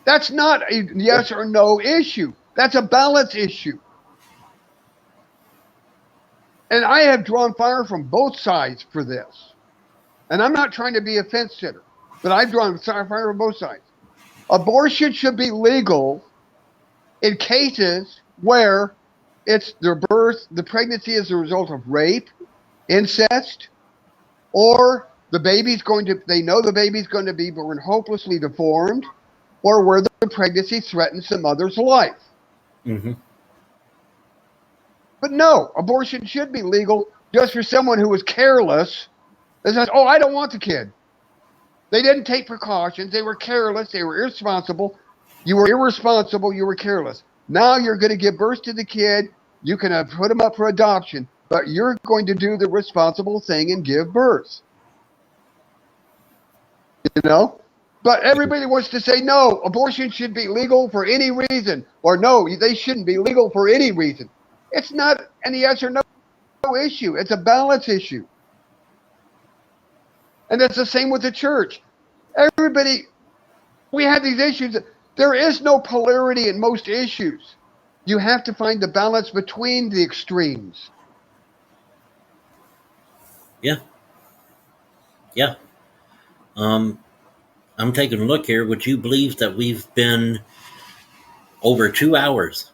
That's not a yes or no issue. That's a balance issue. And I have drawn fire from both sides for this. And I'm not trying to be a fence sitter, but I've drawn fire from both sides. Abortion should be legal in cases where the pregnancy is a result of rape, incest, or they know the baby's going to be born hopelessly deformed, or where the pregnancy threatens the mother's life. Mm-hmm. But no, abortion should be legal just for someone who was careless and says, oh, I don't want the kid. They didn't take precautions. They were careless. They were irresponsible. You were irresponsible. You were careless. Now you're going to give birth to the kid. You can put him up for adoption, but you're going to do the responsible thing and give birth. You know? But everybody wants to say, no, abortion should be legal for any reason. Or no, they shouldn't be legal for any reason. It's not any yes or no issue. It's a balance issue. And it's the same with the church. We have these issues. There is no polarity in most issues. You have to find the balance between the extremes. Yeah. Yeah. I'm taking a look here. Would you believe that we've been over 2 hours?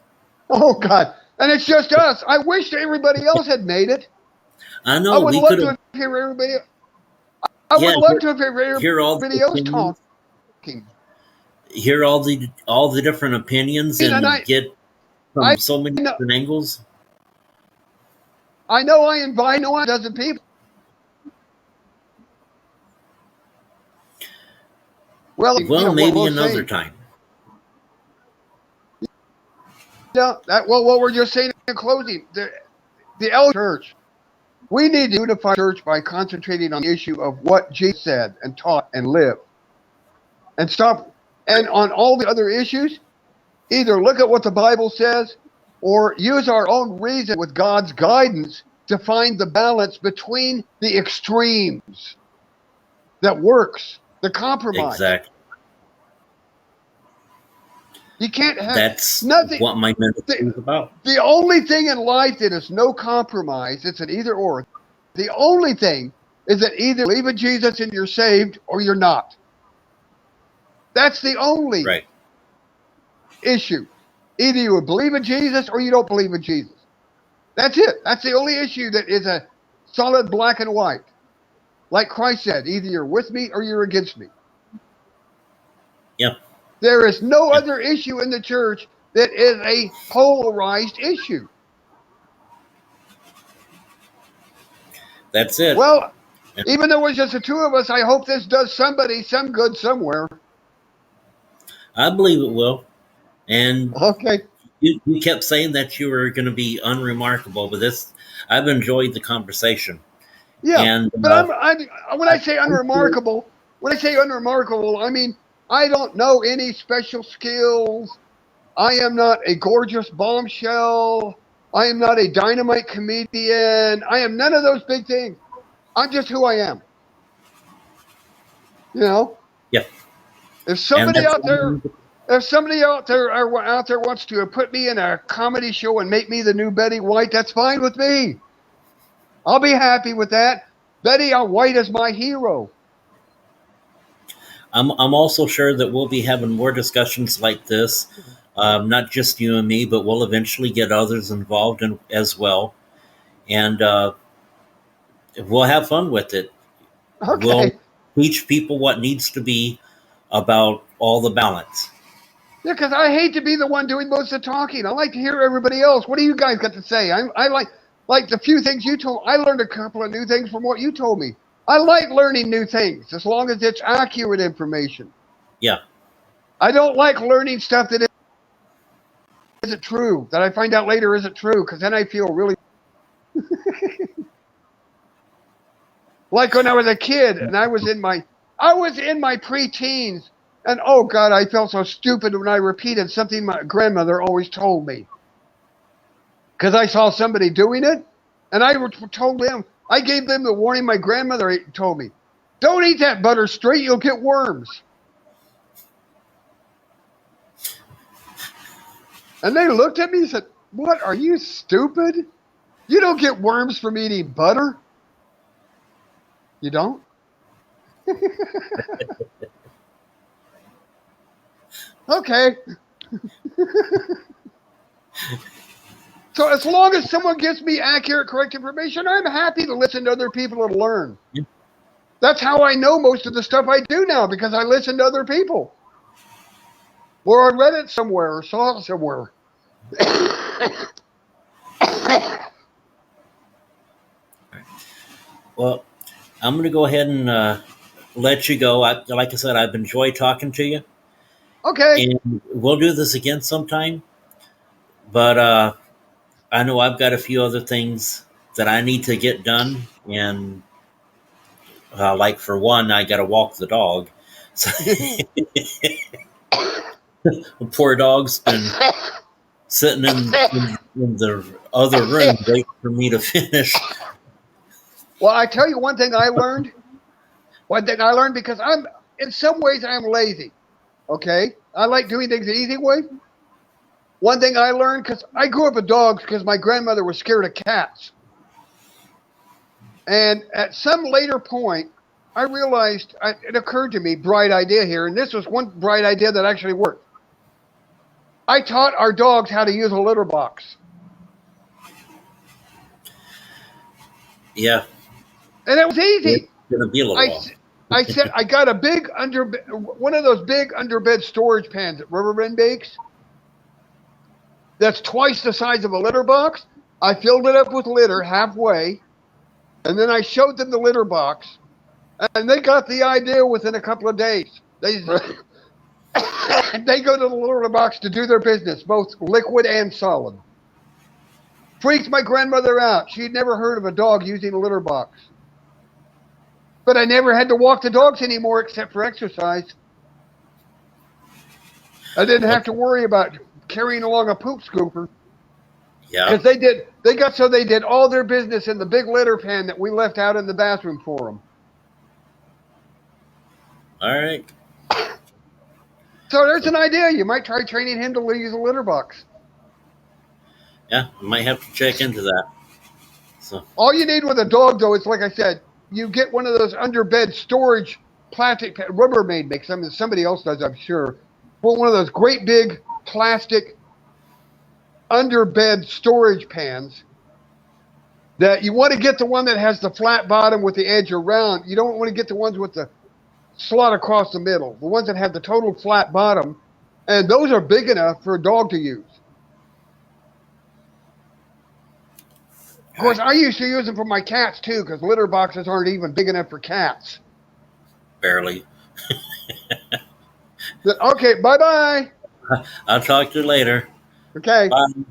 Oh, God. And it's just us. I wish everybody else had made it. I know. I would love to hear everybody. I would love to hear everybody else talking. Hear all the different opinions and get from so many different angles. I know I invite a dozen people. Well, maybe another time. Yeah, what we're just saying in closing, the elder church, we need to unify church by concentrating on the issue of what Jesus said and taught and lived. And stop, and on all the other issues, either look at what the Bible says or use our own reason with God's guidance to find the balance between the extremes that works, the compromise. Exactly. You can't have That's nothing. What my ministry is about. The only thing in life that is no compromise, it's an either or. The only thing is that either believe in Jesus and you're saved or you're not. That's the only issue. Either you believe in Jesus or you don't believe in Jesus. That's it. That's the only issue that is a solid black and white. Like Christ said, either you're with me or you're against me. Yep. There is no other issue in the church that is a polarized issue. That's it. Well, even though it's just the two of us, I hope this does somebody some good somewhere. I believe it will. And okay, you kept saying that you were going to be unremarkable, but I've enjoyed the conversation. Yeah, and, but when I say unremarkable, I mean, I don't know any special skills. I am not a gorgeous bombshell. I am not a dynamite comedian. I am none of those big things. I'm just who I am. You know? Yeah. If somebody out there wants to put me in a comedy show and make me the new Betty White, that's fine with me. I'll be happy with that. Betty White is my hero. I'm also sure that we'll be having more discussions like this, not just you and me, but we'll eventually get others involved as well, and we'll have fun with it. Okay. We'll teach people what needs to be about all the balance. Yeah, because I hate to be the one doing most of the talking. I like to hear everybody else. What do you guys got to say? I like the few things you told. I learned a couple of new things from what you told me. I like learning new things as long as it's accurate information. Yeah. I don't like learning stuff that isn't true, that I find out later isn't true, because then I feel really... Like when I was a kid and I was in my preteens, and oh God, I felt so stupid when I repeated something my grandmother always told me. Because I saw somebody doing it, and I told them, I gave them the warning my grandmother told me. Don't eat that butter straight, you'll get worms. And they looked at me and said, what, are you stupid? You don't get worms from eating butter. You don't? Okay. So as long as someone gives me accurate, correct information, I'm happy to listen to other people and learn. Yeah. That's how I know most of the stuff I do now, because I listen to other people. Or I read it somewhere or saw it somewhere. Well, I'm going to go ahead and let you go. Like I said, I've enjoyed talking to you, Okay. and we'll do this again sometime. But I know I've got a few other things that I need to get done, and like for one, I got to walk the dog. So the poor dog's been sitting in the other room waiting for me to finish. Well, I tell you one thing I learned. One thing I learned, because in some ways, I'm lazy. Okay? I like doing things the easy way. One thing I learned, because I grew up with dogs because my grandmother was scared of cats. And at some later point, I realized, it occurred to me, bright idea here, and this was one bright idea that actually worked. I taught our dogs how to use a litter box. Yeah. And it was easy. It's going to be a little while. I said, I got a big one of those big underbed storage pans that Riverbend makes. That's twice the size of a litter box. I filled it up with litter halfway, and then I showed them the litter box, and they got the idea within a couple of days. They go to the litter box to do their business, both liquid and solid. Freaked my grandmother out. She'd never heard of a dog using a litter box. But I never had to walk the dogs anymore except for exercise. I didn't have to worry about carrying along a poop scooper. Yeah. Because they did all their business in the big litter pan that we left out in the bathroom for them. All right. So there's an idea. You might try training him to use a litter box. Yeah, I might have to check into that. So All you need with a dog, though, is, like I said, you get one of those underbed storage plastic. Rubbermaid makes them. Somebody else does, I'm sure. But one of those great big plastic underbed storage pans. That you want to get the one that has the flat bottom with the edge around. You don't want to get the ones with the slot across the middle. The ones that have the total flat bottom. And those are big enough for a dog to use. Of course, I used to use them for my cats, too, because litter boxes aren't even big enough for cats. barely. Okay, bye-bye. I'll talk to you later. Okay. Bye.